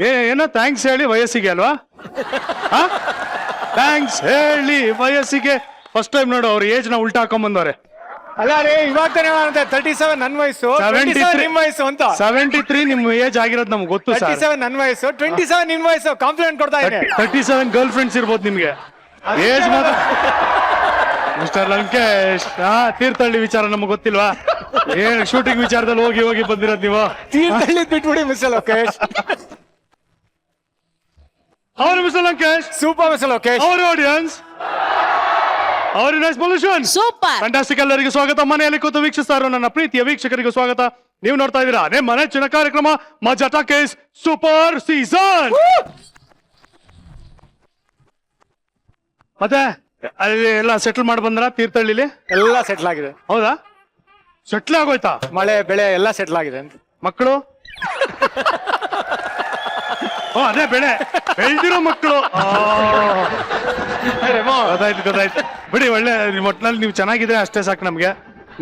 ಏನೋ ಥ್ಯಾಂಕ್ಸ್ ಹೇಳಿ ವಯಸ್ಸಿಗೆ ಅಲ್ವಾ? ಥ್ಯಾಂಕ್ಸ್ ಹೇಳಿ ವಯಸ್ಸಿಗೆ. ಫಸ್ಟ್ ಟೈಮ್ ನೋಡು ಅವ್ರ ಏಜ್ ನ ಉಲ್ಟಾ ಹಾಕೊಂಡ್ ಅಲ್ಲ ರೀ ಇವಾಗ ತಾನೇ 37 ನನ್ನ ವಯಸ್ಸು, 77 ನಿಮ್ಮ ವಯಸ್ಸು ಅಂತ. 73 ನಿಮ್ ಏಜ್ ಆಗಿರೋದು ನಮ್ಗೆ ಗೊತ್ತು ಸರ್. 37 ನನ್ನ ವಯಸ್ಸು, 27 ನಿಮ್ ವಯಸ್ಸು. ಕಾಂಪ್ಲಿಮೆಂಟ್ ಕೊಡ್ತಾ ಇದ್ದೀನಿ. 37 ಗರ್ಲ್ ಫ್ರೆಂಡ್ಸ್ ಇರ್ಬೋದು ನಿಮ್ಗೆ. ಏಜ್ ಮಾತ್ರ ಮಿಸ್ಟರ್ ಲಂಕೇಶ್. ತೀರ್ಥಹಳ್ಳಿ ವಿಚಾರ ನಮ್ಗೆ ಗೊತ್ತಿಲ್ವಾ? ಏನ್ ಶೂಟಿಂಗ್ ವಿಚಾರದಲ್ಲಿ ಹೋಗಿ ಹೋಗಿ ಬಂದಿರೋದು ನೀವು? ತೀರ್ಥಹಳ್ಳಿ ಬಿಟ್ಬಿಡಿ ಮಿಸ್ಟರ್ ಲೋಕೇಶ್. ಅವರು mister Lankesh super mister Lokesh. Our audience our nice pollution super fantastic. ಎಲ್ಲರಿಗೂ ಸ್ವಾಗತ. ಮನೆಯಲ್ಲಿ ಕೂತು ವೀಕ್ಷಿಸ್ತಾ ಇರೋ ನನ್ನ ಪ್ರೀತಿಯ ವೀಕ್ಷಕರಿಗೂ ಸ್ವಾಗತ. ನೀವು ನೋಡ್ತಾ ಇದ್ದೀರಾ ನಿಮ್ಮ ನೆಚ್ಚಿನ ಕಾರ್ಯಕ್ರಮ ಮಜಾ ಟಾಕೀಸ್ ಸೂಪರ್ ಸೀಸನ್. ಮತ್ತೆ ಅಲ್ಲಿ ಎಲ್ಲ ಸೆಟಲ್ ಮಾಡಿ ಬಂದ್ರ? ತೀರ್ಥಹಳ್ಳಿಲಿ ಎಲ್ಲ ಸೆಟ್ಲ್ ಆಗಿದೆ. ಹೌದಾ? ಸೆಟ್ಲ್ ಆಗೋಯ್ತಾ? ಮಳೆ ಬೆಳೆ ಎಲ್ಲ ಸೆಟ್ಲ್ ಆಗಿದೆ ಅಂತ. ಮಕ್ಕಳು? ಅದೇ ಬೆಳೆ ಬೆಳೆದಿರೋ ಮಕ್ಕಳು. ಗೊತ್ತಾಯ್ತು ಬಿಡಿ. ಒಳ್ಳೆ ಒಟ್ನಲ್ಲಿ ನೀವು ಚೆನ್ನಾಗಿದ್ರೆ ಅಷ್ಟೇ ಸಾಕು ನಮ್ಗೆ.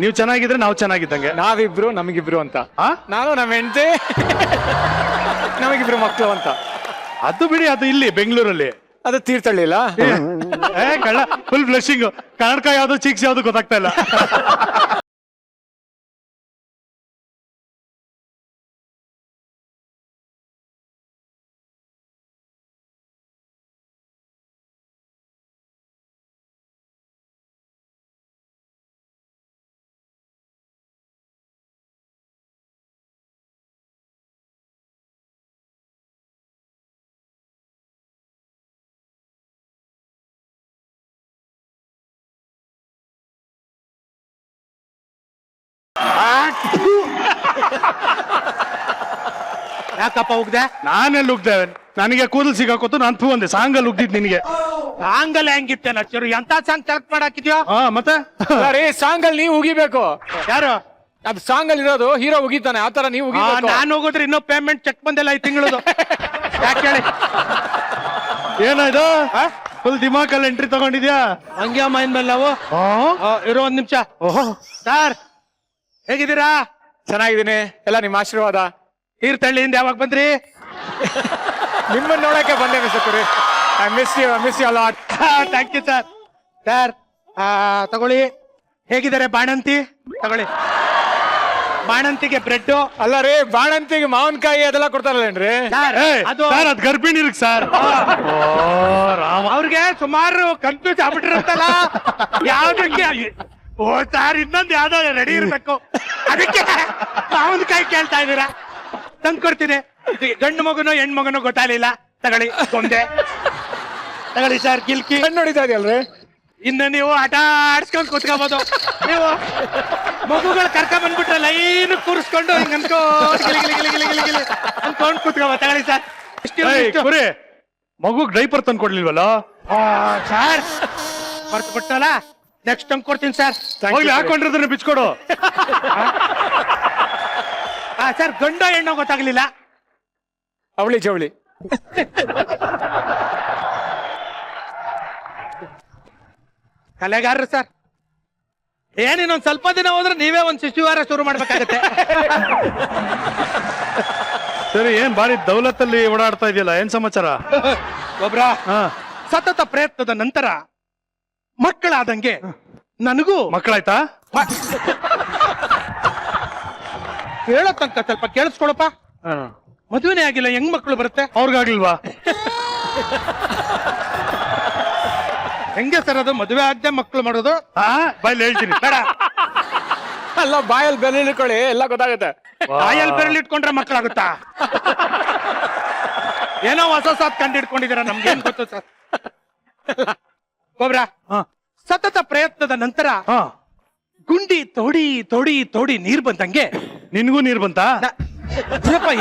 ನೀವು ಚೆನ್ನಾಗಿದ್ರೆ ನಾವು ಚೆನ್ನಾಗಿದ್ದಂಗೆ. ನಾವಿಬ್ರು ನಮಗಿಬ್ರು ಅಂತ. ನಾನು ನಮ್ಮ ಹೆಂಡತಿ ನಮಗಿಬ್ರು ಮಕ್ಕಳು ಅಂತ. ಅದು ಬಿಡಿ, ಅದು ಇಲ್ಲಿ ಬೆಂಗಳೂರಲ್ಲಿ. ಅದು ತೀರ್ಥಹಳ್ಳಿ ಇಲ್ಲ. ಕಳ್ಳ ಫುಲ್ ಬ್ಲಶಿಂಗ್. ಕನ್ನಡಕ ಯಾವ್ದು ಚೀಕ್ಸ್ ಯಾವ್ದು ಗೊತ್ತಾಗ್ತಾ ಇಲ್ಲ. ಯಾಕಪ್ಪ ಉಗ್ದೆ? ನಾನೆಲ್ಲಿ ಉಗ್ದೆ? ನನಗೆ ಕೂದಲು ಸಿಗಾಕೋತು ನಾನು ಥೂ ಅಂದೆ. ಸಾಂಗಲ್ಲಿ ಉಗ್ದಿದ್ ನಿನಗೆ. ಸಾಂಗಲ್ ಹೆಂಗಿತ್ತೆ ನಚ್ಚರು? ಎಂತ ಸಾಂಗ್ ಸೆಲೆಕ್ಟ್ ಮಾಡಾಕಿದ್ಯೋ? ಮತ್ತೆ ರೀ ಸಾಂಗ್ ಅಲ್ಲಿ ನೀವು ಉಗಿಬೇಕು. ಯಾರು? ಅದು ಸಾಂಗ್ ಅಲ್ಲಿ ಇರೋದು ಹೀರೋ ಉಗಿತಾನೆ, ಆತರ ನೀವು ಉಗಿಬೇಕು. ನಾನು ಹೋಗಿದ್ರೆ ಇನ್ನೂ ಪೇಮೆಂಟ್ ಚೆಕ್ ಬಂದಿಲ್ಲ ಈ ತಿಂಗಳದು. ಯಾಕೆ ಹೇಳಿ? ಏನಾಯ್ತು? ಫುಲ್ ದಿಮಾಕಲ್ಲಿ ಎಂಟ್ರಿ ತಗೊಂಡಿದ್ಯಾ? ಹಂಗೆ ಮೈನ್ ಮೇಲೆ ನಾವು ಇರೋ ಒಂದ್ ನಿಮಿಷ. ಓಹೋ ಸರ್ ಹೇಗಿದ್ದೀರಾ? ಚೆನ್ನಾಗಿದ್ದೀನಿ. ಎಲ್ಲ ನಿಮ್ಮ ಆಶೀರ್ವಾದ. ತೀರ್ಥಹಳ್ಳಿಯಿಂದ ಯಾವಾಗ ಬಂದ್ರಿ? ನಿಮ್ಮನ್ನ ನೋಡಕ್ಕೆ ಬಂದೆ mister. I miss you a lot. Thank you sir. Sir ತಗೊಳ್ಳಿ. ಹೇಗಿದ್ದಾರೆ ಬಾಣಂತಿ? ತಗೊಳ್ಳಿ. ಬಾಣಂತಿಗೆ ಬ್ರೆಡ್. ಅಲ್ಲ ರೀ ಬಾಣಂತಿಗೆ ಮಾವಿನಕಾಯಿ ಅದೆಲ್ಲ ಕೊಡ್ತಾರಲ್ಲೇನ್ರಿ? ಅದು ಅದ್ ಗರ್ಭಿಣಿ ಇರ್ಕ್ ಸರ್. ಅವ್ರಿಗೆ ಸುಮಾರು ಕನ್ಫ್ಯೂಸ್ ಆಗ್ಬಿಟ್ಟಿರುತ್ತಲ್ಲ ಯಾವ್ದಕ್ಕೆ. ಓ ಸರ್ ಇನ್ನೊಂದು ಯಾವ್ದೋ ರೆಡಿ ಇರ್ಬೇಕು, ಅದಕ್ಕೆ ಮಾವಿನಕಾಯಿ ಕೇಳ್ತಾ ಇದೀರಾ? ತಂದು ಕೊಡ್ತೀನಿ. ಗಂಡು ಮಗುನೋ ಹೆಣ್ಣು ಮಗುನೋ ಗೊತ್ತಾಗಲಿಲ್ಲ. ತಗೊಳ್ಳಿ ಗೊಂದೆ. ತಗೊಳ್ಳಿ ಸರ್ ಗಿಲ್ಕಿ. ಕಣ್ಣು ನೋಡಿತಾ ಇದೆಯಲ್ರಿ? ಇನ್ನು ನೀವು ಆಟ ಆಡ್ಸ್ಕೊಂಡ್ ಕೂತ್ಕೋಬಹುದು. ನೀವು ಮಗುಗಳು ಕರ್ಕೊಂಡ್ ಬಂದ್ಬಿಟ್ರೆ ಲೈನ್ ಕೂರಿಸ್ಕೊಂಡು ಹಿಂಗ್ ಅನ್ಕೊಂಡ್ ಕೂತ್ಕೋಬಹುದು. ತಗೊಳ್ಳಿ ಸರ್. ಕುರಿ ಮಗು ಡೈಪರ್ ತಂದು ಕೊಡ್ಲಿಲ್ವಲ್ಲ ಸರ್? ಬರ್ತು ಕೊಟ್ಟಲ್ಲ, ನೆಕ್ಸ್ಟ್ ಟೈಮ್ ಕೊಡ್ತೀನಿ ಸರ್. ಹೋಗ್ಲಿ, ಹಾಕೊಂಡಿರೋದನ್ನ ಬಿಚ್ಕೊಡು. ಸರ್ ಗಂಡ ಹೆಣ್ಣು ಗೊತ್ತಾಗ್ಲಿಲ್ಲ. ಅವಳಿ ಜವಳಿ. ಕಲೆಗಾರರು ಸರ್. ಏನಿನ್ನೊಂದ್ ಸ್ವಲ್ಪ ದಿನ ಹೋದ್ರೆ ನೀವೇ ಒಂದ್ ಶಿಶುವಾರ ಶುರು ಮಾಡ್ಬೇಕಾಗತ್ತೆ. ಸರಿ, ಏನ್ ಬಾರಿ ದೌಲತ್ತಲ್ಲಿ ಓಡಾಡ್ತಾ ಇದೆಯಲ್ಲ, ಏನ್ ಸಮಾಚಾರ? ಒಬ್ರ ಸತತ ಪ್ರಯತ್ನದ ನಂತರ ಮಕ್ಕಳಾದಂಗೆ ನನಗೂ ಮಕ್ಕಳಾಯ್ತಾ? ಹೇಳೋ ತನಕ ಸ್ವಲ್ಪ ಕೇಳಿಸ್ಕೊಳಪ್ಪ. ಮದುವೆನೇ ಆಗಿಲ್ಲ, ಹೆಂಗ್ ಮಕ್ಕಳು ಬರುತ್ತೆ? ಅವ್ರಿಗಾಗ್ಲಿಲ್ವಾ? ಹೆಂಗೆ ಸರ್ ಅದು? ಮದುವೆ ಆಗದೆ ಮಕ್ಕಳು ಮಾಡೋದು? ಬಾಯಲ್ಲಿ ಹೇಳ್ತೀನಿ. ಬೇಡ, ಅಲ್ಲ ಬಾಯಲ್ಲಿ ಬೆಲೆ ಇಟ್ಕೊಳ್ಳಿ, ಎಲ್ಲ ಗೊತ್ತಾಗುತ್ತೆ. ಬಾಯಲ್ಲಿ ಬೆರಳು ಇಟ್ಕೊಂಡ್ರೆ ಮಕ್ಕಳಾಗುತ್ತಾ? ಏನೋ ಹೊಸ ಕಂಡು ಇಟ್ಕೊಂಡಿದ್ದೀರಾ, ನಮ್ಗೇನ್ ಗೊತ್ತು ಸರ್. ಗೊಬ್ರ ಸತತ ಪ್ರಯತ್ನದ ನಂತರ ಗುಂಡಿ ತೋಡಿ ತೋಡಿ ತೋಡಿ ನೀರ್ ಬಂದಂಗೆ ನಿನ್ಗೂ ನೀರ್ ಬಂತಾ?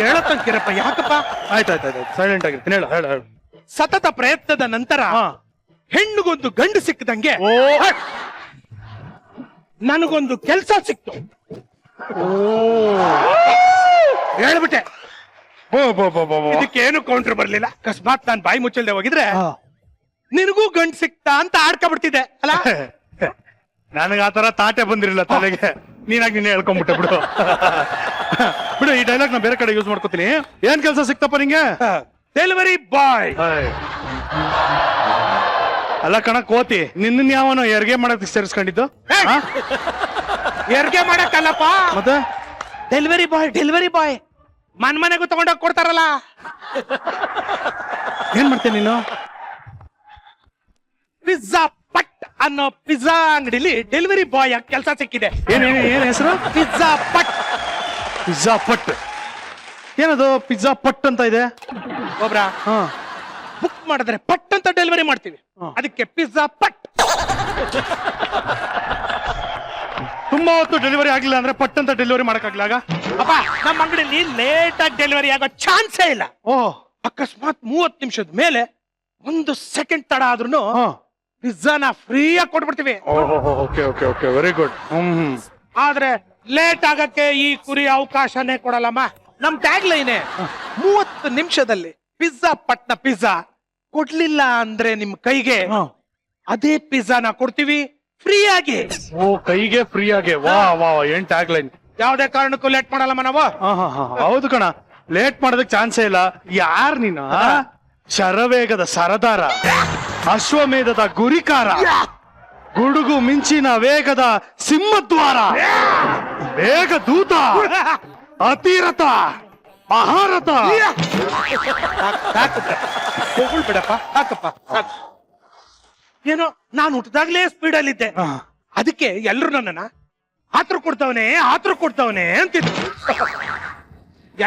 ಹೇಳತ್ತಂಕಿರಪ್ಪ. ಯಾಕಪ್ಪ? ಆಯ್ತಾಯ್ತಾಯ್ತು, ಸೈಲೆಂಟ್ ಆಗಿರ್ತೀನಿ. ಹೇಳು ಹೇಳು ಹೇಳು. ಸತತ ಪ್ರಯತ್ನದ ನಂತರ ಹೆಣ್ಣಿಗೊಂದು ಗಂಡು ಸಿಕ್ಕದಂಗೆ ನನಗೊಂದು ಕೆಲಸ ಸಿಕ್ತು. ಹೇಳ್ಬಿಟ್ಟೆ. ಇದಕ್ಕೇನು ಕೌಂಟರ್ ಬರ್ಲಿಲ್ಲ. ಅಕಸ್ಮಾತ್ ನಾನು ಬಾಯಿ ಮುಚ್ಚಲ್ದೆ ಹೋಗಿದ್ರೆ ನಿನಗೂ ಗಂಡು ಸಿಕ್ತಾ ಅಂತ ಆಡ್ಕೊಬಿಡ್ತಿದ್ದೆ ಅಲ್ಲ. ನನಗ ಆತರ ತಾಟೆ ಬಂದಿರಲಿಲ್ಲ ತಲೆಗೆ. ನೀನಾಗಿ ನೀನೇ ಹೇಳ್ಕೊಂಡ್ಬಿಟ್ಟೆ ಬಿಡು. ಬಿಡು, ಈ ಡೈಲಾಗ್ ನಾ ಬೇರೆ ಕಡೆ ಯೂಸ್ ಮಾಡ್ಕೋತೀನಿ. ಏನ್ ಕೆಲಸ ಸಿಕ್ತಪ್ಪ ನಿಂಗೆ? Delivery boy. ಅಲ್ಲ ಕಣ ಕೋತಿ, ನಿನ್ನ ಯಾವನೋ ಹೆರಿಗೆ ಮಾಡಕ್ ಸೇರಿಸ್ಕೊಂಡಿದ್ದು? ಹೆರಿಗೆ ಮಾಡಕ್ಕಲ್ಲಪ್ಪ, ಮತ್ತೆ ಡೆಲಿವರಿ ಬಾಯ್ ಮನೆಗೂ ತಗೊಂಡೋಗಿ ಕೊಡ್ತಾರಲ್ಲ. ಏನ್ ಮಾಡ್ತೇನೆ ನೀನು? ಪಿಜ್ಜಾ ಪಟ್ ಅನ್ನೋ ಪಿಜ್ಜಾ ಅಂಗಡಿಲಿ ಡೆಲಿವರಿ ಬಾಯ್ ಆಗಿ ಕೆಲಸ ಸಿಕ್ಕಿದೆ. ಏನ್ ಹೆಸರು? ಪಿಜ್ಜಾ ಪಟ್. ಪಿಜ್ಜಾ ಪಟ್ ಏನದು? ಪಿಜ್ಜಾ ಪಟ್ ಅಂತ ಇದೆ. ಒಬ್ರ ಬುಕ್ ಮಾಡಿದ್ರೆ ಪಟ್ ಅಂತ ಡೆಲಿವರಿ ಮಾಡ್ತೀವಿ, ಅದಕ್ಕೆ ಪಿಜ್ಜಾ ಪಟ್. ತುಂಬಾ ಹೊತ್ತು ಡೆಲಿವರಿ ಆಗ್ಲಿಲ್ಲ ಅಂದ್ರೆ ಪಟ್ ಅಂತ ಡೆಲಿವರಿ ಮಾಡಕ್ಕಾಗ್ಲ? ಅಪ್ಪ ನಮ್ಮ ಅಂಗಡಿಲಿ ಲೇಟ್ ಆಗಿ ಡೆಲಿವರಿ ಆಗೋ ಚಾನ್ಸೇ ಇಲ್ಲ. ಓಹ್, ಅಕಸ್ಮಾತ್ 30 ನಿಮಿಷದ ಮೇಲೆ 1 ಸೆಕೆಂಡ್ ತಡ ಆದ್ರೂ ಪಿಜ್ಜಾನ ಫ್ರೀ ಆಗಿ ಕೊಟ್ಬಿಡ್ತೀವಿ. Okay okay okay, very good. ಆದ್ರೆ ಲೇಟ್ ಆಗಕ್ಕೆ ಈ ಕುರಿ ಅವಕಾಶನೇ ಕೊಡಲ್ಲಮ್ಮ. ನಮ್ ಟ್ಯಾಗ್ ಲೈನ್ 30 ನಿಮಿಷದಲ್ಲಿ ಪಿಜ್ಜಾ ಪಟ್ನ ಪಿಜ್ಜಾ ಕೊಡ್ಲಿಲ್ಲ ಅಂದ್ರೆ ನಿಮ್ ಕೈಗೆ ಅದೇ ಪಿಜ್ಜಾನ ಕೊಡ್ತೀವಿ ಫ್ರೀ ಆಗಿ. ಓ, ಕೈಗೆ ಫ್ರೀ ಆಗಿ. ವಾ ವಾ, ಏನ್ ಟ್ಯಾಗ್ ಲೈನ್. ಯಾವ್ದೇ ಕಾರಣಕ್ಕೂ ಲೇಟ್ ಮಾಡಲ್ಲಮ್ಮ ನಾವು. ಹೌದು ಕಣ, ಲೇಟ್ ಮಾಡೋದಕ್ ಚಾನ್ಸೇ ಇಲ್ಲ. ಯಾರ್ ನೀನು? ಶರವೇಗದ ಸರದಾರ, ಅಶ್ವಮೇಧದ ಗುರಿಕಾರ, ಗುಡುಗು ಮಿಂಚಿನ ವೇಗದ ಸಿಂಹದ್ವಾರ, ವೇಗ ದೂತ, ಅತಿರಥ, ಮಹಾರಥ. ಬಿಡಪ್ಪ, ಸಾಕಪ್ಪ. ಏನೋ ನಾನು ಹುಟ್ಟಿದಾಗ್ಲೇ ಸ್ಪೀಡ್ ಅಲ್ಲಿದ್ದೆ, ಅದಕ್ಕೆ ಎಲ್ರು ನನ್ನನ್ನ ಆತ್ರ ಕೊಡ್ತವನೆ ಅಂತಿದ್ರು.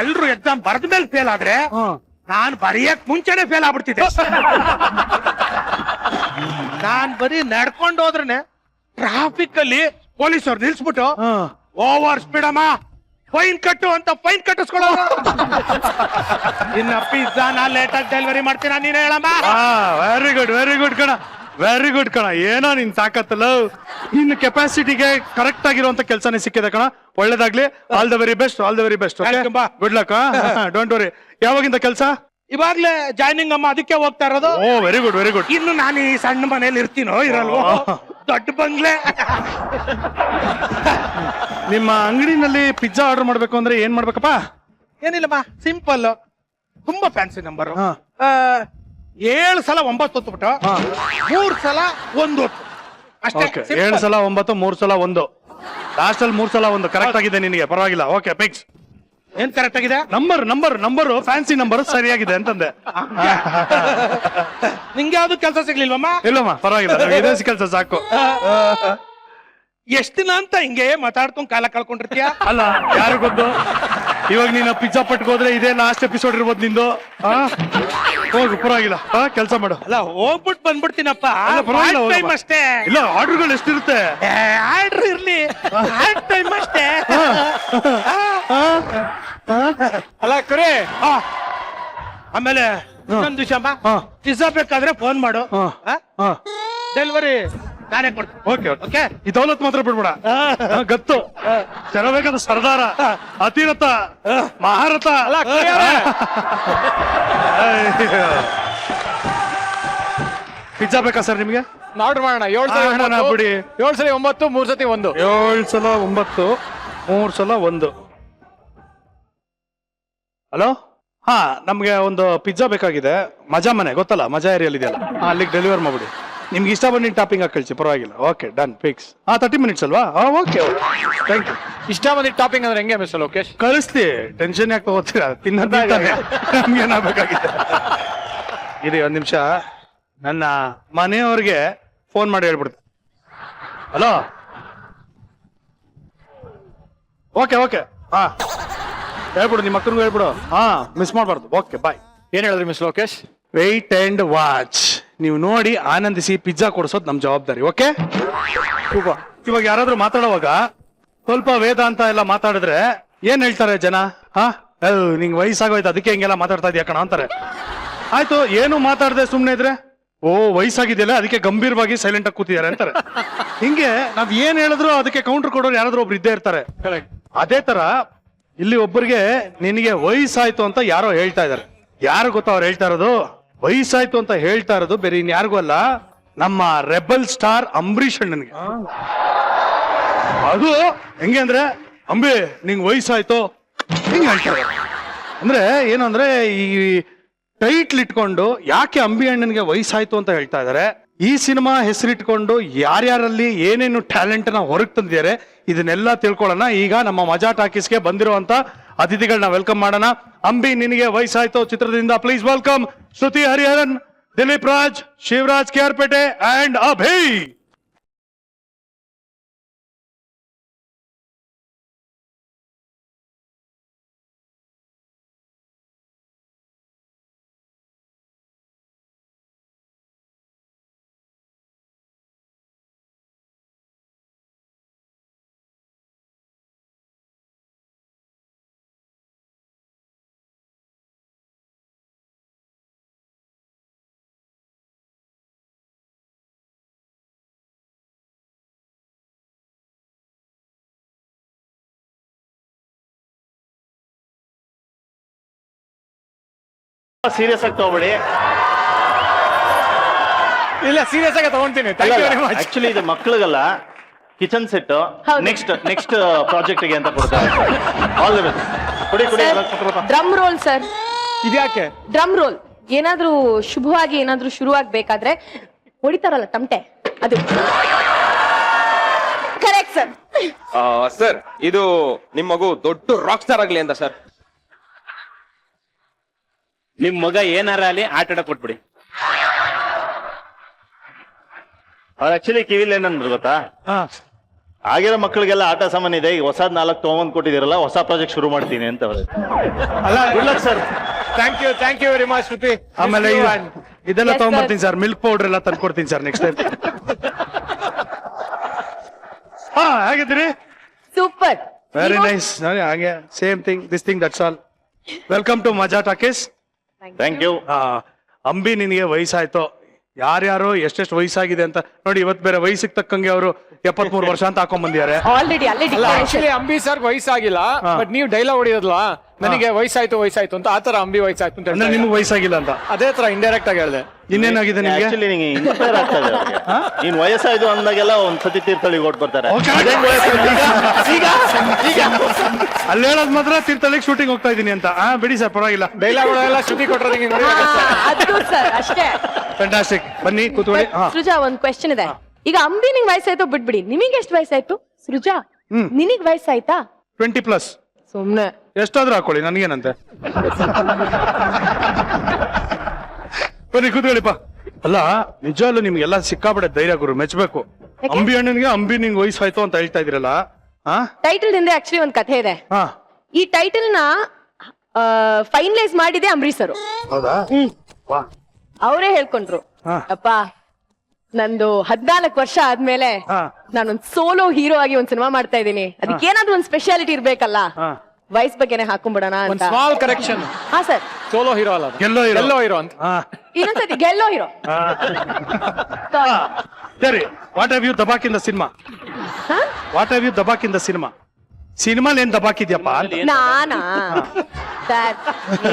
ಎಲ್ರು ಎಕ್ಸಾಮ್ ಬರೆದ ಮೇಲೆ ಫೇಲ್ ಆದ್ರೆ ನಾನ್ ಬರೆಯಕ್ ಮುಂಚೆನೆ ಫೇಲ್ ಆಗ್ಬಿಡ್ತಿದ್ದೆ. ನಾನ್ ಬರೀ ನಡ್ಕೊಂಡು ಹೋದ್ರೇನೆ ಟ್ರಾಫಿಕ್ ಅಲ್ಲಿ ಪೊಲೀಸರು ನಿಲ್ಸ್ಬಿಟ್ಟು ಓವರ್ ಸ್ಪೀಡ್ ಅಮ್ಮ ಫೈನ್ ಕಟ್ಟು ಅಂತ ಫೈನ್ ಕಟ್ಟಿಸ್ಕೊಳ್ಳೋದು. ಇನ್ನ ಪಿಜ್ಜಾ ನಾ ಲೇಟ್ ಆಗಿ ಡೆಲಿವರಿ ಮಾಡ್ತೀನ, ನೀನ್ ಹೇಳಮ್ಮ. ವೆರಿ ಗುಡ್, ವೆರಿ ಗುಡ್ ಕಣ, ವೆರಿ ಗುಡ್ ಕಣ. ಏನೋ ನಿನ್ ತಾಕತ್ತಲ್ಲ, ನಿನ್ನ ಕೆಪಾಸಿಟಿಗೆ ಕರೆಕ್ಟ್ ಆಗಿರುವಂತ ಕೆಲಸನೇ ಸಿಕ್ಕಿದೆ ಕಣ. ಒಳ್ಳೇದಾಗ್ಲಿ. All the very best, all the very best. Good luck. Don't worry. ಯಾವಾಗಿಂದ ಕೆಲಸ? ಇವಾಗ್ಲೇ ಜಾಯ್ನಿಂಗ್ ಅಮ್ಮ, ಅದಕ್ಕೆ ಹೋಗ್ತಾ ಇರೋದು. ಓ, ವೆರಿ ಗುಡ್, ವೆರಿ ಗುಡ್. ಇನ್ನು ನಾನು ಈ ಸಣ್ಣ ಮನೇಲಿ ಇರ್ತೀನೋ ಇರಲ್ವೋ, ದೊಡ್ಡ ಬಂಗ್ಲೆ. ನಿಮ್ಮ ಅಂಗಡಿನಲ್ಲಿ ಪಿಜ್ಜಾ ಆರ್ಡರ್ ಮಾಡ್ಬೇಕು ಅಂದ್ರೆ ಏನ್ ಮಾಡ್ಬೇಕಪ್ಪ? ಏನಿಲ್ಲಮ್ಮ, ಸಿಂಪಲ್, ತುಂಬಾ ಫ್ಯಾನ್ಸಿ ನಂಬರ್. 7 ಸಲ 9 ಹೊತ್ಬಿಟ್ಟು 3 ಸಲ 1 ಹೊತ್ತು ಅಷ್ಟೇ. 7 ಸಲ 9, 3 ಸಲ 1. ಲಾಸ್ಟ್ ಅಲ್ಲಿ 3 ಸಲ 1 ಕರೆಕ್ಟ್ ಆಗಿದೆ ನಿನಗೆ, ಪರವಾಗಿಲ್ಲ. Okay, fix. ಏನ್ ಕರೆಕ್ಟ್ ಆಗಿದೆ? ನಂಬರ್ ಫ್ಯಾನ್ಸಿ ನಂಬರ್ ಸರಿಯಾಗಿದೆ ಅಂತಂದೆ. ನಿಂಗೆ ಯಾವ್ದು ಕೆಲಸ ಸಿಗ್ಲಿಲ್ವಮ್ಮ? ಇಲ್ಲಮ್ಮ, ಪರವಾಗಿಲ್ಲ, ವಿದೇಶಿ ಕೆಲಸ ಸಾಕು. ಎಷ್ಟ್ ದಿನ ಅಂತ ಹಿಂಗೆ ಮಾತಾಡ್ಕೊಂಡು ಕಾಲ ಕಳ್ಕೊಂಡಿರ್ತೀಯ? ಅಲ್ಲ, ಯಾರು ಗೊತ್ತು, ಇವಾಗ ನೀನು ಪಿಜ್ಜಾ ಪಟ್ಕೋದ್ರೆ ಇದೇ ಲಾಸ್ಟ್ ಎಪಿಸೋಡ್ ಇರ್ಬೋದು ನಿಂದು. ಹೋಗು, ಪರವಾಗಿಲ್ಲ, ಕೆಲಸ ಮಾಡು. ಅಲ್ಲ, ಹೋಗ್ಬಿಟ್ಟು ಬಂದ್ಬಿಡ್ತೀನಪ್ಪ, ಟೈಮ್ ಅಷ್ಟೇ. ಇಲ್ಲ, ಆರ್ಡರ್ಗಳು ಎಷ್ಟಿರುತ್ತೆ? ಆರ್ಡರ್ ಇರ್ಲಿ, ಟೈಮ್ ಅಷ್ಟೇ. ಅಲ್ಲ ಕುರಿ, ಆಮೇಲೆ ಇನ್ನೊಂದು ವಿಷಯಮ್ಮ, ಪಿಜ್ಜಾ ಬೇಕಾದ್ರೆ ಫೋನ್ ಮಾಡು, ಡೆಲಿವರಿ ನಾನೇ ಕೊಡ್ತೀನಿ. ಓಕೆ ಓಕೆ, ಈ ದೌಲತ್ ಮಾತ್ರ ಬಿಡ್ಬೇಡ. ಗತ್ತು, ಶರವೇಗದ ಸರ್ದಾರ, ಅತಿರಥ, ಮಹಾರಥ. ಪಿಜ್ಜಾ ಬೇಕಾ ಸರ್ ನಿಮ್ಗೆ? ಆರ್ಡರ್ ಮಾಡೋಣ. 7 ಸಲ 9 ಬಿಡಿ. 7 ಸಲ 9, 3 ಸತಿ 1. 7 ಸಲ 9, 3 ಸಲ 1. ಹಲೋ, ಹಾ, ನಮ್ಗೆ ಒಂದು ಪಿಜ್ಜಾ ಬೇಕಾಗಿದೆ. ಮಜಾ ಮನೆ ಗೊತ್ತಲ್ಲ, ಮಜಾ ಏರಿಯಲ್ಲಿ ಇದೆಯಲ್ಲ, ಅಲ್ಲಿಗೆ ಡೆಲಿವರ್ ಮಾಡ್ಬಿಡಿ. ನಿಮ್ಗೆ ಇಷ್ಟ ಬಂದಿದ್ದ ಟಾಪಿಂಗ್ ಹಾಕಿ ಕಳಿಸಿ, ಪರವಾಗಿಲ್ಲ. Okay, done, fix. 30 ಮಿನಿಟ್ಸ್ ಅಲ್ವಾ? Okay, thank you. ಇಷ್ಟ ಬಂದಿದ್ದ ಟಾಪಿಂಗ್ ಅಂದ್ರೆ ಹೆಂಗೆ ಮಿಸ್ ಲೋಕೇಶ್? ಕಳಿಸ್ತಿ, ಟೆನ್ಷನ್ ಯಾಕೆ ತಗೋತೀರಾ? ತಿನ್ನೋದಾಗಿದೆ, ನಮ್ಗೆ ಏನಾಗಬೇಕಾಗಿದೆ. ಇರಿ ಒಂದ್ ನಿಮಿಷ, ನನ್ನ ಮನೆಯವ್ರಿಗೆ ಫೋನ್ ಮಾಡಿ ಹೇಳ್ಬಿಡ್ತೀನಿ. ಹಲೋ, ಓಕೆ ಓಕೆ, ಹಾ ಹೇಳ್ಬಿಡು, ನಿಮ್ಮ ಅಕ್ಕನಿಗೂ ಹೇಳ್ಬಿಡು. ಹಾ, ಮಿಸ್ ಮಾಡ್ಬಾರ್ದು. Okay, bye. ಏನ್ ಹೇಳಿದ್ರಿ miss Lokesh? Wait and watch. ನೀವು ನೋಡಿ ಆನಂದಿಸಿ ಪಿಜ್ಜಾ ಕೊಡಿಸೋದು ನಮ್ ಜವಾಬ್ದಾರಿ. ಓಕೆ, ಇವಾಗ ಯಾರಾದ್ರೂ ಮಾತಾಡುವಾಗ ಸ್ವಲ್ಪ ವೇದಾಂತ ಎಲ್ಲ ಮಾತಾಡಿದ್ರೆ ಏನ್ ಹೇಳ್ತಾರೆ ಜನ? ನಿಂಗೆ ವಯಸ್ಸಾಗೋಯ್ತು, ಅದಕ್ಕೆ ಹಿಂಗೆಲ್ಲ ಮಾತಾಡ್ತಾ ಇದೀಯ ಕಣ ಅಂತಾರೆ. ಆಯ್ತು, ಏನು ಮಾತಾಡದೆ ಸುಮ್ನೆ ಇದ್ರೆ, ಓ ವಯಸ್ಸಾಗಿದೆಯಲ್ಲ ಅದಕ್ಕೆ ಗಂಭೀರವಾಗಿ ಸೈಲೆಂಟ್ ಆಗಿ ಕೂತಿದ್ದಾರೆ ಅಂತಾರೆ. ಹಿಂಗೆ ನಾವ್ ಏನ್ ಹೇಳಿದ್ರು ಅದಕ್ಕೆ ಕೌಂಟರ್ ಕೊಡೋರು ಯಾರಾದ್ರೂ ಒಬ್ರು ಇದ್ದೇ ಇರ್ತಾರೆ. ಅದೇ ತರ ಇಲ್ಲಿ ಒಬ್ಬರಿಗೆ ನಿನಗೆ ವಯಸ್ಸಾಯ್ತು ಅಂತ ಯಾರೋ ಹೇಳ್ತಾ ಇದಾರೆ. ಯಾರು ಗೊತ್ತಾ ಅವ್ರು ಹೇಳ್ತಾ ಇರೋದು? ವಯಸ್ಸಾಯ್ತು ಅಂತ ಹೇಳ್ತಾ ಇರೋದು ಬೇರೆ ಇನ್ಯಾರಿಗೂ ಅಲ್ಲ, ನಮ್ಮ ರೆಬಲ್ ಸ್ಟಾರ್ ಅಂಬರೀಷ್ ಅಣ್ಣನಿಗೆ. ಅದು ಹೆಂಗೆ ಅಂದ್ರೆ, ಅಂಬಿ ನಿಂಗ್ ವಯಸ್ಸಾಯ್ತು, ಹಿಂಗ್ ಹೇಳ್ತಾರೆ. ಅಂದ್ರೆ ಏನು ಅಂದ್ರೆ ಈ ಟೈಟ್ಲ್ ಇಟ್ಕೊಂಡು ಯಾಕೆ ಅಂಬಿ ಅಣ್ಣನ್ಗೆ ವಯಸ್ಸಾಯ್ತು ಅಂತ ಹೇಳ್ತಾ ಇದಾರೆ. ಈ ಸಿನಿಮಾ ಹೆಸರಿಟ್ಕೊಂಡು ಯಾರ್ಯಾರಲ್ಲಿ ಏನೇನು ಟ್ಯಾಲೆಂಟ್ ನ ಹೊರಗೆ ತಂದಿದ್ದಾರೆ ಇದನ್ನೆಲ್ಲ ತಿಳ್ಕೊಳ್ಳೋಣ. ಈಗ ನಮ್ಮ ಮಜಾ ಟಾಕೀಸ್ಗೆ ಬಂದಿರುವಂತ ಅತಿಥಿಗಳನ್ನ ವೆಲ್ಕಮ್ ಮಾಡೋಣ. ಅಂಬಿ ನಿನಗೆ ವಯಸ್ಸಾಯ್ತು ಚಿತ್ರದಿಂದ please welcome Shruti Hariharan, Dileep Raj, Shivaraj KR Pete and Abhi. Serious ಆಗಿ ತಗೋಬೇಡಿ. ಇಲ್ಲ ಸೀರಿಯಸ್ ಆಗಿ ತಗೊಂತೀನಿ. Thank you very much. Actually ಇದು ಮಕ್ಕಳಿಗಲ್ಲ, ಕಿಚನ್ ಸೆಟ್ ಹೌದು. ನೆಕ್ಸ್ಟ್ ಪ್ರಾಜೆಕ್ಟ್ ಗೆ ಅಂತ ಕೊಡ್ತಾರೆ. All the best. ಕೊಡಿ ಕೊಡಿ. ಡ್ರಮ್ ರೋಲ್ ಸರ್, ಇದ್ಯಾಕೆ? Drum roll. ಏನಾದ್ರೂ ಶುಭವಾಗಿ ಏನಾದ್ರೂ ಶುರುವಾಗ್ಬೇಕಾದ್ರೆ ಹೊಡಿತಾರಲ್ಲ ತಮಟೆ, ಅದು ಕರೆಕ್ಟ್ ಸರ್. ಸರ್ ಇದು ನಿಮ್ ಮಗು ದೊಡ್ಡ ರಾಕ್ ಸ್ಟಾರ್ ಆಗ್ಲಿ ಅಂತ ಸರ್. ನಿಮ್ ಮಗ ಏನಾರ ಅಲ್ಲಿ ಆಟ ಆಡಕ್ ಕೊಟ್ಬಿಡಿ. ಅವ್ರು ಆಕ್ಚುಲಿ ಕಿವಿಲ್ ಏನಂದ್ರು ಗೊತ್ತಾ, ಆಗಿರೋ ಮಕ್ಕಳಿಗೆಲ್ಲ ಆಟ ಸಾಮಾನ್ ಇದೆ, ಈಗ ಹೊಸದ್ 4 ತಗೊಂಡ್ ಕೊಟ್ಟಿದಿರಲ್ಲ, ಹೊಸ ಪ್ರಾಜೆಕ್ಟ್ ಶುರು ಮಾಡ್ತೀನಿ ಅಂತ ಅವ್ರು. ಅಲ್ಲ good luck sir. Thank you very much Shruti. ಆಮೇಲೆ ಇದೆಲ್ಲ Yes, ತಗೊಂಡ್ಬರ್ತೀನಿ ಸರ್, ಮಿಲ್ಕ್ ಪೌಡರ್ ಎಲ್ಲ ತಂದ್ಕೊಡ್ತೀನಿ ಸರ್ ನೆಕ್ಸ್ಟ್ ಟೈಮ್. ಹಾ ಹೇಗಿದ್ದೀರಿ? ಸೂಪರ್. Very nice. ಹಾಗೆ same thing this thing that's all. Welcome to Maja talkies. Thank you. Ambi ನಿನಗೆ ವಯಸ್ಸಾಯ್ತು, ಯಾರ್ಯಾರು ಎಷ್ಟೆಷ್ಟು ವಯಸ್ಸಾಗಿದೆ ಅಂತ ನೋಡಿ. ಇವತ್ತು ಬೇರೆ ವಯಸ್ಸಿಗೆ ತಕ್ಕಂಗೆ ಅವರು 73 ವರ್ಷ ಅಂತ ಹಾಕೊಂಡ್ ಬಂದಿದ್ದಾರೆ. ಆಲ್ರೆಡಿ ಅಲ್ಲೇ ಅಲ್ಲ ಡಿಕ್ಲರೇಷನ್. ಆಕ್ಚುಲಿ ಅಂಬಿ ಸರ್ ವಯಸ್ಸಾಗಿಲ್ಲ, ಬಟ್ ನೀವು ಡೈಲಾಗ್ ಹೊಡಿಯೋದ್ಲ ನನಗೆ ವಯಸ್ಸಾಯ್ತು ಅಂತ, ಆತರ ಅಂಬಿ ವಯಸ್ಸಾಯ್ತು ಅಂತ ಅಂದ್ರೆ ಹೇಳ್ತಾರೆ. ನಿಮ್ಗೆ ವಯಸ್ಸಾಗಿಲ್ಲ ಅಂತ. ಅದೇ ತರ ಇಂಡೈರೆಕ್ಟ್ ಆಗಿ ಹೇಳ್ದೆ. ಇನ್ನೇನಾಗಿದೆ ನಿಮ್ಗೆ? ಆಕ್ಚುಲಿ ನಿಂಗೆ ಇನ್ಸ್ಪೈರ್ ಆಗ್ತಾ ಇದೆ ಅವ್ರಿಗೆ. ನೀನ್ ವಯಸ್ಸಾಯ್ತು ಅಂದಾಗೆಲ್ಲ ಒಂದ್ಸತಿ ತೀರ್ಥಳಿಗೆ ಓಟ್ ಬರ್ತಾರೆ. ಅಲ್ಲಿ ಹೇಳೋದ್ ಮಾತ್ರ ತೀರ್ಥಹಳ್ಳಿಗೆ ಶೂಟಿಂಗ್ ಹೋಗ್ತಾ ಇದೀನಿ ಅಂತ. ಬಿಡಿ ಸರ್, ಪರವಾಗಿಲ್ಲ. ಡೈಲಾಗ್ಗಳೆಲ್ಲ ಶ್ರುತಿ ಕೊಟ್ಟರೆ ಅದು ಸರ್ ಅಷ್ಟೇ. ಫ್ಯಾಂಟಾಸ್ಟಿಕ್. ಬನ್ನಿ ಕೂತ್ಕೊಳ್ಳಿ. ಸೃಜಾ, ಒಂದ್ ಕ್ವೆಶ್ಚನ್ ಇದೆ. ಈಗ ಅಂಬಿ ನಿಂಗ್ ವಯಸ್ಸಾಯ್ತು ಬಿಟ್ಬಿಡಿ, ನಿಮಗೆ ಎಷ್ಟು ವಯಸ್ಸಾಯ್ತು? ಸೃಜಾ ನಿನಗ್ ವಯಸ್ಸಾಯ್ತಾ? 20+. ಸುಮ್ನೆ ಎಷ್ಟಾದ್ರೂ ಹಾಕೊಳ್ಳಿ, ನನಗೇನಂತೆ. ಬನ್ನಿ ಕೂತ್ಕೊಳ್ಳಿಪ್ಪ. ಅಲ್ಲ ನಿಜವಲ್ಲೂ ನಿಮ್ಗೆಲ್ಲ ಸಿಕ್ಕಾಪಟ್ಟೆ ಧೈರ್ಯ ಗುರು, ಮೆಚ್ಚಬೇಕು. ಯಾಕೆ? ಅಂಬಿ ಅಣ್ಣನಿಗೆ ಅಂಬಿ ನಿಂಗ್ ವಯಸ್ಸಾಯ್ತು ಅಂತ ಹೇಳ್ತಾ ಇದ್ರಲ್ಲ. ಟೈಟಲ್ ಹಿಂದೆ ಆಕ್ಚುಲಿ ಒಂದ್ ಕಥೆ ಇದೆ. ಹಾ ಈ ಟೈಟಲ್ ನ ಫೈನಲೈಸ್ ಮಾಡಿದೆ ಅಂಬರೀಶ್ ಸರ್. ಹೌದಾ? ವಾ. ಅವರೇ ಹೇಳ್ಕೊಂಡ್ರು, ಹಾ. ಅಪ್ಪ ನಂದು 14 ವರ್ಷ ಆದ್ಮೇಲೆ ಹಾ. ನಾನೊಂದ್ ಸೋಲೋ ಹೀರೋ ಆಗಿ ಒಂದ್ ಸಿನಿಮಾ ಮಾಡ್ತಾ ಇದ್ದೀನಿ, ಅದಕ್ಕೆ ಏನಾದ್ರೂ ಒಂದ್ ಸ್ಪೆಷಾಲಿಟಿ ಇರ್ಬೇಕಲ್ಲ, ಹಾ. ವಯಸ್ ಬಗ್ಗೆನೆ ಹಾಕೊಂಡ್ಬಿಡೋಣ ಒಂದು ಅಂತ. Small correction. ಹಾ ಸರ್, ಸೋಲೋ ಹೀರೋ ಅಲ್ಲ ಅದು. ಗೆಲ್ಲೋ hero. ಗೆಲ್ಲೋ ಹೀರೋ ಅಂತ. ಹಾ. ಇನ್ನೊಂದ್ಸತಿ ಗೆಲ್ಲೋ ಹೀರೋ. ಹಾ. ಸರಿ, ವಾಟ್ ಹ್ಯಾವ್ ಯು ದಬಾಕ್ in the cinema? What have you ದಬಾಕ್ ಇನ್ ದ ಸಿನಿಮಾ? ಸಿನಿಮಾಲ್ ಏನ್ ದಬಾಕಿದ್ಯಪ್ಪ ಅಂತ. ನಾನಾ ಸರ್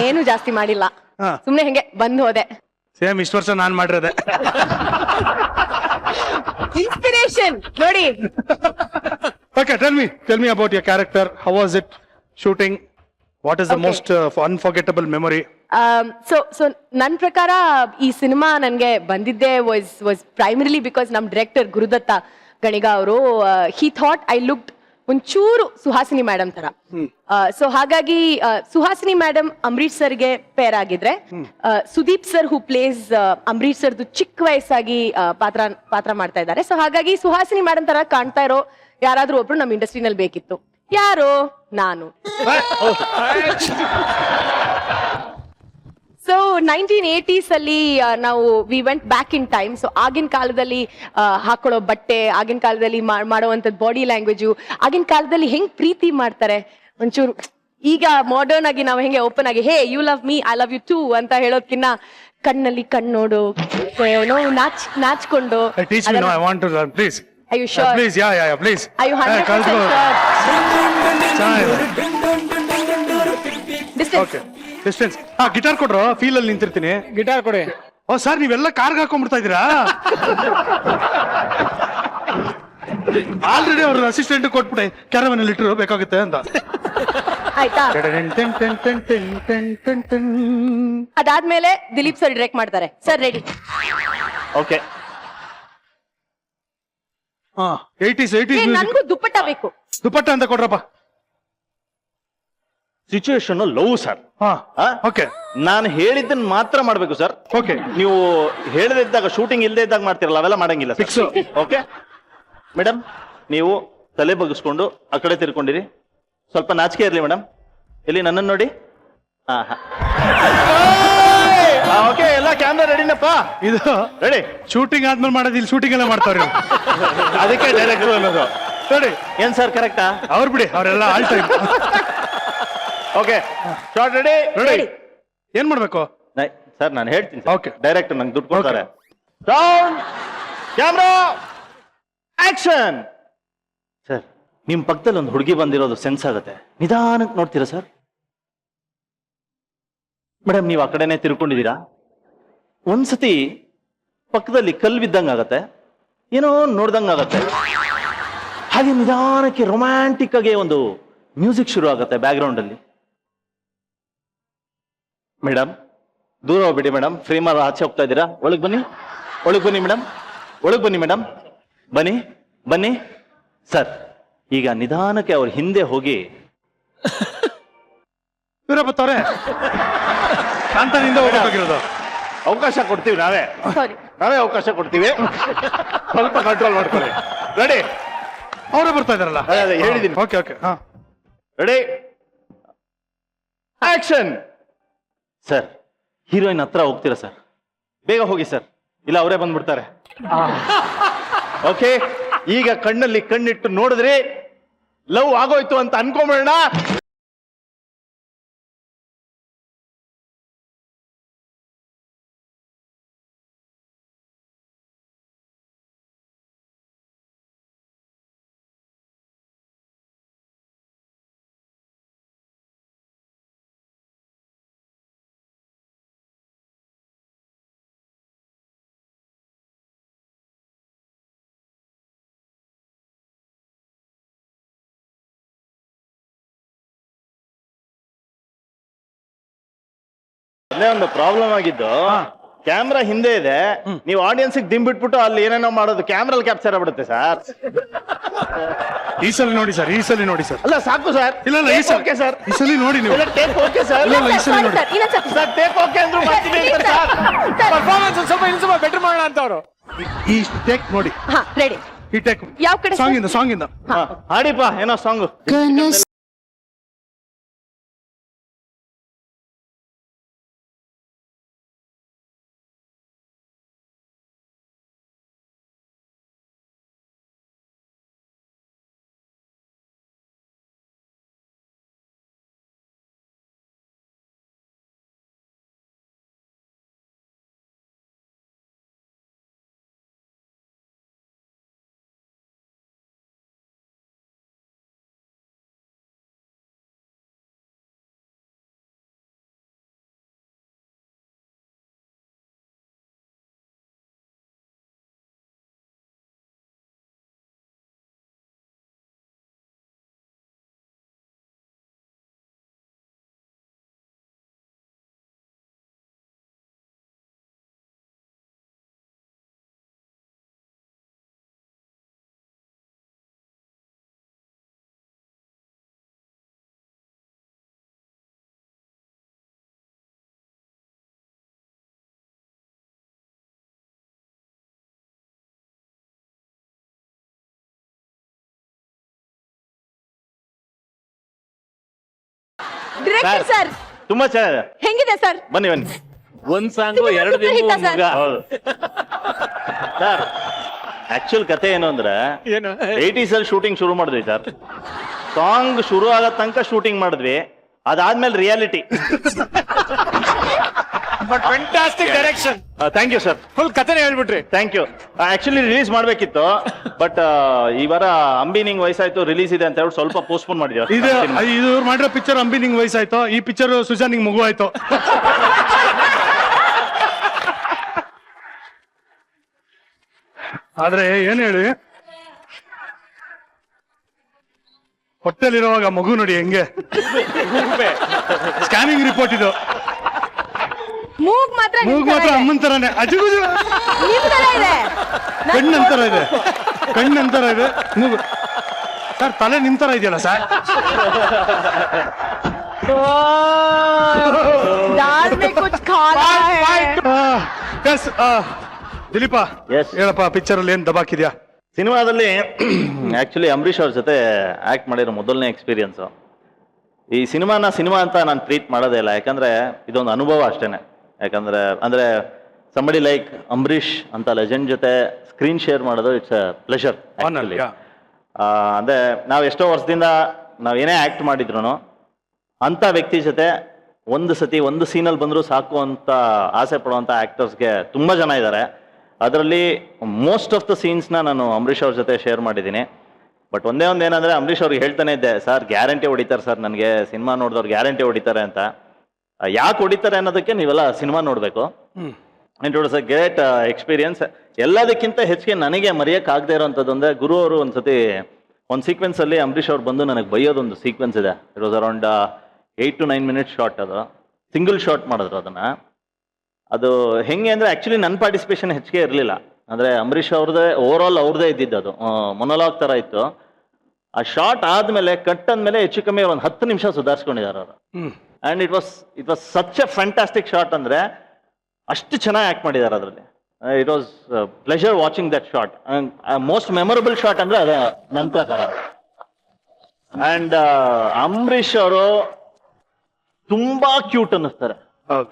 ಏನು ಜಾಸ್ತಿ ಮಾಡಿಲ್ಲ, ಹಾ. ಸುಮ್ನೆ ಹೆಂಗೆ ಬಂದ್ ಹೋದೆ. ಸೇಮ್ ಇಷ್ಟು ವರ್ಷ ನಾನ್ ಮಾಡಿರೋದೆ. ಇನ್ಸ್ಪಿರೇಷನ್ ನೋಡಿ. Okay, tell me about your character. How was it shooting? What is the Okay. most unforgettable memory? So ನನ್ ಪ್ರಕಾರ ಈ ಸಿನಿಮಾ ನನ್ಗೆ ಬಂದಿದ್ದೆ ವಾಸ್ ಪ್ರೈಮರಿಲಿ ಬಿಕಾಸ್ ನಮ್ ಡೈರೆಕ್ಟರ್ ಗುರುದತ್ತ ಗಣಿಗ ಅವರು ಹಿ ಥಾಟ್ ಐ ಲುಕ್ಡ್ ಒಂಚೂರು ಸುಹಾಸಿನಿ ಮೇಡಮ್ ತರ. ಸೊ ಹಾಗಾಗಿ ಸುಹಾಸಿನಿ ಮೇಡಮ್ ಅಂಬರೀಶ್ ಸರ್ಗೆ ಪೇರ್ ಆಗಿದ್ರೆ, ಸುದೀಪ್ ಸರ್ ಹೂ ಪ್ಲೇಸ್ ಅಂಬರೀಶ್ ಸರ್ದು ಚಿಕ್ಕ ವಯಸ್ಸಾಗಿ ಪಾತ್ರ ಮಾಡ್ತಾ ಇದ್ದಾರೆ. ಸೊ ಹಾಗಾಗಿ ಸುಹಾಸಿನಿ ಮೇಡಮ್ ತರ ಕಾಣ್ತಾ ಇರೋ ಯಾರಾದ್ರೂ ಒಬ್ರು ನಮ್ ಇಂಡಸ್ಟ್ರಿನಲ್ಲಿ ಬೇಕಿತ್ತು. ಯಾರು? ನಾನು. ಸೊ 1980s ಅಲ್ಲಿ ನಾವು we went back in time. So ಆಗಿನ ಕಾಲದಲ್ಲಿ ಹಾಕೊಳ್ಳೋ ಬಟ್ಟೆ, ಆಗಿನ ಕಾಲದಲ್ಲಿ ಮಾಡುವಂಥದ್ದು ಬಾಡಿ ಲ್ಯಾಂಗ್ವೇಜು, ಆಗಿನ ಕಾಲದಲ್ಲಿ ಹೆಂಗ್ ಪ್ರೀತಿ ಮಾಡ್ತಾರೆ ಒಂಚೂರು. ಈಗ ಮಾಡರ್ನ್ ಆಗಿ ನಾವು ಹೆಂಗೆ ಓಪನ್ ಆಗಿ hey you love me I love you too ಅಂತ ಹೇಳೋದ್ಕಿನ್ನ ಕಣ್ಣಲ್ಲಿ ಕಣ್ಣೋಡು, ನಾಚ್ಕೊಂಡು. Teach me now. I want to learn, please. Are you sure? Please, yeah, please. Are you 100% sure? Okay. Distance. Guitar ಕೊಡ್ರು, ಫೀಲ್ ಅಲ್ಲಿ ನಿಂತಿರ್ತೀನಿ. ಗಿಟಾರ್ ಕೊಡಿ. ಓ ಸರ್, ನೀವೆಲ್ಲ ಕಾರ್ಗೆ ಹಾಕೊಂಡ್ಬಿಡ್ತಾ ಇದೀರಾ? ಆಲ್ರೆಡಿ ಅವ್ರ ಅಸಿಸ್ಟೆಂಟ್ ಕೊಟ್ಬಿಟ್ಟೆ, ಕ್ಯಾರವನ್ ಅಲ್ಲಿ ಇಟ್ಟರು ಬೇಕಾಗುತ್ತೆ ಅಂತ. ಆಯ್ತಾ ಅದಾದ್ಮೇಲೆ ದಿಲೀಪ್ ಸರ್ ಡೈರೆಕ್ಟ್ ಮಾಡ್ತಾರೆ. Sir ready? ಓಕೆ. ಹಾ 80s ನನ್ಗೂ ದುಪ್ಪಟ್ಟ ಬೇಕು. ದುಪ್ಪಟ್ಟ ಅಂತ ಕೊಡ್ರಪ್ಪ. Situation love sir. ಹಾ ಓಕೆ. ನಾನು ಹೇಳಿದ್ದನ್ನ ಮಾತ್ರ ಮಾಡ್ಬೇಕು ಸರ್. ಓಕೆ. ನೀವು ಹೇಳದೇ ಇದ್ದಾಗ ಶೂಟಿಂಗ್ ಇಲ್ಲದೆ ಇದ್ದಾಗ ಮಾಡ್ತಿರಲ್ಲ, ಅವೆಲ್ಲ ಮಾಡಂಗಿಲ್ಲ Fix. ಓಕೆ ಮೇಡಮ್, ನೀವು ತಲೆ ಬಗ್ಗಿಸ್ಕೊಂಡು ಆ ಕಡೆ ತಿರ್ಕೊಂಡಿರಿ. ಸ್ವಲ್ಪ ನಾಚಿಕೆ ಇರ್ಲಿ ಮೇಡಮ್. ಇಲ್ಲಿ ನನ್ನನ್ನು ನೋಡಿ. ಓಕೆ, ಎಲ್ಲ ಕ್ಯಾಮ್ರಾ ರೆಡಿನಪ್ಪ? ಇದು ರೆಡಿ. ಶೂಟಿಂಗ್ ಆದ್ಮೇಲೆ ಮಾಡೋದು, ಇಲ್ಲಿ ಶೂಟಿಂಗ್ ಎಲ್ಲ ಮಾಡ್ತಾವ್ರಿ. ಅದಕ್ಕೆ ಡೈರೆಕ್ಟರ್ ಅನ್ನೋದು. ನೋಡಿ ಏನ್ ಸರ್ ಕರೆಕ್ಟಾ? ಅವ್ರು ಬಿಡಿ, ಅವರೆಲ್ಲ all time. Okay, short ready. Ready. ಏನ್ ಮಾಡ್ಬೇಕು ಸರ್? ನಾನು ಹೇಳ್ತೀನಿ. Okay. ಡೈರೆಕ್ಟರ್ ನಂಗೆ ದುಡ್ಡು ಕೊಡ್ತಾರೆ. Sound, camera, action. ಸರ್, ನಿಮ್ ಪಕ್ಕದಲ್ಲಿ ಒಂದು ಹುಡುಗಿ ಬಂದಿರೋದು ಸೆನ್ಸ್ ಆಗುತ್ತೆ. ನಿಧಾನಕ್ಕೆ ನೋಡ್ತೀರಾ ಸರ್? ಮೇಡಮ್, ನೀವು ಆ ಕಡೆನೆ ತಿರ್ಕೊಂಡಿದ್ದೀರಾ. ಒಂದ್ಸತಿ ಪಕ್ಕದಲ್ಲಿ ಕಲ್ಲು ಬಿದ್ದಂಗ ಆಗತ್ತೆ, ಏನೋ ನೋಡ್ದಂಗ ಆಗತ್ತೆ. ಹಾಗೆ ನಿಧಾನಕ್ಕೆ ರೊಮ್ಯಾಂಟಿಕ್ ಆಗಿ ಒಂದು ಮ್ಯೂಸಿಕ್ ಶುರು ಆಗುತ್ತೆ ಬ್ಯಾಕ್ ಗ್ರೌಂಡ್ ಅಲ್ಲಿ. ಮೇಡಮ್, ದೂರ ಹೋಗ್ಬಿಡಿ ಮೇಡಮ್. ಫ್ರೇಮರ್ ಆಚೆ ಹೋಗ್ತಾ ಇದ್ದೀರಾ. ಒಳಗ್ ಬನ್ನಿ, ಒಳಗ್ ಬನ್ನಿ ಮೇಡಮ್, ಒಳಗ್ ಬನ್ನಿ ಮೇಡಮ್, ಬನ್ನಿ ಬನ್ನಿ. ಸರ್, ಈಗ ನಿಧಾನಕ್ಕೆ ಅವ್ರ ಹಿಂದೆ ಹೋಗಿ. ಇವರಪ್ಪತ್ತವ್ರೆ ಕಾಂತನಿಂದ ಹೋಗಬೇಕಾಗಿರೋದು. ಅವಕಾಶ ಕೊಡ್ತೀವಿ ನಾವೇ, ಸಾರಿ. ನಾವೇ ಅವಕಾಶ ಕೊಡ್ತೀವಿ. ಸ್ವಲ್ಪ ಕಂಟ್ರೋಲ್ ಮಾಡ್ಕೊಳ್ಳಿ. ರೆಡಿ? ಅವರೇ ಬರ್ತಾ ಇದಾರಲ್ಲ. ಅದೇ ಹೇಳಿದ್ದೀನಿ. Okay okay. ಹಾ ರೆಡಿ, ಆಕ್ಷನ್. ಸರ್, ಹೀರೋಯಿನ್ ಹತ್ರ ಹೋಗ್ತೀರಾ ಸರ್? ಬೇಗ ಹೋಗಿ ಸರ್, ಇಲ್ಲ ಅವರೇ ಬಂದ್ಬಿಡ್ತಾರೆ. ಓಕೆ, ಈಗ ಕಣ್ಣಲ್ಲಿ ಕಣ್ಣಿಟ್ಟು ನೋಡಿದ್ರಿ, ಲವ್ ಆಗೋಯ್ತು ಅಂತ ಅನ್ಕೊಂಬೇಡ. ಅಲ್ಲೇ ಒಂದು ಪ್ರಾಬ್ಲಮ್ ಆಗಿದ್ದು, ಕ್ಯಾಮ್ರಾ ಹಿಂದೆ ಇದೆ, ನೀವು ಆಡಿಯನ್ಸ್ ಡಿಮ್ ಬಿಟ್ಬಿಟ್ಟು ಅಲ್ಲಿ ಏನೇನೋ ಮಾಡೋದು ಕ್ಯಾಮ್ರಲ್ಲಿ ಕ್ಯಾಪ್ಚರ್ ಆಗ್ಬಿಡುತ್ತೆ ಸರ್. ಈ ಸಲ ನೋಡಿ ಸರ್, ಈ ಸಲ ನೋಡಿ ಸರ್. ಅಲ್ಲ ಸಾಕು ಸರ್. ಇಲ್ಲ ಇಲ್ಲ, ಈ ಸಲ ಓಕೆ ಸರ್, ಈ ಸಲ ನೋಡಿ ನೀವು. Take okay sir. ಇಲ್ಲ ಇಲ್ಲ, ಈ ಸಲ ನೋಡಿ ಸರ್, ಟೇಕ್ ಓಕೆ ಅಂದ್ರು ಮಾಡ್ತೀನಿ ಸರ್. ಪರ್ಫಾರ್ಮೆನ್ಸ್ ಸ್ವಲ್ಪ ಇನ್ನು ಸ್ವಲ್ಪ ಬೆಟರ್ ಮಾಡೋಣ ಅಂತ ಅವರು. ಈ ಟೇಕ್ ನೋಡಿ. ಹಾ ರೆಡಿ. ಈ ಟೇಕ್ ಯಾವ ಕಡೆ sir? ಸಾಂಗ್ ಇಂದ, ಸಾಂಗ್ ಇಂದ. ಹಾಡಿಪ್ಪ ಏನೋ ಸಾಂಗ್. ಡೈರೆಕ್ಟರ್ ಸರ್ ತುಂಬಾ ಚೆನ್ನಾಗಿದೆ. ಹೆಂಗಿದೆ ಸರ್? ಬನ್ನಿ ಬನ್ನಿ. ಒಂದ್ ಸಾಂಗು ಎರಡು ದಿನ ಸರ್ ಹೌದು ಸರ್. ಆಕ್ಚುಲ್ ಕತೆ ಏನು ಅಂದ್ರೆ, ಏನು 80s ಅಲ್ಲಿ ಶೂಟಿಂಗ್ ಶುರು ಮಾಡಿದ್ವಿ ಸರ್. ಸಾಂಗ್ ಶುರು ಆಗೋ ತನಕ ಶೂಟಿಂಗ್ ಮಾಡಿದ್ವಿ, ಅದಾದ್ಮೇಲೆ reality. But fantastic direction. Thank you sir. Full ಕಥೆನೇ ಹೇಳ್ಬಿಟ್ರಿ. Thank you. ಆಕ್ಚುಲಿ ರಿಲೀಸ್ ಮಾಡ್ಬೇಕಿತ್ತು, ಬಟ್ ಈ ವಾರ ಅಂಬಿ ನಿಂಗ್ ವಯಸ್ಸಾಯ್ತು ರಿಲೀಸ್ ಇದೆ ಅಂತ ಹೇಳಿ ಸ್ವಲ್ಪ ಪೋಸ್ಟ್ಪೋನ್ ಇದು ಮಾಡಿದ್ವಿ. ಇದು ಇವ್ರು ಮಾಡಿರೋ ಪಿಕ್ಚರ್ ಅಂಬಿ ನಿಂಗ್ ವಯಸ್ಸಾಯ್ತು, ಈ ಪಿಕ್ಚರ್ ಸುಜಾನ್ ನಿಂಗ್ ಮಗು ಆಯ್ತು. ಆದ್ರೆ ಏನ್ ಹೇಳಿ, ಹೊಟ್ಟೆಲಿರುವಾಗ ಮಗು ನೋಡಿ ಹೆಂಗೆ ಸ್ಕ್ಯಾನಿಂಗ್ ರಿಪೋರ್ಟ್ ಇದು. ಮೂಗ್ ಮಾತ್ರ ನಿಮ್ ಮೂಗ್ ತರ ಮಾತ್ರ ಇದೆ. ಅಮ್ಮನ್ ತರಾನೇ ಅಜುಗುಜು. ನಿಮ್ ತರ ಇದೆ. ಕಣ್ಣಂತರ ಇದೆ, ಕಣ್ಣಂತರ ಇದೆ, ಮೂಗು. ಸರ್ ತಲೆ ನಿಮ್ ತರ ಇದೆಯಲ್ಲ ಸರ್. दाल में कुछ खाना है. Yes Dileep, Yes. ಹೇಳಪ್ಪ, ಪಿಕ್ಚರ್ ಅಲ್ಲಿ ಏನ್ ದಬಾಕಿದ್ಯಾ? ಸಿನಿಮಾದಲ್ಲಿ ಆಕ್ಚುಲಿ ಅಂಬರೀಷ್ ಅವ್ರ ಜೊತೆ ಆಕ್ಟ್ ಮಾಡಿರೋ ಮೊದಲನೇ ಎಕ್ಸ್ಪೀರಿಯನ್ಸ್. ಈ ಸಿನಿಮಾ ಅಂತ ನಾನು ಟ್ರೀಟ್ ಮಾಡೋದೇ ಇಲ್ಲ, ಯಾಕಂದ್ರೆ ಇದೊಂದು ಅನುಭವ ಅಷ್ಟೇನೆ. ಯಾಕಂದ್ರೆ ಅಂದ್ರೆ ಸಂಬಡಿ ಲೈಕ್ ಅಂಬರೀಷ್ ಅಂತ ಲೆಜೆಂಡ್ ಜೊತೆ ಸ್ಕ್ರೀನ್ ಶೇರ್ ಮಾಡೋದು ಇಟ್ಸ್ ಅ ಪ್ಲೆಷರ್. yeah. ಅಂದ್ರೆ ನಾವು ಎಷ್ಟೋ ವರ್ಷದಿಂದ ನಾವು ಏನೇ ಆಕ್ಟ್ ಮಾಡಿದ್ರು ಅಂತ ವ್ಯಕ್ತಿ ಜೊತೆ ಒಂದು ಸತಿ ಒಂದು ಸೀನಲ್ಲಿ ಬಂದರೂ ಸಾಕು ಅಂತ ಆಸೆ ಪಡುವಂಥ ಆಕ್ಟರ್ಸ್ಗೆ ತುಂಬ ಜನ ಇದ್ದಾರೆ. ಅದರಲ್ಲಿ ಮೋಸ್ಟ್ ಆಫ್ ದ ಸೀನ್ಸ್ನ ನಾನು ಅಂಬರೀಷ್ ಅವ್ರ ಜೊತೆ ಶೇರ್ ಮಾಡಿದ್ದೀನಿ. ಬಟ್ ಒಂದೇ ಒಂದು ಏನಂದರೆ, ಅಂಬರೀಷ್ ಅವ್ರಿಗೆ ಹೇಳ್ತಾನೆ ಇದ್ದೆ, ಸರ್ ಗ್ಯಾರಂಟಿ ಹೊಡಿತಾರೆ ಸರ್, ನನಗೆ ಸಿನಿಮಾ ನೋಡಿದವ್ರು ಗ್ಯಾರಂಟಿ ಹೊಡಿತಾರೆ ಅಂತ. ಯಾಕೆ ಹೊಡಿತಾರೆ ಅನ್ನೋದಕ್ಕೆ ನೀವೆಲ್ಲ ಸಿನಿಮಾ ನೋಡಬೇಕು. And it was a great experience. ಎಲ್ಲದಕ್ಕಿಂತ ಹೆಚ್ಚಿಗೆ ನನಗೆ ಮರೆಯೋಕ್ಕಾಗದೇ ಇರೋವಂಥದ್ದು ಅಂದರೆ, ಗುರು ಅವರು ಒಂದು ಸತಿ ಒಂದು ಸೀಕ್ವೆನ್ಸಲ್ಲಿ ಅಂಬರೀಷ್ ಅವ್ರು ಬಂದು ನನಗೆ ಬೈಯೋದೊಂದು ಸೀಕ್ವೆನ್ಸ್ ಇದೆ. It was around 8 to 9 minutes shot. ಅದು ಸಿಂಗಲ್ ಶಾಟ್ ಮಾಡಿದ್ರು ಅದನ್ನ. ಅದು ಹೆಂಗೆ ಅಂದರೆ, ಆ್ಯಕ್ಚುಲಿ ನನ್ನ ಪಾರ್ಟಿಸಿಪೇಷನ್ ಹೆಚ್ಚಿಗೆ ಇರಲಿಲ್ಲ. ಅಂದರೆ ಅಂಬರೀಷ್ ಅವ್ರದ್ದೇ ಓವರ್ ಆಲ್ ಅವ್ರದ್ದೇ ಇದ್ದಿದ್ದು, ಅದು ಮೊನೋಲಾಗ್ ಥರ ಇತ್ತು. ಆ ಶಾಟ್ ಆದಮೇಲೆ ಕಟ್ ಅಂದಮೇಲೆ ಹೆಚ್ಚು ಕಮ್ಮಿ ಒಂದು 10 ನಿಮಿಷ ಸುಧಾರಿಸ್ಕೊಂಡಿದ್ದಾರೆ ಅವರು. And it was such A fantastic shot. ಅಂದರೆ ಅಷ್ಟು ಚೆನ್ನಾಗಿ ಆ್ಯಕ್ಟ್ ಮಾಡಿದ್ದಾರೆ ಅದರಲ್ಲಿ. It was pleasure watching that shot. Most memorable shot ಅಂದರೆ ಅದೇ ನನ್ನ ಪ್ರಕಾರ. ಆ್ಯಂಡ್ ಅಂಬರೀಷ್ ಅವರು ತುಂಬಾ ಕ್ಯೂಟ್ ಅನ್ನಿಸ್ತಾರೆ,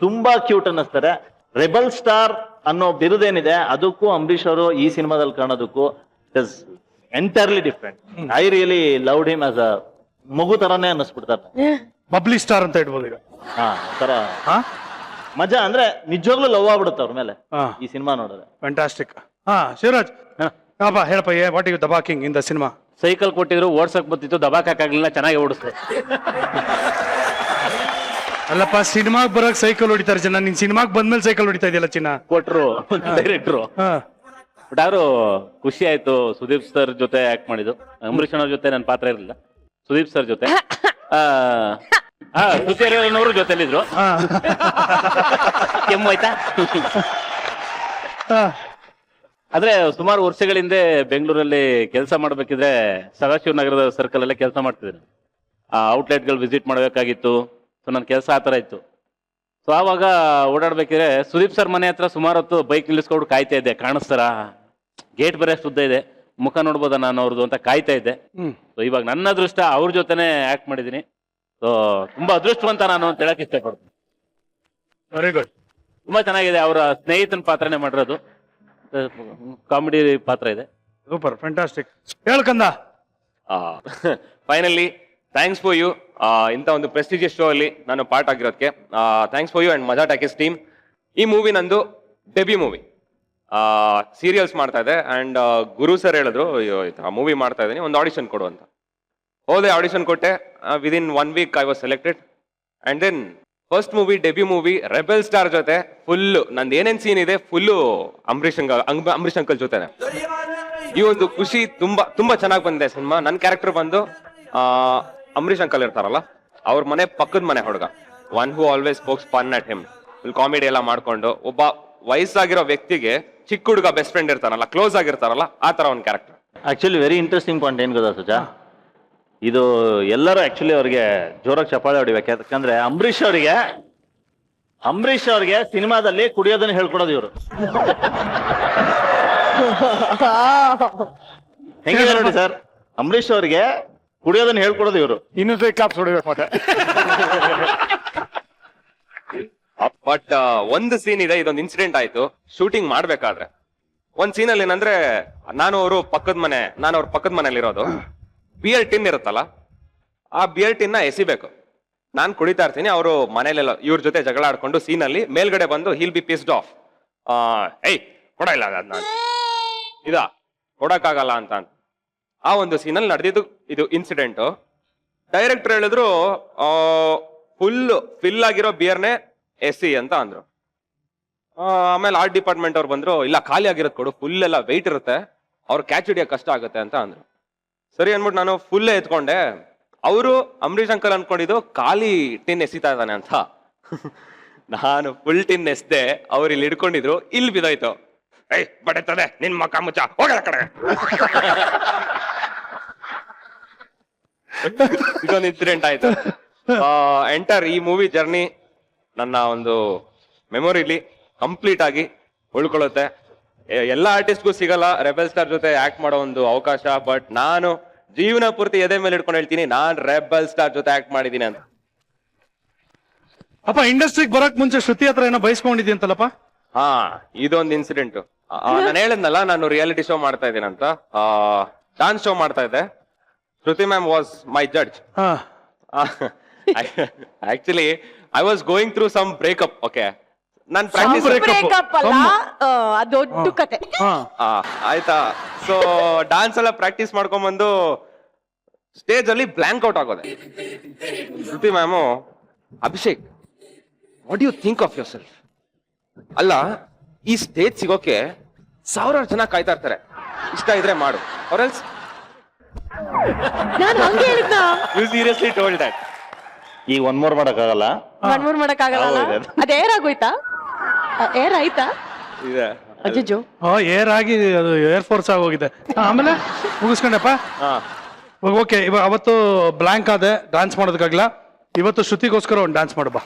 ತುಂಬಾ ಕ್ಯೂಟ್ ಅನ್ನಿಸ್ತಾರೆ. ರೆಬಲ್ ಸ್ಟಾರ್ ಅನ್ನೋ ಬಿರುದೇನಿದೆ, ಅದಕ್ಕೂ ಅಂಬರೀಷ್ ಅವರು ಈ ಸಿನಿಮಾದಲ್ಲಿ ಕಾಣೋದಕ್ಕೂ it is entirely different. I really loved him as a ಮಗು ತರಾನೇ ಅನ್ನಿಸ್ಬಿಡ್ತಾರೆ. ಬಬ್ಲಿ ಸ್ಟಾರ್ ಅಂತ ಇಡ್ಬೋದು ಈಗ. ತರ ಹಾ, ಮಜಾ ಅಂದ್ರೆ ನಿಜವಾಗ್ಲೂ ಲವ್ ಆಗ್ಬಿಡುತ್ತೆ ಅವ್ರ ಮೇಲೆ ಹಾ. ಈ ಸಿನಿಮಾ ನೋಡಿದ್ರೆ. ಫ್ಯಾಂಟಾಸ್ಟಿಕ್. ಹಾ, ಶಿವರಾಜ್, ಹೇಳಪ್ಪ, ವಾಟ್ ಯು ದಬಾಕಿಂಗ್ ಇನ್ ದ ಸಿನಿಮಾ? ಸೈಕಲ್ ಕೊಟ್ಟಿದ್ರು ಓಡ್ಸಕ್ ಬರ್ತಿತ್ತು, ದಬಾಕಾಗ್ಲಿಲ್ಲ, ಚೆನ್ನಾಗಿ ಓಡಿಸ್ತು. ಅಲ್ಲಪ್ಪ, ಸಿನಿಮಾಗ್ ಬರೋಕ್ ಸೈಕಲ್ ಹೊಡಿತಾರೆ ಜನ, ನೀನ್ ಸಿನಿಮಾಗ್ ಬಂದ್ಮೇಲೆ ಸೈಕಲ್ ಹೊಡಿತಾ ಇದೆಯಲ್ಲ ಚಿನ್ನ. ಕೊಟ್ರು ಡೈರೆಕ್ಟ್ರು. ಹಾ, ಬಟ್ ಆದ್ರೂ ಖುಷಿ ಆಯ್ತು. ಸುದೀಪ್ ಸರ್ ಜೊತೆ ಆಕ್ಟ್ ಮಾಡಿದ್ದು. ಅಂಬರೀಷ್ ಅವ್ರ ಜೊತೆ ನನ್ನ ಪಾತ್ರ ಇರಲಿಲ್ಲ, ಸುದೀಪ್ ಸರ್ ಜೊತೆ. ಸುಚೇರಿಯವ್ರ ಜೊತೆಲಿದ್ರು. ಕೆಮ್ಮು ಆಯ್ತಾ? ಆದ್ರೆ ಸುಮಾರು ವರ್ಷಗಳ ಹಿಂದೆ ಬೆಂಗಳೂರಲ್ಲಿ ಕೆಲಸ ಮಾಡ್ಬೇಕಿದ್ರೆ ಸದಾಶಿವನಗರದ ಸರ್ಕಲ್ ಅಲ್ಲೇ ಕೆಲಸ ಮಾಡ್ತಿದ್ದೀನಿ. ಆ ಔಟ್ಲೆಟ್ಗಳು ವಿಸಿಟ್ ಮಾಡಬೇಕಾಗಿತ್ತು. ಸೊ ನನ್ನ ಕೆಲಸ ಆ ಥರ ಇತ್ತು. ಸೊ ಆವಾಗ ಓಡಾಡ್ಬೇಕಿದ್ರೆ ಸುದೀಪ್ ಸರ್ ಮನೆ ಹತ್ರ ಸುಮಾರು ಹೊತ್ತು ಬೈಕ್ ನಿಲ್ಲಿಸ್ಕೊಂಡು ಕಾಯ್ತಾ ಇದ್ದೆ. ಕಾಣಿಸ್ತಾರ, ಗೇಟ್ ಬರೀ ಅಷ್ಟು ಉದ್ದ ಇದೆ, ಮುಖ ನೋಡ್ಬೋದಾ ನಾನು ಅವ್ರದ್ದು ಅಂತ ಕಾಯ್ತಾ ಇದ್ದೆ. ಸೊ ಇವಾಗ ನನ್ನ ಅದೃಷ್ಟ ಅವ್ರ ಜೊತೆನೆ ಆಕ್ಟ್ ಮಾಡಿದ್ದೀನಿ. ಸೊ ತುಂಬಾ ಅದೃಷ್ಟವಂತ ನಾನು ಅಂತ ಹೇಳಕ್ ಇಷ್ಟಪಡ್ತೀನಿ. Very good. ತುಂಬಾ ಚೆನ್ನಾಗಿದೆ. ಅವರ ಸ್ನೇಹಿತನ ಪಾತ್ರನೇ ಮಾಡಿರೋದು, ಕಾಮಿಡಿ ಪಾತ್ರ ಇದೆ. Super, fantastic. ಹೇಳ್ಕಂದ. Finally thanks for you. ಇಂಥ ಒಂದು ಪ್ರೆಸ್ಟಿಜಿಯಸ್ ಶೋ ಅಲ್ಲಿ ನಾನು ಪಾರ್ಟ್ ಆಗಿರೋದಕ್ಕೆ thanks for you and Maja talkies team. ಈ ಮೂವಿ ನಂದು ಡೆಬ್ಯೂ ಮೂವಿ. ಸೀರಿಯಲ್ಸ್ ಮಾಡ್ತಾ ಇದೆ ಅಂಡ್ ಗುರು ಸರ್ ಹೇಳಿದ್ರು, ಆ ಮೂವಿ ಮಾಡ್ತಾ ಇದ್ದೀನಿ, ಒಂದು ಆಡಿಷನ್ ಕೊಡು ಅಂತ. ಹೋದೆ, ಆಡಿಷನ್ ಕೊಟ್ಟೆ. Within 1 week I was selected. And then first movie, debut movie, rebel star ಜೊತೆ ಫುಲ್ಲು ನಂದು ಏನೇನು ಸೀನ್ ಇದೆ ಫುಲ್ಲು ಅಂಬರೀಷ್ ಅಂಕಲ್ ಜೊತೆನೆ. ಈ ಒಂದು ಖುಷಿ ತುಂಬಾ ತುಂಬಾ ಚೆನ್ನಾಗಿ ಬಂದಿದೆ ಸಿನಿಮಾ. ನನ್ನ ಕ್ಯಾರೆಕ್ಟರ್ ಬಂದು ಅಂಬರೀಷ್ ಅಂಕಲ್ ಇರ್ತಾರಲ್ಲ, ಅವ್ರ ಮನೆ ಪಕ್ಕದ ಮನೆ ಹುಡುಗ, one who always spokes fun at him. Full comedy ಎಲ್ಲ ಮಾಡ್ಕೊಂಡು, ಒಬ್ಬ ವಯಸ್ಸಾಗಿರೋ ವ್ಯಕ್ತಿಗೆ ಚಿಕ್ಕ ಹುಡುಗ ಬೆಸ್ಟ್ ಫ್ರೆಂಡ್ ಇರ್ತಾರಲ್ಲ, ಕ್ಲೋಸ್ ಆಗಿರ್ತಾರಲ್ಲ, ಆ ತರ ಒಂದು character. Actually very interesting point ಏನ್ ಗೊತ್ತಾ ಸುಜಾ, ಇದು ಎಲ್ಲರೂ ಆಕ್ಚುಲಿ ಅವ್ರಿಗೆ ಜೋರಾಗಿ ಚಪ್ಪಾಳೆ ಹೊಡಿಬೇಕು. ಯಾಕಂದ್ರೆ ಅಂಬರೀಷ್ ಅವ್ರಿಗೆ ಸಿನಿಮಾದಲ್ಲಿ ಕುಡಿಯೋದನ್ನ ಹೇಳ್ಕೊಡೋದು ಇವರು. ಹೆಂಗಿದೆ ನೋಡಿ ಸರ್, ಅಂಬರೀಷ್ ಅವ್ರಿಗೆ ಕುಡಿಯೋದನ್ನ ಹೇಳ್ಕೊಡೋದು ಇವರು. ಇನ್ನೊಂದು ಕ್ಲಾಪ್ಸ್ ಹೊಡಿಬೇಕು ಮತ್ತೆ. ಬಟ್ ಒಂದು ಸೀನ್ ಇದೆ, ಇದೊಂದು ಇನ್ಸಿಡೆಂಟ್ ಆಯ್ತು ಶೂಟಿಂಗ್ ಮಾಡ್ಬೇಕಾದ್ರೆ. ಒಂದ್ ಸೀನಲ್ಲಿ ಏನಂದ್ರೆ, ನಾನು ಅವ್ರ ಪಕ್ಕದ ಮನೇಲಿ ಇರೋದು. ಬಿಯರ್ ಟಿನ್ ಇರುತ್ತಲ್ಲ, ಆ ಬಿಯರ್ ಟಿನ್ನ ಎಸಿಬೇಕು. ನಾನು ಕುಡಿತಾ ಇರ್ತೀನಿ, ಅವರು ಮನೇಲೆಲ್ಲ ಇವ್ರ ಜೊತೆ ಜಗಳ ಆಡ್ಕೊಂಡು ಸೀನಲ್ಲಿ ಮೇಲ್ಗಡೆ ಬಂದು ಹೀಲ್ ಬಿ ಪಿಸ್ಡ್ ಆಫ್. ಏಯ್ ಕೊಡ ಇಲ್ಲ ಅದನ್ನ, ಇದಾ ಕೊಡಕ್ಕಾಗಲ್ಲ ಅಂತ. ಆ ಒಂದು ಸೀನಲ್ಲಿ ನಡೆದಿದ್ದು ಇದು ಇನ್ಸಿಡೆಂಟ್. ಡೈರೆಕ್ಟರ್ ಹೇಳಿದ್ರು ಫಿಲ್ ಆಗಿರೋ ಬಿಯರ್ನೇ ಎಸಿ ಅಂತ ಅಂದ್ರು. ಆಮೇಲೆ ಆರ್ಟ್ ಡಿಪಾರ್ಟ್ಮೆಂಟ್ ಅವ್ರು ಬಂದ್ರು, ಇಲ್ಲ ಖಾಲಿ ಆಗಿರೋದು ಕೊಡು, ಫುಲ್ ಎಲ್ಲ ವೆಯ್ಟ್ ಇರುತ್ತೆ, ಅವ್ರು ಕ್ಯಾಚ್ ಹಿಡಿಯೋಕೆ ಕಷ್ಟ ಆಗುತ್ತೆ ಅಂತ ಅಂದ್ರು. ಸರಿ ಅಂದ್ಬಿಟ್ಟು ನಾನು ಫುಲ್ಲೇ ಎತ್ಕೊಂಡೆ. ಅವರು ಅಂಬರೀಷ್ ಅಂಕಲ್ ಅನ್ಕೊಂಡಿದ್ದು ಖಾಲಿ ಟಿನ್ ಎಸಿತಾ ಇದ್ದಾನೆ ಅಂತ. ನಾನು ಫುಲ್ ಟಿನ್ ಎಸ್ದೆ, ಅವ್ರು ಇಲ್ಲಿ ಹಿಡ್ಕೊಂಡಿದ್ರು, ಇಲ್ಲಿ ಬಿದ್ದೋಯ್ತು. ಏಯ್ ಬಡತದೆ ನಿನ್ ಮಕ್ಕ ಮುಚ್ಚ ಹೋಗಲ್ಲ ಕಡೆ. ಇದೊಂದು ಇನ್ಸಿಡೆಂಟ್ ಆಯ್ತು. ಎಂಟರ್ ಈ ಮೂವಿ ಜರ್ನಿ ನನ್ನ ಒಂದು ಮೆಮೊರಿಲಿ ಕಂಪ್ಲೀಟ್ ಆಗಿ ಉಳ್ಕೊಳ್ಳುತ್ತೆ. ಎಲ್ಲ ಆರ್ಟಿಸ್ಟ್ಗೂ ಸಿಗಲ್ಲ ರೆಬೆಲ್ ಸ್ಟಾರ್ ಜೊತೆ ಆಕ್ಟ್ ಮಾಡೋ ಒಂದು ಅವಕಾಶ. ಬಟ್ ನಾನು ಜೀವನ ಪೂರ್ತಿ ಎದೆ ಮೇಲೆ ಇಟ್ಕೊಂಡು ಹೇಳ್ತೀನಿ, ನಾನ್ ರೆಬೆಲ್ ಸ್ಟಾರ್ ಜೊತೆ ಆಕ್ಟ್ ಮಾಡಿದೀನಿ ಅಂತ. ಅಪ್ಪ ಇಂಡಸ್ಟ್ರಿಗೆ ಬರಕ್ ಮುಂಚೆ ಶ್ರುತಿ ಹತ್ರ ಏನೋ ಬಯಸ್ಕೊಂಡಿದ್ಯಂತಲ್ಲಪ್ಪ? ಹಾ, ಇದೊಂದು ಇನ್ಸಿಡೆಂಟ್. ನಾನು ಹೇಳಿದ್ನಲ್ಲ, ನಾನು ರಿಯಾಲಿಟಿ ಶೋ ಮಾಡ್ತಾ ಇದ್ದೀನಿ ಅಂತ, ಡಾನ್ಸ್ ಶೋ ಮಾಡ್ತಾ ಇದ್ದೆ. Shruti ma'am was my judge. Actually I was going through some breakup. Okay, ನಾನು ಪ್ರಾಕ್ಟೀಸ್ ಬ್ರೇಕಪ್ ಅಲ್ಲ, ಅದು ದೊಡ್ಡ ಕತೆ. ಆಯ್ತಾ. ಸೊ ಡಾನ್ಸ್ ಎಲ್ಲ ಪ್ರಾಕ್ಟೀಸ್ ಮಾಡ್ಕೊಂಡ್ಬಂದು ಸ್ಟೇಜ್ ಅಲ್ಲಿ ಬ್ಲಾಂಕ್ ಔಟ್ ಆಗೋದೆ. Shruti ma'am, Abhishek what you think of yourself? ಅಲ್ಲ, ಈ ಸ್ಟೇಜ್ ಸಿಗೋಕೆ ಸಾವಿರಾರು ಜನ ಕಾಯ್ತಾ ಇರ್ತಾರೆ, ಇಷ್ಟ ಇದ್ರೆ ಮಾಡು, or else ನಾನು ಹಂಗೆ ಹೇಳಿದ್ನ. you seriously told that. ಈಗ ಒನ್ ಮೋರ್ ಮಾಡಕ್ಕಾಗಲ್ಲ. ಮನ್ಮೂರ್ ಮಾಡಕ್ಕಾಗಲ್ಲ. ಅದ್ ಏರ್ ಆಗೋಯ್ತಾ? ಏರ್ ಆಯ್ತಾ? ಇದೆ. ಅಜ್ಜೋ ಏರ್ ಆಗಿ ಅದು ಏರ್ ಫೋರ್ಸ್ ಆಗೋಗಿದೆ. ಆಮೇಲೆ ಮುಗಿಸ್ಕೊಂಡಪ್ಪ. ಓಕೆ, ಇವಾಗ ಅವತ್ತು ಬ್ಲಾಂಕ್ ಆದೆ, ಡಾನ್ಸ್ ಮಾಡೋದಕ್ಕಾಗಲ್ಲ. ಇವತ್ತು ಶ್ರುತಿಗೋಸ್ಕರ ಒಂದು ಡಾನ್ಸ್ ಮಾಡಬಾ.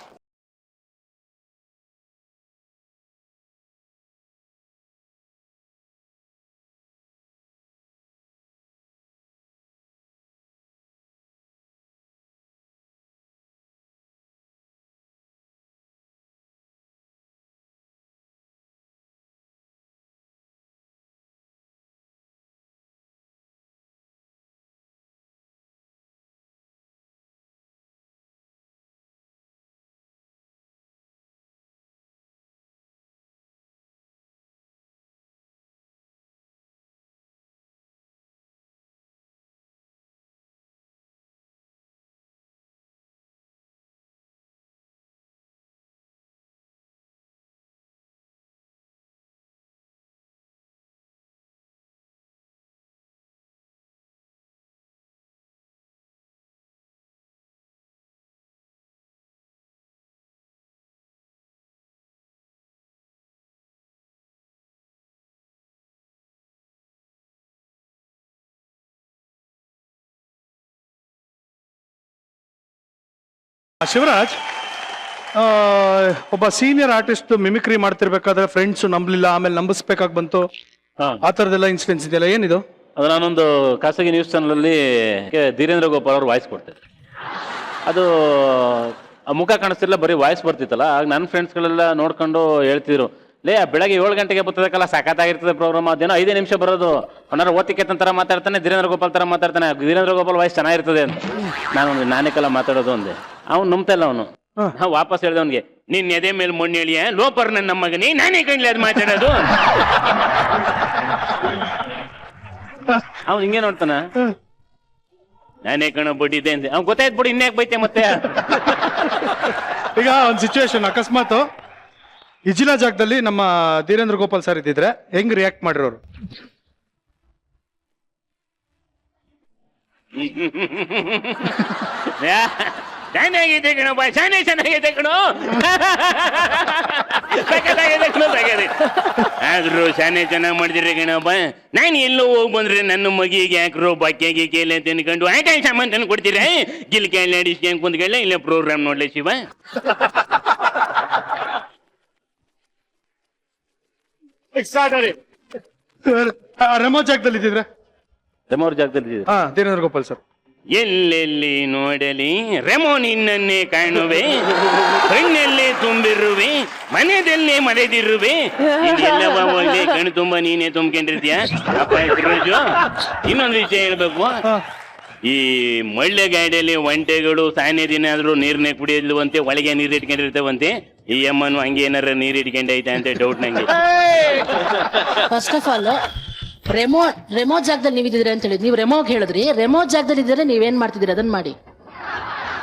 ಶಿವರಾಜ್, ಒಬ್ಬ ಸೀನಿಯರ್ ಆರ್ಟಿಸ್ಟ್ ಮಿಮಿಕ್ರಿ ಮಾಡ್ತಿರ್ಬೇಕಾದ್ರೆ ಫ್ರೆಂಡ್ಸ್ ನಂಬಲಿಲ್ಲ, ಆಮೇಲೆ ನಂಬಿಸ್ಬೇಕಾಗಿ ಬಂತು, ಆ ತರದೆಲ್ಲ ಇನ್ಸಿಡೆನ್ಸ್ ಇದೆಯಲ್ಲ, ಏನಿದು? ಅದು ನಾನೊಂದು ಖಾಸಗಿ ನ್ಯೂಸ್ ಚಾನಲ್ ಅಲ್ಲಿ ಧೀರೇಂದ್ರ ಗೋಪಾಲ್ ಅವ್ರು ವಾಯ್ಸ್ ಕೊಡ್ತಾರೆ. ಅದು ಮುಖ ಕಾಣಿಸ್ತಿಲ್ಲ, ಬರೀ ವಾಯ್ಸ್ ಬರ್ತಿತ್ತಲ್ಲ. ಆಗ ನನ್ನ ಫ್ರೆಂಡ್ಸ್ಗಳೆಲ್ಲ ನೋಡ್ಕೊಂಡು ಹೇಳ್ತಿದ್ರು, ಲೇ ಬೆಳಗ್ಗೆ 7 ಗಂಟೆಗೆ ಬರ್ತದಕ್ಕಲ್ಲ, ಸಖತ್ತಾಗಿರ್ತದೆ ಪ್ರೋಗ್ರಾಮ್, ಅದೇನೋ 5 ನಿಮಿಷ ಬರೋದು, ಅವನಾರ ಓತಿಕೆತನ ತರ ಮಾತಾಡ್ತಾನೆ, ಧೀರೇಂದ್ರ ಗೋಪಾಲ್ ತರ ಮಾತಾಡ್ತಾನೆ, ಧೀರೇಂದ್ರ ಗೋಪಾಲ್ ವಾಯ್ಸ್ ಚೆನ್ನಾಗಿರ್ತದೆ ಅಂತ. ನಾನೇಕಲ್ಲ ಮಾತಾಡೋದು ಅಂದೆ. ಅವ್ನು ನಂಬ್ತಾ ಇಲ್ಲ. ಅವನು ವಾಪಸ್ ಹೇಳ್ದೆ ಅವನಿಗೆ, ನಿನ್ ಎದೆ ಮೇಲೆ ಮಣ್ಣು ಹೇಳಿಯ ಲೋಪರ್ ನನ್ನ ಮಗನೇ, ನಾನೇ ಕಣ್ಲಿ ಅದು ಮಾತಾಡೋದು. ಅವ್ನು ಹಿಂಗೆ ನೋಡ್ತಾನ, ನಾನೇ ಕಣ ಬಡ್ಡಿದ್ದೆ ಅಂದೆ. ಅವ್ನು ಗೊತ್ತಾಯ್ತು ಬಿಡು, ಇನ್ಯಾಕೆ ಬೈತೆ ಮತ್ತೆ. ಈಗ ಒಂದು ಸಿಚುವೇಶನ್, ಅಕಸ್ಮಾತ್ ಇಜಿಲಾ ಜಾಗದಲ್ಲಿ ನಮ್ಮ ಧೀರೇಂದ್ರ ಗೋಪಾಲ್ ಸರ್ ಇದ್ದಿದ್ರೆ ಹೆಂಗ್ ರಿಯಾಕ್ಟ್ ಮಾಡಿರೋರು? ಚೆನ್ನಾಗಿದೆ ಕಣೋ ಬಾಯ್, ಚೆನ್ನಾಗಿದೆ ಕಣೋ, ಆದ್ರೂ ಶಾನೆ ಚೆನ್ನಾಗಿ ಮಾಡಿದಿರಿ ಕಣಪ್ಪ. ನಾನು ಎಲ್ಲೋ ಹೋಗಿ ಬಂದ್ರೆ ನನ್ನ ಮಗಿಗೆ ಯಾಕ್ರೋ ಬಾಕ್ಯಾಗಿ ಕೇಳಿ ಅಂತ ಅನ್ಕೊಂಡು ಆಯ್ತಾಯ್ ಸಾಮಾನು ತಂದು ಕೊಡ್ತೀರ, ಗಿಲ್ಕಾಯಿ ಆಡಿಸ್ಕೊಂಡು ಕುಂತ್ಕೊಳ್ಳ, ಇಲ್ಲ ಪ್ರೋಗ್ರಾಮ್ ನೋಡ್ಲಿ ಶಿವ. ರೆಮೋ ಜಾಗದಲ್ಲಿ ಇದ್ದಿದ್ರೆ? ರೆಮೋರ್ ಜಾಗದಲ್ಲಿ ಧೀರೇಂದ್ರ ಗೋಪಾಲ್ ಸರ್. ಎಲ್ಲೆಲ್ಲಿ ನೋಡಲಿ ರೆಮೋ ನಿನ್ನನ್ನೇ ಕಾಣುವೆ, ಕಣ್ಣಲ್ಲೇ ತುಂಬಿರುವೆ, ಮನೆಯಲ್ಲೇ ಮರೆದಿರುವೆ, ಇದೆಲ್ಲವ ಒಳ್ಳೆ ಕಣ್ಣು ತುಂಬ ನೀನೇ ತುಂಬ್ಕೊಂಡಿರ್ತೀಯ. ಅಪ್ಪ ರಾಜು, ಇನ್ನೊಂದು ವಿಷಯ ಹೇಳ್ಬೇಕು. ಈ ಮಳ್ಳೆ ಗಾಡಿಯಲ್ಲಿ ಒಂಟೆಗಳು ಸಾಯನೇ ದಿನ ಆದ್ರೂ ನೀರ್ನೇ ಕುಡಿಯಲ್ವಂತೆ, ಒಳಗೆ ನೀರು ಇಟ್ಕೊಂಡಿರ್ತೇವಂತೆ. ಈ ಅಮ್ಮನು ಹಂಗೆ ಏನಾರ ನೀರು ಇಟ್ಕೊಂಡೈತೆ ಅಂತ ಡೌಟ್ ನಂಗೆ. ಫಸ್ಟ್ ಆಫ್ ಆಲ್ ರೆಮೋ ಜಾಗದಲ್ಲಿ ನೀವಿದ್ದೀರಿ ಅಂತ ಹೇಳಿದ್, ನೀವು ರೆಮೋಗ್ ಹೇಳಿದ್ರಿ, ರೆಮೋ ಜಾಗದಲ್ಲಿ ಇದ್ರೆ ನೀವೇನ್ ಮಾಡ್ತಿದ್ದೀರಿ ಅದನ್ನ ಮಾಡಿ.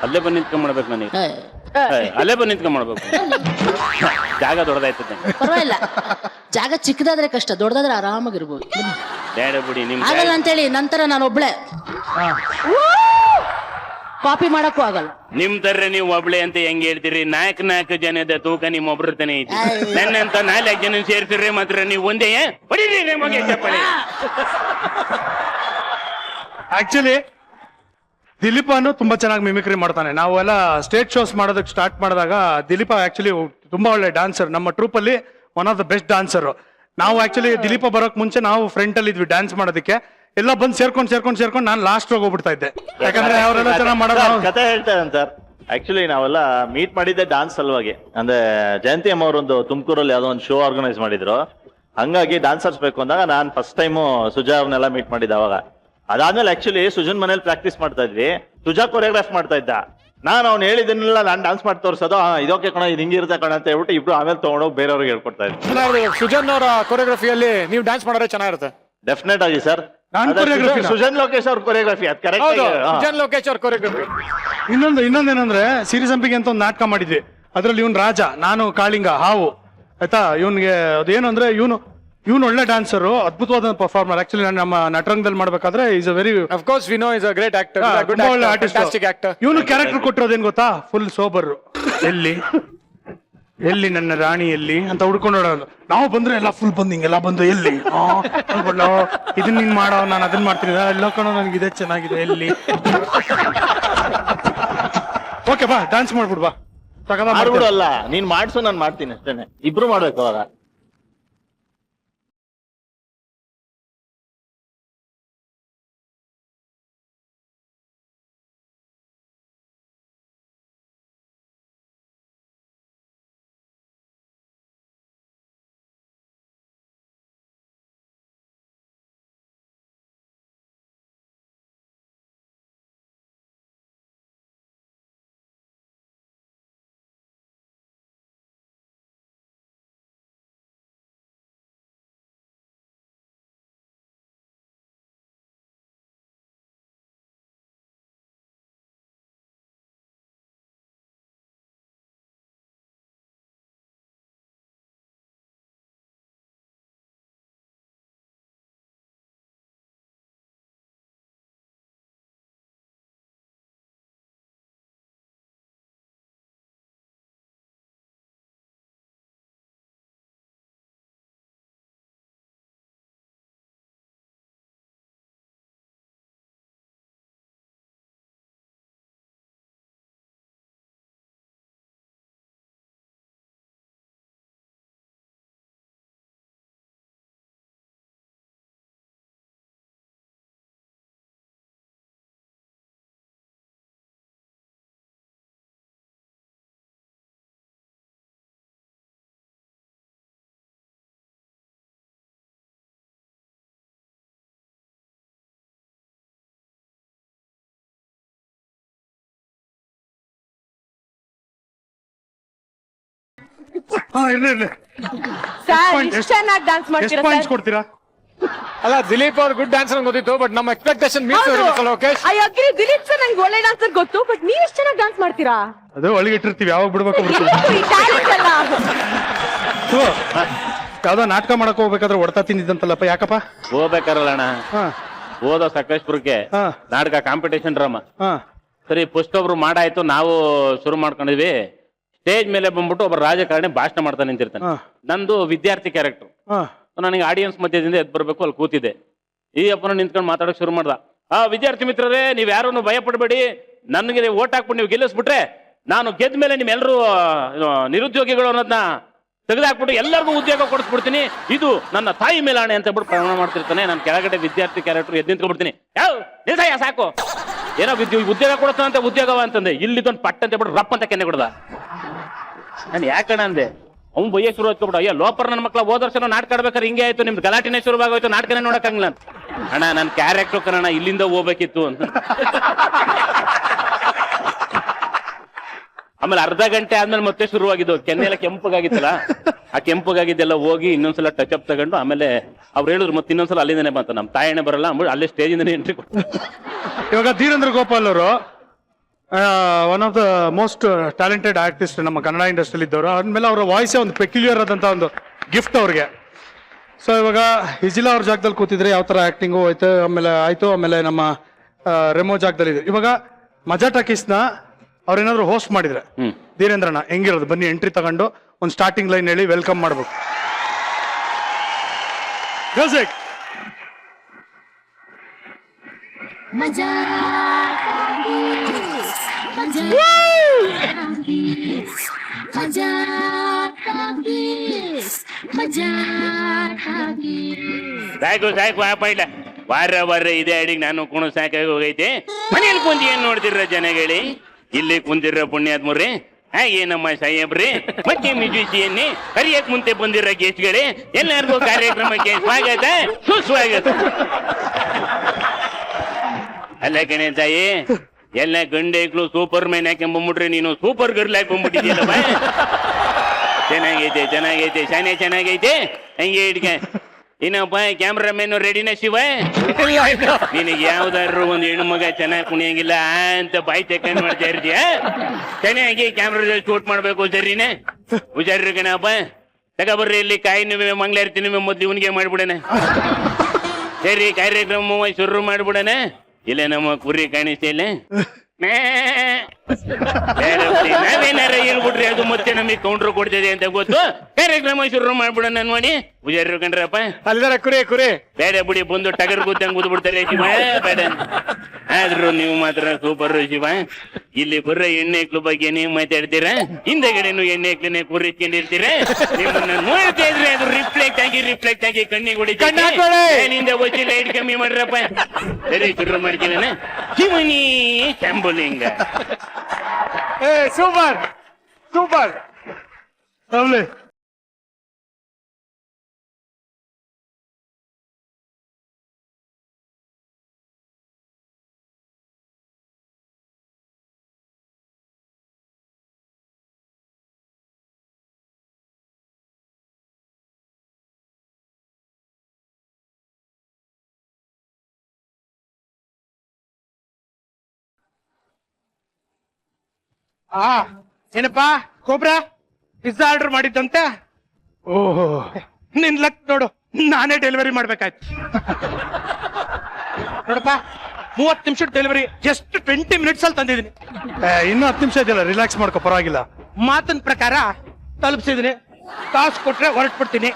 ಅಲ್ಲೇ ಬಂದು ನಿಂತ್ಕೊಂಡ್ ಮಾಡ್ಬೇಕು ನನಗೆ, ಅಲ್ಲೇ ಬಂದು ನಿಂತ್ಕೊಂಡ್ ಮಾಡ್ಬೇಕು. ಜಾಗ ದೊಡ್ಡದಾಯ್ತದೆ, ಪರವಾಗಿಲ್ಲ. ಜಾಗ ಚಿಕ್ಕದಾದ್ರೆ ಕಷ್ಟ, ದೊಡ್ಡದಾದ್ರೆ ಆರಾಮಾಗಿರ್ಬೋದು. ಬೇಡ ಬಿಡಿ, ನಿಮ್ ಆಗಲ್ಲ ಅಂತೇಳಿ ನಂತರ ನಾನು ಒಬ್ಳೆ ಕಾಪಿ ಮಾಡಕ್ಕೂ ಆಗಲ್ಲ. ನಿಮ್ ತರ್ರೆ ನೀವು ಒಬ್ಳೆ ಅಂತ ಹೆಂಗ್ ಹೇಳ್ತೀರಿ? ನಾಲ್ಕು ಜನದ ತೂಕ ನಿಮ್ ಒಬ್ರತನೇ ಐತಿ. ನನ್ನಂತ 4 ಜನ ಸೇರ್ತಿರ್ರಿ ಮಾತ್ರ ನೀವು ಒಂದೇ ಹೊಡೀರಿ ನಿಮಗೆ ಚಪ್ಪಲಿ. ಆಕ್ಚುಲಿ ದಿಲೀಪನು ತುಂಬಾ ಚೆನ್ನಾಗಿ ಮಿಮಿಕ್ರಿ ಮಾಡ್ತಾನೆ. ನಾವೆಲ್ಲ ಸ್ಟೇಜ್ ಶೋಸ್ ಮಾಡೋದಕ್ಕೆ ಸ್ಟಾರ್ಟ್ ಮಾಡಿದಾಗ ದಿಲೀಪ ಆಕ್ಚುಲಿ ತುಂಬಾ ಒಳ್ಳೆ ಡಾನ್ಸರ್. ನಮ್ಮ ಟ್ರೂಪ್ ಅಲ್ಲಿ one of the best dancer. ನಾವು ಆಕ್ಚುಲಿ ದಿಲೀಪ ಬರೋಕ್ ಮುಂಚೆ ನಾವು ಫ್ರಂಟ್ ಅಲ್ಲಿ ಇದ್ವಿ ಡ್ಯಾನ್ಸ್ ಮಾಡೋದಕ್ಕೆ. ಎಲ್ಲ ಬಂದು ಸೇರ್ಕೊಂಡು ನಾನು ಲಾಸ್ಟ್ ಹೋಗ್ಬಿಡ್ತಾ ಇದ್ದೆ, ಯಾಕಂದ್ರೆ ಅವರೆಲ್ಲ ಚೆನ್ನಾಗಿ ಮಾಡೋದು. ಕತೆ ಹೇಳ್ತಾ ಇದ್ದಾನೆ ಸರ್. ಆಕ್ಚುಲಿ ನಾವೆಲ್ಲ ಮೀಟ್ ಮಾಡಿದ್ದೆ ಡಾನ್ಸ್ ಸಲುವಾಗಿ. ಅಂದ್ರೆ ಜಯಂತಿ ಅಮ್ಮ ಅವರೊಂದು ತುಮಕೂರಲ್ಲಿ ಯಾವ್ದೋ ಒಂದು ಶೋ ಆರ್ಗನೈಸ್ ಮಾಡಿದ್ರು. ಹಂಗಾಗಿ ಡಾನ್ಸರ್ಸ್ ಬೇಕು ಅಂದಾಗ ನಾನು ಫಸ್ಟ್ ಟೈಮು ಸುಜಾ ಅವ್ರನ್ನೆಲ್ಲ ಮೀಟ್ ಮಾಡಿದ್ದೆ ಅವಾಗ. ಅದಾದ್ಮೇಲೆ ಆಕ್ಚುಲಿ ಸುಜನ್ ಮನೇಲಿ ಪ್ರಾಕ್ಟೀಸ್ ಮಾಡ್ತಾ ಇದ್ವಿ. ಸುಜಾ ಕೊರಿಯೋಗ್ರಾಫ್ ಮಾಡ್ತಾ ಇದ್ದ. ನಾನು ಅವ್ನು ಹೇಳಿದ್ದನ್ನೆಲ್ಲ ನಾನು ಡಾನ್ಸ್ ಮಾಡಿ ತೋರಿಸೋದು, ಇದಕ್ಕೆ ಕಣ ಇದು ಹಿಂಗಿರುತ್ತೆ ಕಣ ಅಂತ ಹೇಳ್ಬಿಟ್ಟು ಇಬ್ರು ಆಮೇಲೆ ತಗೊಂಡೋಗಿ ಬೇರೆಯವ್ರಿಗೆ ಹೇಳ್ಕೊಡ್ತಾ ಇದ್ವಿ. ಸುಜನ್ ಅವರ ಕೊರಿಯೋಗ್ರಫಿಯಲ್ಲಿ ನೀವು ಡ್ಯಾನ್ಸ್ ಮಾಡಿದ್ರೆ ಚೆನ್ನಾಗಿರುತ್ತೆ. ಡೆಫಿನೆಟ್ ಆಗಿ ಸರ್. ಸುಜನ್ ಲೋಕೇಶ್ ಅವ್ರ ಕೊರಿಯೋಗ್ರಫಿ ಅದು ಕರೆಕ್ಟ್. ಸುಜನ್ ಲೋಕೇಶ್ ಅವ್ರ ಕೊರಿಯೋಗ್ರಫಿ. ಇನ್ನೊಂದೇನಂದ್ರೆ ಸಿರಿ ಸಂಪಿಗೆ ಅಂತ ಒಂದು ನಾಟಕ ಮಾಡಿದ್ವಿ. ಅದ್ರಲ್ಲಿ ಇವ್ನು ರಾಜ, ನಾನು ಕಾಳಿಂಗ, ಹಾವು. ಆಯ್ತಾ, ಇವನ್ಗೆ ಅದೇನು ಅಂದ್ರೆ ಇವನು ಒಳ್ಳೆ ಡಾನ್ಸರು, ಅದ್ಭುತವಾದ ಪರ್ಫಾರ್ಮರ್. ಆಕ್ಚುಲಿ ನಾನು ನಮ್ಮ ನಟರಂಗದಲ್ಲಿ ಮಾಡ್ಬೇಕಾದ್ರೆ is a very of course we know is a great actor, ಒಳ್ಳೆ ಆರ್ಟಿಸ್ಟ್. ಇವನು ಕ್ಯಾರೆಕ್ಟರ್ ಕೊಟ್ಟಿರೋದೇನ್ ಗೊತ್ತಾ? Full sober. ಎಲ್ಲಿ ನನ್ನ ರಾಣಿ ಎಲ್ಲಿ ಅಂತ ಹುಡ್ಕೊಂಡು ನೋಡೋದು. ನಾವು ಬಂದ್ರೆ ಎಲ್ಲ ಫುಲ್ ಬಂದು ಹಿಂಗೆಲ್ಲ ಬಂದು ಎಲ್ಲಿ ಇದನ್ನ ನೀನ್ ಮಾಡೋ, ನಾನು ಅದನ್ನ ಮಾಡ್ತೀನಿ, ಎಲ್ಲ ಕಣೋ ನನಗಿದೆ ಚೆನ್ನಾಗಿದೆ ಎಲ್ಲಿ. ಓಕೆ ಬಾ ಡ್ಯಾನ್ಸ್ ಮಾಡ್ಬಿಡ್ ಬಾ. ಅಲ್ಲ ನೀನ್ ಮಾಡ್ಸು, ನಾನು ಮಾಡ್ತೀನಿ ಅಷ್ಟೇನೆ. ಇಬ್ರು ಮಾಡ್ಬೇಕು ಅವಾಗ. ಚೆನ್ನಾಗಿ ಡ್ಯಾನ್ಸ್ ಮಾಡ್ತೀರಾ ಪಾಯಿಂಟ್ಸ್ ಕೊಡ್ತೀರಾ? ಅಲ್ಲ, ದಿಲೀಪ್ ಅವ್ರು ಗುಡ್ ಡ್ಯಾನ್ಸರ್ ಗೊತ್ತಿತ್ತು, ಬಟ್ ನಮ್ಮ expectation meet Lokesh. I agree, Dileep sir ನಂಗೆ ಒಳ್ಳೆ ಡ್ಯಾನ್ಸರ್ ಗೊತ್ತು, ಬಟ್ ನೀವ್ ಎಷ್ಟು ಚೆನ್ನಾಗಿ ಡ್ಯಾನ್ಸ್ ಮಾಡ್ತೀರಾ. ಅದು ಒಳಗೆ ಇಟ್ಟಿರ್ತೀವಿ, ಯಾವಾಗ ಬಿಡ್ಬೇಕು ಯಾವ್ದೋ ನಾಟಕ ಮಾಡಕ್ ಹೋಗ್ಬೇಕಾದ್ರೆ ಹೊಡ್ತಾ ತಿಂದಿದ್ದಂತಲ್ಲಪ್ಪ, ಯಾಕಪ್ಪ? ಹೋಗ್ಬೇಕಾರಲ್ಲ ಅಣ್ಣ, ಹೋದ ಸಕಲೇಶ್ಪುರಕ್ಕೆ ನಾಟಕ ಕಾಂಪಿಟೇಷನ್ ಡ್ರಾಮಾ. ಸರಿ, ಫಸ್ಟ್ ಒಬ್ರು ಮಾಡಾಯ್ತು, ನಾವು ಶುರು ಮಾಡ್ಕೊಂಡಿದ್ವಿ. ಸ್ಟೇಜ್ ಮೇಲೆ ಬಂದ್ಬಿಟ್ಟು ಒಬ್ಬ ರಾಜಕಾರಣಿ ಭಾಷಣ ಮಾಡ್ತಾ ನಿಂತಿರ್ತಾನೆ. ನಂದು ವಿದ್ಯಾರ್ಥಿ ಕ್ಯಾರೆಕ್ಟರ್. ನನಗೆ ಆಡಿಯನ್ಸ್ ಮಧ್ಯದಿಂದ ಎದ್ದು ಬರ್ಬೇಕು, ಅಲ್ಲಿ ಕೂತಿದ್ದೆ. ಈ ಅಪ್ಪನ ನಿಂತ್ಕೊಂಡು ಮಾತಾಡಕ್ ಶುರು ಮಾಡ್ದ. ವಿದ್ಯಾರ್ಥಿ ಮಿತ್ರರೇ, ನೀವ್ ಯಾರನ್ನು ಭಯ ಪಡಬೇಡಿ, ನನಗೆ ಓಟ್ ಹಾಕ್ಬಿಟ್ಟು ನೀವು ಗೆಲ್ಲಿಸ್ಬಿಟ್ರೆ ನಾನು ಗೆದ್ದ ಮೇಲೆ ನಿಮ್ಮೆಲ್ಲರೂ ನಿರುದ್ಯೋಗಿಗಳು ಅನ್ನೋದನ್ನ ತೆಗೆದಾಕ್ಬಿಟ್ಟು ಎಲ್ಲರಿಗೂ ಉದ್ಯೋಗ ಕೊಡಿಸ್ಬಿಡ್ತೀನಿ, ಇದು ನನ್ನ ತಾಯಿ ಮೇಲಾಣೆ ಅಂತ ಬಿಟ್ಟು ಪ್ರಮಾಣ ಮಾಡ್ತಿರ್ತಾನೆ. ನಾನು ಕೆಳಗಡೆ ವಿದ್ಯಾರ್ಥಿ ಕ್ಯಾರೆಕ್ಟರ್ ಎದ್ದು ನಿಂತ್ಕೊಂಡ್ಬಿಡ್ತೀನಿ. ನಿಲ್ಸಯ್ಯ ಸಾಕು, ಏನೋ ಉದ್ಯೋಗ ಕೊಡಿಸ್ತಾನಂತೆ, ಉದ್ಯೋಗವ ಅಂತಂದೆ. ಇಲ್ಲಿದ್ದೊಂದು ಪಟ್ಟ ಅಂತ ಬಿಟ್ಟು ರಪ್ಪ ಅಂತ ಕೆನ್ನೆ ಕೊಡ್ದ. ನಾನು ಯಾಕಣ ಅಂದೆ, ಅವ್ನು ಬಯ್ಯ ಶುರು ಹಚ್ಕೊಬಿಟ್ಟು, ಅಯ್ಯೋ ಲೋಪರ್ ನನ್ನ ಮಕ್ಕಳ ಹೋದ ವರ್ಷ ನಾಟಕ ಆಡ್ಬೇಕಾದ್ರೆ ಹಿಂಗೆ ಆಯ್ತು, ನಿಮ್ದು ಗಲಾಟಿನೇ ಶುರುವಾಗೋಯ್ತು, ನಾಟಕನೇ ನೋಡಕ್ಕಾಗಲ್ಲ ಅಂತ. ಅಣ್ಣ ನನ್ನ ಕ್ಯಾರೆಕ್ಟರ್ ಕಣ ಇಲ್ಲಿಂದ ಹೋಗ್ಬೇಕಿತ್ತು ಅಂತ. ಆಮೇಲೆ ಅರ್ಧ ಗಂಟೆ ಆದ್ಮೇಲೆ ಮತ್ತೆ ಶುರುವಾಗಿದ್ದು, ಕೆನ್ನೆಲ್ಲ ಕೆಂಪಗಾಗಿತ್ತಲ್ಲ, ಆ ಕೆಂಪಗಾಗಿದ್ದೆಲ್ಲ ಹೋಗಿ ಇನ್ನೊಂದ್ಸಲ ಟಚ್ ಅಪ್ ತಗೊಂಡು ಆಮೇಲೆ ಅವ್ರು ಹೇಳಿದ್ರು ಮತ್ತೆ ಇನ್ನೊಂದ್ಸಲ ಅಲ್ಲಿಂದನೇ ಬಂತ, ನಮ್ ತಾಯಣೆ ಬರಲ್ಲ ಅಂದ್ಬಿಟ್ಟು ಅಲ್ಲೇ ಸ್ಟೇಜಿಂದನೇ ಎಂಟ್ರಿ ಕೊಟ್ಟು. ಇವಾಗ ಧೀರೇಂದ್ರ ಗೋಪಾಲ್ ಅವರು one of the most talented artist ನಮ್ಮ ಕನ್ನಡ ಇಂಡಸ್ಟ್ರಿಯಲ್ಲಿ ಇದ್ದವರು. ಆದ್ಮೇಲೆ ಅವರ ವಾಯ್ಸೇ ಒಂದು ಪೆಕ್ಯುಲಿಯರ್ ಆದಂತ ಒಂದು ಗಿಫ್ಟ್ ಅವ್ರಿಗೆ. ಸೊ ಇವಾಗ ಹಿಜಿಲಾ ಅವ್ರ ಜಾಗದಲ್ಲಿ ಕೂತಿದ್ರೆ ಯಾವ ತರ ಆಕ್ಟಿಂಗು ಆಯ್ತು, ಆಮೇಲೆ ನಮ್ಮ ರೆಮೋ ಜಾಗದಲ್ಲಿ ಇದೆ. ಇವಾಗ ಮಜಾ ಟಾಕೀಸ್ನ ಅವ್ರೇನಾದ್ರು ಹೋಸ್ಟ್ ಮಾಡಿದ್ರೆ ಧೀರೇಂದ್ರಣ್ಣ ಹೆಂಗಿರೋದು? ಬನ್ನಿ ಎಂಟ್ರಿ ತಗೊಂಡು ಒಂದು ಸ್ಟಾರ್ಟಿಂಗ್ ಲೈನ್ ಹೇಳಿ ವೆಲ್ಕಮ್ ಮಾಡ್ಬೇಕು. ಮ್ಯೂಸಿಕ್. ಸಾಕು ಸಾಕು ಆ ಪೈಲ ವಾರ ಇದೇ ಅಡಿಗೆ ನಾನು ಕುಣ ಸಾಕಾಗಿ ಹೋಗೈತೆ. ಮನೇಲಿ ಕುಂತಿ ಏನ್ ನೋಡ್ತಿರ ಜನಗಳೇ? ಇಲ್ಲಿ ಕುಂತಿರ ಪುಣ್ಯಾತ್ಮರ್ರಿ, ಹಾಗೆ ನಮ್ಮ ಸಾಹೇಬ್ರಿ ಮತ್ತೆ ಮ್ಯೂಸಿಷಿಯನ್ನಿ ಕರಿಯಕ್ ಮುಂದೆ ಬಂದಿರೋ ಗೆಸ್ಟ್ಗಳೇ, ಎಲ್ಲರಿಗೂ ಕಾರ್ಯಕ್ರಮಕ್ಕೆ ಸ್ವಾಗತ ಸುಸ್ವಾಗತ. ಅಲ್ಲ ಕಣೆ ತಾಯಿ, ಎಲ್ಲ ಗಂಡೇಕ್ಳು ಸೂಪರ್ ಮ್ಯಾನ್ ಹಾಕೊಂಡ್ಬಿಟ್ರೆ ನೀನು ಸೂಪರ್ ಗರ್ಲ್ ಹಾಕೊಂಡ್ಬಿಟ್ಟಿದ್ಯಲ್ಲವ. ಚೆನ್ನಾಗೈತೆ ಚೆನ್ನಾಗೈತೆ, ಶಾನೆ ಚೆನ್ನಾಗೈತೆ. ಹಂಗೆ ಇಡ್ಕ. ಏನಪ್ಪ ಕ್ಯಾಮ್ರಾಮನ್ ರೆಡಿನ ಶಿವ? ನಿನಗೆ ಯಾವ್ದಾದ್ರು ಒಂದು ಹೆಣ್ಣು ಮಗ ಚೆನ್ನಾಗಿ ಕುಣಿಯಂಗಿಲ್ಲ ಅಂತ ಬಾಯಿ ತೆಕ್ಕೊಂಡು ಮಾಡ್ತಾ ಇರ್ತೀಯ. ಚೆನ್ನಾಗಿ ಕ್ಯಾಮ್ರಾದಲ್ಲಿ ಶೂಟ್ ಮಾಡ್ಬೇಕು, ಸರಿನೇ? ಹುಷಾರ್ರಿ ಕಣಪ್ಪ. ತಗೊಬರ್ರಿ, ಇಲ್ಲಿ ಕಾಯಿ ನೀವೇ ಮಂಗಳಾರತಿ ನೀವೇ ಮೊದ್ಲು ಇವನಿಗೆ ಮಾಡ್ಬಿಡಣ. ಸರಿ, ಕಾರ್ಯಕ್ರಮ ಶುರು ಮಾಡ್ಬಿಡಣ. ಇಲ್ಲ ನಮ್ಮ ಕುರಿ ಕಾಣಿಸ್ತಾ ಇಲ್ಲ. ನಾವೇನಾರ ಹೇಳ್ಬಿಟ್ರಿ ಅದು ಮತ್ತೆ ನಮಗೆ ಕೌಂಟ್ರ್ ಕೊಡ್ತದೆ ಅಂತ ಗೊತ್ತು. ಕಾರ್ಯಕ್ರಮ ಶುರು ಮಾಡ್ಬಿಡೋಣ ನೋಡಿ. ಹುಷಾರು ಕಂಡ್ರಪ್ಪ. ಅಲ್ದಾರ ಕುರಿ ಕುರಿ ಬೇಡ ಬಿಡಿ, ಬಂದು ಟಗರ್ ಕೂತಂಗ್ ಕೂತ್ಬಿಡ್ತಾರೆ ಶಿವ. ಬೇಡ, ಆದ್ರೂ ನೀವು ಮಾತ್ರ ಸೂಪರ್ ಶಿವ. ಇಲ್ಲಿ ಬರ್ರ ಎಣ್ಣೆಕ್ಳು ಬಗ್ಗೆ ನೀವು ಮಾತಾಡ್ತೀರಾ, ಹಿಂದೆಗಡೆನು ಎಣ್ಣೆಕ್ಲನೆ ಕೂರಿಸ್ಕೊಂಡಿರ್ತೀರಾ. ನಿಮ್ಮನ್ನ ನೋಡ್ತಾ ಇದ್ರೆ ಅದು ರಿಫ್ಲೆಕ್ಟ್ ಆಗಿ ಕಣ್ಣಿಗೆ ಹೊಡಿತಿಂದ ಒಚ್ಚಿ ಲೈಟ್ ಕಮ್ಮಿ ಮಾಡ್ರಪ್ಪ. ಸರಿ, ಶುರು ಮಾಡ್ಕೊಳ್ಳೋಣ. Shivani Shambhulinga. Super super. Lovely. ಏನಪ್ಪಾ ಕೋಬ್ರಾ, ಪಿಜ್ಜಾ ಆರ್ಡರ್ ಮಾಡಿದ್ದಂತೆ? ಓಹೋ, ನಿನ್ ಲಕ್ ನೋಡು, ನಾನೇ ಡೆಲಿವರಿ ಮಾಡ್ಬೇಕಾಯ್ತು. ನೋಡಪ್ಪ, 30 ನಿಮಿಷ ಡೆಲಿವರಿ, ಜಸ್ಟ್ 20 ಮಿನಿಟ್ಸ್ ಅಲ್ಲಿ ತಂದಿದ್ದೀನಿ. ಇನ್ನು 10 ನಿಮಿಷ ಇದೆಯಲ್ಲ, ರಿಲ್ಯಾಕ್ಸ್ ಮಾಡ್ಕೋ, ಪರವಾಗಿಲ್ಲ. ಮಾತಿನ ಪ್ರಕಾರ ತಲುಪಿಸಿದೀನಿ. ಕಾಸು ಕೊಟ್ರೆ ಹೊರಟ್ಬಿಡ್ತೀನಿ.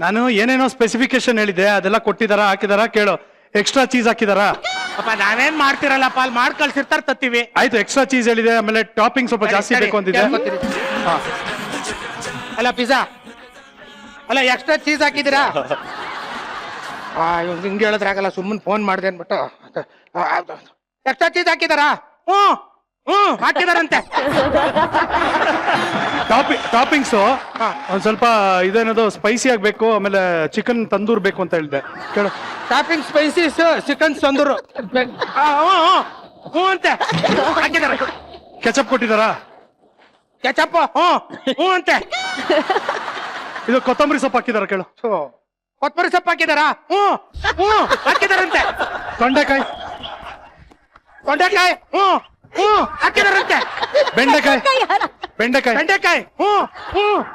ನಾನು ಏನೇನೋ ಸ್ಪೆಸಿಫಿಕೇಶನ್ ಹೇಳಿದೆ, ಅದೆಲ್ಲ ಕೊಟ್ಟಿದಾರಾ ಹಾಕಿದಾರಾ ಕೇಳು. ಎಕ್ಸ್ಟ್ರಾ ಚೀಸ್ ಹಾಕಿದಾರಾ? ಅಪ್ಪ ನಾವೇನ್ ಮಾಡ್ತಿರಲ್ಲಪ್ಪ, ಅಲ್ಲಿ ಮಾಡಿ ಕಳ್ಸಿರ್ತಾರ ತತ್ತೀವಿ. ಆಯ್ತು, ಎಕ್ಸ್ಟ್ರಾ ಚೀಸ್ ಹೇಳಿದೆ. ಆಮೇಲೆ ಟಾಪಿಂಗ್ ಸ್ವಲ್ಪ ಜಾಸ್ತಿ ಬೇಕು ಅಂತಿದೆ. ಹಾ. ಅಲ್ಲ ಪಿಜ್ಜಾ ಅಲ್ಲ, ಎಕ್ಸ್ಟ್ರಾ ಚೀಸ್ ಹಾಕಿದ್ದೀರಾ? ಇವ್ ಹಿಂಗೆ ಹೇಳಿದ್ರೆ ಆಗಲ್ಲ, ಸುಮ್ಮನೆ ಫೋನ್ ಮಾಡಿದೆ ಅನ್ಬಿಟ್ಟು. ಎಕ್ಸ್ಟ್ರಾ ಚೀಸ್ ಹಾಕಿದಾರಾ? ಹಾಕಿದಾರಂತೆ. ಟಾಪಿಂಗ್ಸ್ ಒಂದ್ ಸ್ವಲ್ಪ ಇದೇನದು ಸ್ಪೈಸಿ ಆಗ್ಬೇಕು, ಆಮೇಲೆ ಚಿಕನ್ ತಂದೂರ್ ಬೇಕು ಅಂತ ಹೇಳಿದೆ ಕೇಳು. ಟಾಪಿಂಗ್ ಸ್ಪೈಸೀಸ್, ಚಿಕನ್ ತಂದೂರು ಅಂತೆ ಹಾಕಿದಾರ. ಕೆಚಪ್ ಕೊಟ್ಟಿದಾರಾ? ಕೆಚಪ್ ಅಂತೆ. ಇದು ಕೊತ್ತಂಬರಿ ಸೊಪ್ಪು ಹಾಕಿದಾರ ಕೇಳು. ಕೊತ್ತಂಬರಿ ಸೊಪ್ಪು ಹಾಕಿದಾರಾ? ಹಾಕಿದಾರಂತೆ. ತೊಂಡೆಕಾಯಿ ಹಾಕಿದಾರಂತೆ. ಬೆಂಡೆಕಾಯಿ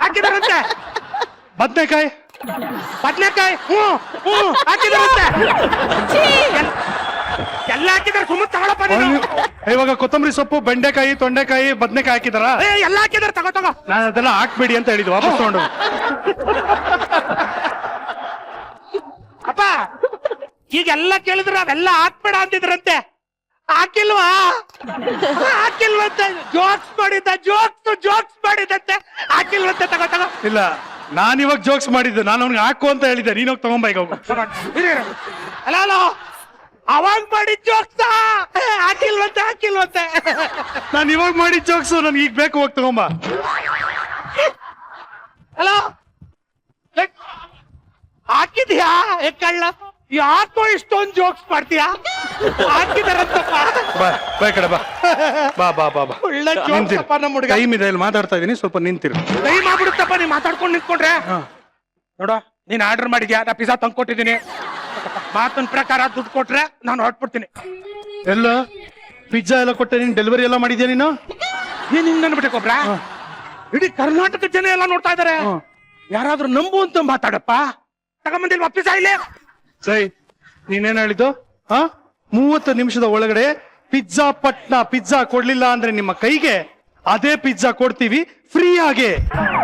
ಹಾಕಿದಾರಂತೆ. ಬದನೆಕಾಯಿ ಹಾಕಿದಾರಂತೆ. ಎಲ್ಲ ಹಾಕಿದಾರೆ, ಸುಮ್ಮನೆ ತಗೊಳಪ್ಪ ನೀನು. ಇವಾಗ ಕೊತ್ತಂಬರಿ ಸೊಪ್ಪು, ಬೆಂಡೆಕಾಯಿ, ತೊಂಡೆಕಾಯಿ, ಬದನೆಕಾಯಿ ಹಾಕಿದಾರ? ಎಲ್ಲ ಹಾಕಿದಾರೆ, ತಗೋ. ನಾನು ಅದೆಲ್ಲ ಹಾಕ್ಬೇಡಿ ಅಂತ ಹೇಳಿದ್ದು, ವಾಪಸ್ ತಗೊಂಡು. ಅಪ್ಪ ಈಗೆಲ್ಲ ಕೇಳಿದ್ರೆ ಅವೆಲ್ಲ ಹಾಕ್ಬೇಡ ಅಂತಿದ್ರಂತೆ. ಹಾಕಿಲ್ವಾ? ಹಾಕಿಲ್ವಂತೆ. ಜೋಕ್ಸ್ ಮಾಡಿದಂತೆ. ಹಾಕಿಲ್ವಂತೆ. ತಗೋ. ಇಲ್ಲ, ನಾನು ಇವಾಗ ಜೋಕ್ಸ್ ಮಾಡಿದ್ದು. ನಾನು ಅವ್ನಿಗೆ ಹಾಕು ಅಂತ ಹೇಳಿದ್ದೆ, ನೀನ್ ಹೋಗಿ ತಗೊಂಬ ಈಗ ಹೋಗು. ಅಲ್ಲ ಅವಾಗ ಮಾಡಿದ ಜೋಕ್ಸ್ ಹಾಕಿಲ್ವಂತೆ. ನಾನು ಇವಾಗ ಮಾಡಿದ ಜೋಕ್ಸು ನನ್ಗೆ ಈಗ ಬೇಕು, ಹೋಗಿ ತಗೊಂಬ. ಅಲ್ಲ ಹಾಕಿದ್ಯಾ? ಕಳ್ಳ, ಯಾಕೋ ಇಷ್ಟೊಂದು ಜೋಕ್ಸ್ ಮಾಡ್ತೀಯಾ? ಹಾಕಿದಾರಂತಪ್ಪ. ಬಾ ಈ ಕಡೆ ಬಾ. ಒಳ್ಳೆ ಜೋಕ್ಸ್ ಅಪ್ಪ ನಮ್ಮ ಹುಡುಗ. ಟೈಮ್ ಇದೆ, ಇಲ್ಲಿ ಮಾತಾಡ್ತಾ ಇದೀನಿ, ಸ್ವಲ್ಪ ನಿಂತಿರು. ಕೈ ಮಾಡ್ಬಿಡುತ್ತಪ್ಪ, ನೀ ಮಾತಾಡ್ಕೊಂಡು ನಿಂತ್ಕೊಂಡ್ರೆ. ನೋಡ, ನೀನ್ ಆರ್ಡರ್ ಮಾಡಿದ್ಯಾ, ನಾ ಪಿಜ್ಜಾ ತಂದ್ಕೊಟ್ಟಿದ್ದೀನಿ. ಮಾತಿನ ಪ್ರಕಾರ ದುಡ್ಡು ಕೊಟ್ರೆ ನಾನು ಹೊರಟ್ಬಿಡ್ತೀನಿ. ಎಲ್ಲ ಪಿಜ್ಜಾ ಎಲ್ಲ ಕೊಟ್ಟೆ, ನೀನ್ ಡೆಲಿವರಿ ಎಲ್ಲ ಮಾಡಿದ್ಯಾ ನೀನು? ಏನ್ ಹಿಂಗ್ ಅನ್ಬಿಟ್ಟೆ ಇಡೀ ಕರ್ನಾಟಕ ಜನ ಎಲ್ಲ ನೋಡ್ತಾ ಇದಾರೆ. ಯಾರಾದ್ರೂ ನಂಬು ಅಂತ ಮಾತಾಡಪ್ಪ. ತಗೊಂಬಂದಿಲ್ವಾ ಪಿಜ್ಜಾ ಇಲ್ಲಿ? ಸೈ, ನೀನೇನ್ ಹೇಳಿದ್ದು? 30 ನಿಮಿಷದ ಒಳಗಡೆ ಪಿಜ್ಜಾ ಪಟ್ನ ಪಿಜ್ಜಾ ಕೊಡ್ಲಿಲ್ಲ ಅಂದ್ರೆ ನಿಮ್ಮ ಕೈಗೆ ಅದೇ ಪಿಜ್ಜಾ ಕೊಡ್ತೀವಿ ಫ್ರೀ ಆಗಿ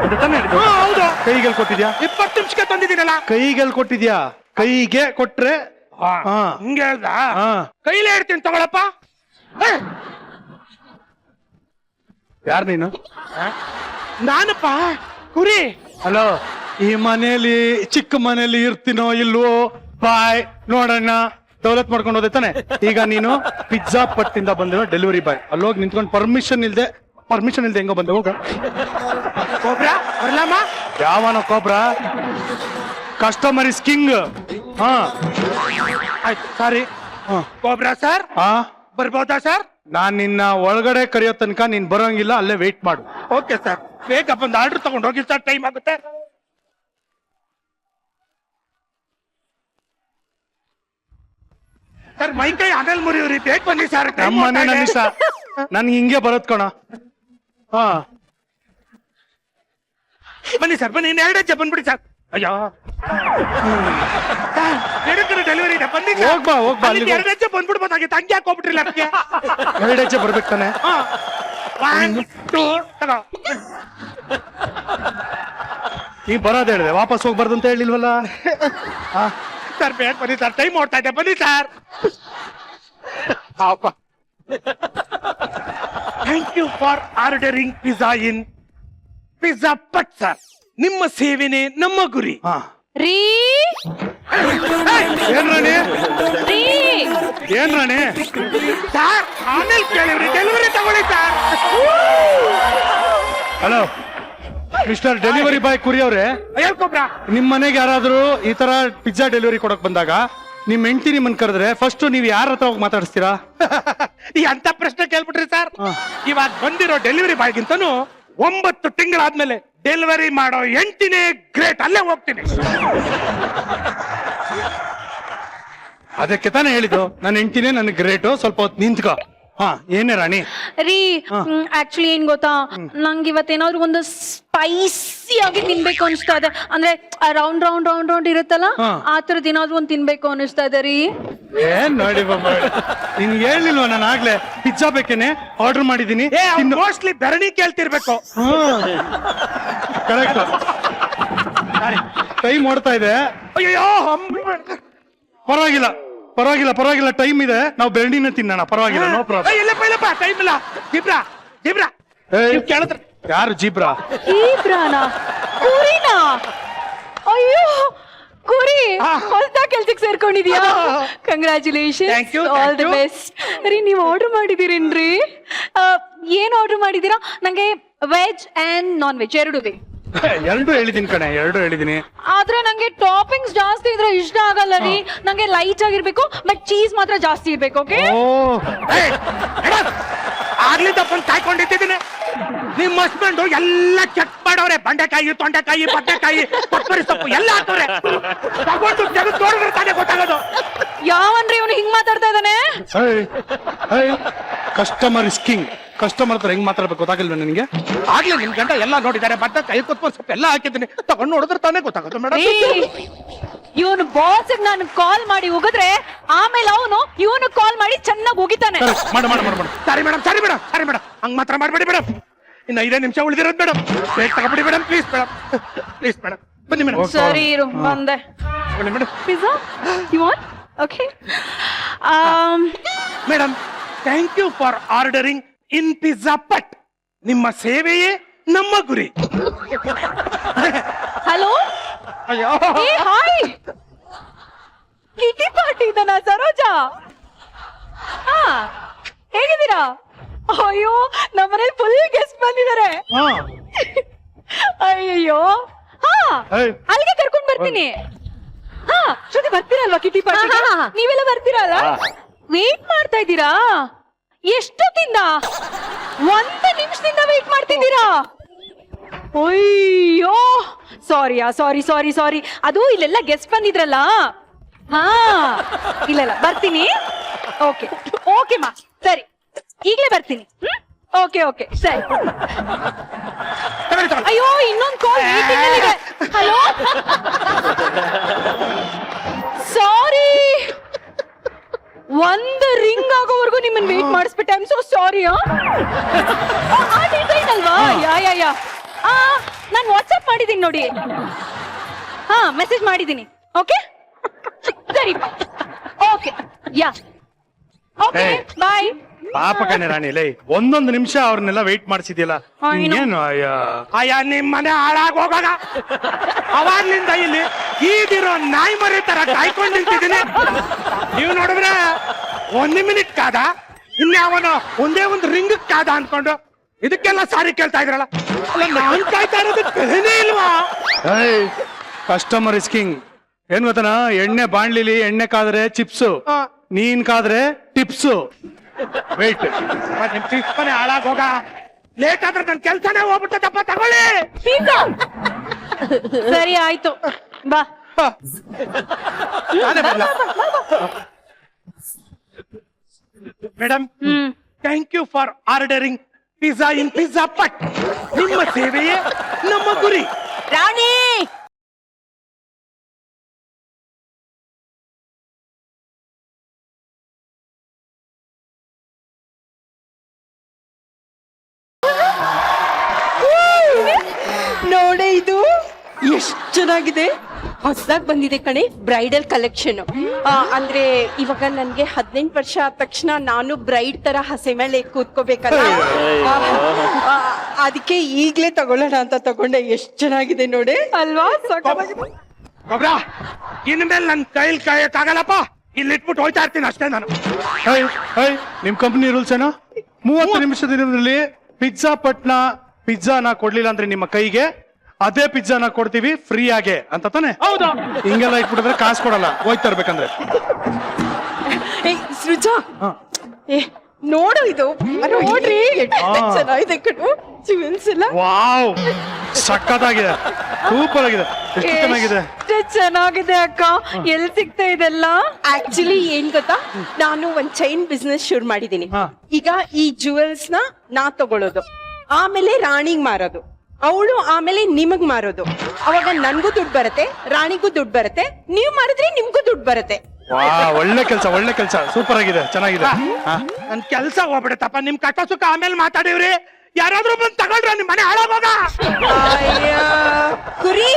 ಅಂತ ತಾನೇ ಹೇಳಿದ್ದು? ಹೌದು. ಕೈಗೆಲ್ ಕೊಟ್ಟಿದ್ಯಾ? 20 ನಿಮಿಷಕ್ಕೆ ತಂದಿದ್ದೀನಲ್ಲ. ಕೈಗೆಲ್ ಕೊಟ್ಟಿದ್ಯಾ? ಕೈಗೆ ಕೊಟ್ರೆ ಹಾ. ಹಿಂಗೆ ಹೇಳ್ದ? ಹಾ. ಕೈಲೇ ಇಡ್ತೀನಿ ತಗೊಳಪ್ಪ. ಯಾರ್ ನೀನು? ನಾನಪ್ಪ ಕುರಿ. ಹಲೋ, ಈ ಮನೆಯಲ್ಲಿ ಚಿಕ್ಕ ಮನೆಯಲ್ಲಿ ಇರ್ತೀನೋ ಇಲ್ವೋ ಬಾಯ್ ನೋಡೋಣ, ದೌಲತ್ ಮಾಡ್ಕೊಂಡು ಹೋದೆ. ಈಗ ನೀನು ಪಿಜ್ಜಾ ಪಟ್ಟಿಂದ ಬಂದಿರೋ ಡೆಲಿವರಿ ಬಾಯ್, ಅಲ್ಲೋಗಿ ನಿಂತ್ಕೊಂಡು ಪರ್ಮಿಷನ್ ಇಲ್ದೆ ಹೆಂಗೋ ಬಂದೆ? ಹೋಗ. ಕೋಬ್ರಾ ಬರ್ಲಮ್ಮ. ಯಾವನ ಕೋಬ್ರಾ? Customer is king. ಹಾ ಆಯ್ತು, ಸಾರಿ. ಕೋಬ್ರಾ ಸರ್ ಹಾ, ಬರ್ಬೋದಾ ಸರ್? ನಾನ್ ನಿನ್ನ ಒಳಗಡೆ ಕರೆಯೋ ತನಕ ನೀನ್ ಬರೋಂಗಿಲ್ಲ, ಅಲ್ಲೇ ವೇಟ್ ಮಾಡು. Okay sir. ಬೇಗ ಬಂದು ಆರ್ಡರ್ ತಗೊಂಡು ಹೋಗಿ ಸರ್, ಟೈಮ್ ಆಗುತ್ತೆ. ಸರ್ ಮೈಕೈ ಅನಲ್ ಮುರಿಯುರಿ, ಬೇಗ ಬನ್ನಿ ಸರ್. ನಮ್ಮ ಮನೆ ನನ್ನ ಇಷ್ಟ, ನನ್ಗೆ ಹಿಂಗೆ ಬರೋದ್ ಕಣ. ಹಾ ಬನ್ನಿ ಸರ್, ಬನ್ನಿ. ಇನ್ನು 2 ಹೆಜ್ಜೆ ಬಂದ್ಬಿಡಿ ಸರ್. ಅಯ್ಯೋ ಎಡಕ್ಕನ ಡೆಲಿವರಿ ಇದೆ, ಬನ್ನಿ ಸರ್. ಹೋಗ್ಬಾ ಹೋಗ್ಬಾ, ಅಲ್ಲಿ 2 ಹೆಜ್ಜೆ ಬಂದ್ಬಿಡ್ಬೋದಾಗಿತ್ತು, ಹಂಗೆ ಹಾಕೋಬಿಟ್ರಿ ಲೆಫ್ಟ್ಗೆ. 2 ಹೆಜ್ಜೆ ಬರ್ಬೇಕು ತಾನೆ? 1 2 ತಗೋ. ನೀ ಬರೋದ್ ಹೇಳಿದೆ, ವಾಪಸ್ ಹೋಗ್ಬಾರ್ದು ಅಂತ ಹೇಳಿಲ್ವಲ್ಲ? ಸರ್ ಬೇಗ ಬನ್ನಿ ಸರ್, ಟೈಮ್ ಓಡ್ತಾ ಇದೆ, ಬನ್ನಿ sir. Thank you for ordering pizza in pizza Put sir. ನಿಮ್ಮ ಸೇವೆನೇ ನಮ್ಮ ಗುರಿ. ಹಾ. ರೀ ಏನ್ ರಾಣಿ? ರೀ ಏನ್ ರಾಣಿ? ಸರ್ ಆಮೇಲೆ ಕೇಳಿವ್ರಿ, ಡೆಲಿವರಿ ತಗೊಳ್ಳಿ sir. Hello mister delivery boy ಕುರಿ ಅವ್ರೆ, ಹೇಳ್ಕೊಬ್ರಾ. ನಿಮ್ ಮನೆಗೆ ಯಾರಾದ್ರೂ ಈ ತರ ಪಿಜ್ಜಾ ಡೆಲಿವರಿ ಕೊಡಕ್ ಬಂದಾಗ ನಿಮ್ ಹೆಂಡತಿ ನಿಮ್ಮನ್ ಕರೆದ್ರೆ ಫಸ್ಟ್ ನೀವ್ ಯಾರ ಹತ್ರ ಹೋಗಿ ಮಾತಾಡಿಸ್ತೀರಾ? ಈ ಅಂತ ಪ್ರಶ್ನೆ ಕೇಳ್ಬಿಟ್ರಿ ಸರ್. ಇವಾಗ ಬಂದಿರೋ ಡೆಲಿವರಿ ಬಾಯ್ಗಿಂತನೂ 9 ತಿಂಗಳಾದ್ಮೇಲೆ ಡೆಲಿವರಿ ಮಾಡೋ ಹೆಂಡತಿನೇ ಗ್ರೇಟ್, ಅಲ್ಲೇ ಹೋಗ್ತೀನಿ. ಅದಕ್ಕೆ ತಾನೇ ಹೇಳಿದ್ದು ನನ್ನ ಹೆಂಡತಿನೇ ನನ್ ಗ್ರೇಟು, ಸ್ವಲ್ಪ ಹೊತ್ತು ನಿಂತ್ಕೋ. ಹಾ, ಏನೇ ರಾಣಿ? ರೀ ಆಕ್ಚುಲಿ ಏನ್ ಗೊತ್ತಾ, ನಂಗೆ ಇವತ್ತೇನಾದ್ರು ಒಂದು ಸ್ಪೈಸಿ ಆಗಿ ತಿನ್ಬೇಕು ಅನಿಸ್ತಾ ಇದೆ. ಅಂದ್ರೆ ರೌಂಡ್ ರೌಂಡ್ ರೌಂಡ್ ರೌಂಡ್ ಇರುತ್ತಲ್ಲ, ಆ ತರದ್ ಏನಾದ್ರು ಒಂದ್ ತಿನ್ಬೇಕು ಅನಿಸ್ತಾ ಇದೆ ರೀ. ಏನ್ ನೋಡಿ ಬಾಬಾ, ನಿನ್ಗೆ ಹೇಳಿಲ್ವ ನಾನು ಆಗ್ಲೇ ಪಿಜ್ಜಾ ಬೇಕೇನೆ ಆರ್ಡರ್ ಮಾಡಿದೀನಿ. ಮೋಸ್ಟ್ಲಿ ಬೆರಣಿ ಕೇಳ್ತಿರ್ಬೇಕು. ಕರೆಕ್ಟ್. ಟೈಮ್ ಓಡ್ತಾ ಇದೆ. ಅಯ್ಯೋ ಪರವಾಗಿಲ್ಲ ಪರವಾಗಿಲ್ಲ ಪರವಾಗಿಲ್ಲ, ಟೈಮ್ ಇದೆ, ನಾವು ಬೆರಣಿನ ತಿನ್ನೋಣ, ಪರವಾಗಿಲ್ಲ, ನೋ ಪ್ರಾಬ್ಲಮ್. ಇಲ್ಲಪ್ಪ ಟೈಮ್ ಇಲ್ಲ. ಜಿಬ್ರಾ ಜಿಬ್ರಾ ಕೇಳಿದ್ರೆ ಯಾರು ಜೀಬ್ರಾ? ಈಬ್ರಾನಾ? ಕುರಿನಾ? ಅಯ್ಯೋ ಕುರಿ ಹೊಸ ಕೆಲ್ಸಕ್ಕೆ ಸೇರ್ಕೊಂಡಿದ್ಯಾ? Congratulation, Thank you, all the thank you. Best. ರೀ ನೀವ್ ಆರ್ಡರ್ ಮಾಡಿದಿರೇನ್ರಿ? ಏನ್ ಆರ್ಡರ್ ಮಾಡಿದೀರಾ? ನಂಗೆ ವೆಜ್ ಅಂಡ್ ನಾನ್ ವೆಜ್ ಎರಡೂ ಬೇಕು. 2 ಹೇಳಿದೀನಿ ಕಣೆ, 2 ಹೇಳಿದೀನಿ. ಆದ್ರೆ ನಂಗೆ ಟಾಪಿಂಗ್ಸ್ ಜಾಸ್ತಿ ಇದ್ರೆ ಇಷ್ಟ ಆಗಲ್ಲ ರೀ. ನಂಗೆ ಲೈಟ್ ಆಗಿರ್ಬೇಕು, ಬಟ್ ಚೀಸ್ ಮಾತ್ರ ಜಾಸ್ತಿ ಇರ್ಬೇಕು. ಓಕೆ? ಆಗ್ಲಿಂದ ಬಂದು ಕಾಯ್ಕೊಂಡಿದ್ದೀನಿ. ನಿಮ್ಮ ಹಸ್ಬೆಂಡ್ ಎಲ್ಲ ಚೆಕ್ ಮಾಡೋರೆ, ಬಂಡೆಕಾಯಿ, ತೊಂಡೆಕಾಯಿ, ಬದನೆಕಾಯಿ, ಕೊತ್ತಂಬರಿ ಸೊಪ್ಪು ಎಲ್ಲ ಹಾಕೋರೆ. ತಗೊಂಡು ತೆಗೆದು ನೋಡಿದ್ರೆ ತಾನೇ ಗೊತ್ತಾಗೋದು. ಯಾವನ್ರಿ ಇವನು ಹಿಂಗ್ ಮಾತಾಡ್ತಾ ಇದ್ದಾನೆ? Customer is king. ಕಸ್ಟಮರ್ ಹತ್ರ ಹೆಂಗ್ ಮಾತಾಡ್ಬೇಕು ಗೊತ್ತಾಗಿಲ್ವ ನಿನ್ಗೆ? ಆಗ್ಲೇ ನಿಮ್ ಗಂಡ ಎಲ್ಲ ನೋಡಿದ್ದಾರೆ, ಬದನೆಕಾಯಿ, ಕೊತ್ತಂಬರಿ ಸೊಪ್ಪು ಎಲ್ಲ ಹಾಕಿದ್ದೀನಿ. ತಗೊಂಡು ನೋಡಿದ್ರೆ ತಾನೇ ಗೊತ್ತಾಗೋದು ಮೇಡಮ್. ಇವನು ಬಾಸ್ ನಾನು ಕಾಲ್ ಮಾಡಿ ಹೋಗಿದ್ರೆ ಆಮೇಲೆ ಅವನು ಇವನು ಕಾಲ್ ಮಾಡಿ ಚೆನ್ನಾಗಿ ಹೋಗಿತಾನೆ. ಮಾಡ ಮಾಡ ಮಾಡ ಮಾಡ. ಸರಿ ಮೇಡಮ್, ಸರಿ ಮೇಡಮ್, ಸರಿ ಮೇಡಮ್, ಹಂಗ್ ಮಾತ್ರ ಮಾಡ್ಬೇಡಿ ಮೇಡಮ್. ಇನ್ನು 5 ನಿಮಿಷ ಉಳಿದಿರೋದು ಮೇಡಮ್. ಬೇಗ ತಗೊಬಿಡಿ madam, please madam, please madam, ಬನ್ನಿ ಮೇಡಮ್. ಸರಿ ಇರು, ಬಂದೆ. ಬನ್ನಿ madam. Pizza you want? Okay madam, thank you for ordering in pizza ಪಟ್. ನಿಮ್ಮ ಸೇವೆಯೇ ನಮ್ಮ ಗುರಿ. ಹಲೋ, ಅಯ್ಯೋ ಏ ಹಾಯ್, ಕಿಟಿ ಪಾರ್ಟಿ ಇದನ್ನ ಸರೋಜಾ. ಹಾ, ಹೇಗಿದ್ದೀರಾ? ಅಯ್ಯೋ ನಮ್ಮನೇಲಿ ಫುಲ್ ಗೆಸ್ಟ್ ಬಂದಿದ್ದಾರೆ. ಅಯ್ಯಯ್ಯೋ, ಹಾ ಅಲ್ಲಿಗೆ ಕರ್ಕೊಂಡ್ ಬರ್ತೀನಿ. ಹಾ ಶ್ರುತಿ ಬರ್ತೀರಲ್ವಾ ಕಿಟಿ ಪಾರ್ಟಿ? ನೀವೆಲ್ಲ ಬರ್ತೀರಲ್ಲ? ವೇಟ್ ಮಾಡ್ತಾ ಇದ್ದೀರಾ? ಎಷ್ಟೊತ್ತಿಂದ? 1 ನಿಮಿಷದಿಂದ ವೇಟ್ ಮಾಡ್ತಿದ್ದೀರಾ? ಅಯ್ಯೋ ಸಾರಿಯಾ, ಸಾರಿ ಸಾರಿ ಸಾರಿ. ಅದು ಇಲ್ಲೆಲ್ಲ ಗೆಸ್ಟ್ ಬಂದಿದ್ರಲ್ಲ. ಹಾ ಇಲ್ಲ ಬರ್ತೀನಿ. ಓಕೆ ಓಕೆ ಮಾ, ಸರಿ ಈಗಲೇ ಬರ್ತೀನಿ. ಓಕೆ ಓಕೆ ಸರಿ. ಅಯ್ಯೋ ಇನ್ನೊಂದು ಕಾಲ್ ವೇಟಿಂಗ್ ಅಲ್ಲಿ ಇದೆ. ಹಲೋ ಸಾರಿ, ಒಂದು ರಿಂಗ್ ಆಗೋವರೆಗೂ ನಿಮ್ಮನ್ನ ವೇಟ್ ಮಾಡಿಸ್ಬಿಟ್ಟೆ. I am so sorry. ಆ ಡಿಸೈನ್ ಅಲ್ವಾ? ಯಾ ನಾನು ವಾಟ್ಸ್ಆಪ್ ಮಾಡಿದ್ದೀನಿ ನೋಡಿ. ಹಾ, ಮೆಸೇಜ್ ಮಾಡಿದ್ದೀನಿ. ಓಕೆ ಸರಿ, ಓಕೆ ಯಾ ಓಕೆ ಏಯ್. ಬಾಯ್. ಪಾಪ ಕಣೆ ರಾಣಿ ಲೈ, ಒಂದೊಂದು ನಿಮಿಷ ಅವ್ರನ್ನೆಲ್ಲ ವೆಯ್ಟ್ ಮಾಡಿಸಿದ್ಯಲ್ಲ. ಏನು ಅಯ್ಯ ನಿಮ್ ಮನೆ ಹಾಳಾಗ್ ಹೋಗಾಗ ಅವಾಗ್ಲಿಂದ ಇಲ್ಲಿ ಈದಿರೋ ನಾಯಿ ಮರಿ ತರ ಕಾಯ್ಕೊಂಡು ನಿಂತಿದ್ದೀನಿ. ನೀವು ನೋಡಿದ್ರೆ 1 ಮಿನಿಟ್ ಕಾದ, ಇನ್ಯಾವನು ಒಂದೇ ಒಂದು ರಿಂಗ್ ಕಾದ ಅನ್ಕೊಂಡು ಇದಕ್ಕೆಲ್ಲ ಸಾರಿ ಕೇಳ್ತಾ ಇದ್ರಲ್ಲ. ಅಲ್ಲ, ನಾನ್ ಕಾಯ್ತಾ ಇರೋದು ಬೆಲೆನೇ ಇಲ್ವಾ? Customer is king. ಏನ್ ಗೊತ್ತನ, ಎಣ್ಣೆ ಬಾಣ್ಲಿಲಿ ಎಣ್ಣೆ ಕಾದ್ರೆ ಚಿಪ್ಸು, ನೀನ್ ಕಾದ್ರೆ ಟಿಪ್ಸು. ವೇಟ್. ನಿಮ್ ಚಿಕ್ಕ ಮನೆ ಹಾಳಾಗ್ ಹೋಗ. ಲೇಟ್ ಆದ್ರೆ ನನ್ ಕೆಲ್ಸನೇ ಹೋಗ್ಬಿಟ್ಟದಪ್ಪ. ತಗೊಳ್ಳಿ. ಸರಿ ಆಯ್ತು, ಬಾ. Madam, thank you for ordering pizza in pizza ಪಟ್. ನಿಮ್ಮ ಸೇವೆಯೇ ನಮ್ಮ ಗುರಿ. ರಾಣಿ, ನೋಡೆ ಇದು ಎಷ್ಟು ಚೆನ್ನಾಗಿದೆ. ಹೊಸದಾಗಿ ಬಂದಿದೆ ಕಣೆ, ಬ್ರೈಡಲ್ ಕಲೆಕ್ಷನ್. ಅಂದ್ರೆ ಇವಾಗ ನನ್ಗೆ 18 ವರ್ಷ ಆದ ತಕ್ಷಣ ನಾನು ಬ್ರೈಡ್ ತರ ಹಸೆ ಮೇಲೆ ಕೂತ್ಕೋಬೇಕಲ್ಲ. ಅದಕ್ಕೆ ಈಗ್ಲೇ ತಗೊಳ್ಳೋಣ ಅಂತ ತಗೊಂಡೆ. ಎಷ್ಟು ಚೆನ್ನಾಗಿದೆ ನೋಡೆ ಅಲ್ವಾ? ಗೊಬ್ರ, ಇನ್ಮೇಲೆ ನನ್ ಕೈಲಿ ಕಾಯಕ್ಕಾಗಲ್ಲಪ್ಪ. ಇಲ್ಲಿ ಇಟ್ಬಿಟ್ಟು ಹೋಯ್ತಾ ಇರ್ತೀನಿ ಅಷ್ಟೇ ನಾನು. ನಿಮ್ ಕಂಪನಿ ರೂಲ್ಸ್ ಏನೋ 30 ನಿಮಿಷದಲ್ಲಿ ಪಿಜ್ಜಾ ಪಟ್ನ ಪಿಜ್ಜಾನ ಕೊಡ್ಲಿಲ್ಲ ಅಂದ್ರೆ ನಿಮ್ಮ ಕೈಗೆ ಅದೇ ಪಿಜ್ಜಾನ ಕೊಡ್ತೀವಿ ಫ್ರೀ ಆಗಿ ಅಂತ ತಾನೆ? ಹೌದು. ಹಿಂಗೆಲ್ಲ ಇಟ್ಬಿಟ್ಟಿದ್ರೆ ಕಾಸು ಕೊಡಲ್ಲ, ಹೋಯ್ತಾ ಇರ್ಬೇಕಂದ್ರೆ. ಸೃಜಾ, ನೋಡು ಇದು, ನೋಡ್ರಿ ಚೆನ್ನಾಗಿದೆ ಕಣು. ಜುವೆಲ್ಸ್ ಎಲ್ಲ ವಾವ್, ಸಕ್ಕತ್ತಾಗಿದೆ, ಸೂಪರ್ ಆಗಿದೆ. ಎಷ್ಟು ಚೆನ್ನಾಗಿದೆ. ಎಷ್ಟು ಚೆನ್ನಾಗಿದೆ ಅಕ್ಕ. ಎಲ್ಲಿ ಸಿಗ್ತಾ ಇದೆಲ್ಲ? ಆಕ್ಚುಲಿ ಏನ್ ಗೊತ್ತಾ, ನಾನು ಒಂದ್ ಚೈನ್ ಬಿಸ್ನೆಸ್ ಶುರು ಮಾಡಿದೀನಿ. ಈಗ ಈ ಜುವೆಲ್ಸ್ ನ ನಾ ತಗೊಳ್ಳೋದು, ಆಮೇಲೆ ರಾಣಿಗ್ ಮಾರೋದು, ಅವಳು ಆಮೇಲೆ ನಿಮಗ್ ಮಾರೋದು. ಅವಾಗ ನನ್ಗೂ ದುಡ್ಡು ಬರುತ್ತೆ, ರಾಣಿಗೂ ದುಡ್ಡು ಬರುತ್ತೆ, ನೀವ್ ಮಾರಿದ್ರೆ ನಿಮ್ಗೂ ದುಡ್ಡು ಬರುತ್ತೆ. ಒಳ್ಳೆ ಕೆಲಸ, ಒಳ್ಳೆ ಕೆಲಸ, ಸೂಪರ್ ಆಗಿದೆ, ಚೆನ್ನಾಗಿದೆ. ನನ್ ಕೆಲ್ಸ ಹೋಗ್ಬಿಡತ್ತಪ್ಪ. ನಿಮ್ ಕಷ್ಟ ಸುಖ ಆಮೇಲೆ ಮಾತಾಡಿವ್ರಿ. ಯಾರಾದ್ರೂ ಬಂದು ತಗೊಳ್ರ, ನಿಮ್ ಮನೆ ಹಾಳಾಗೋಗ. ಕುರಿ,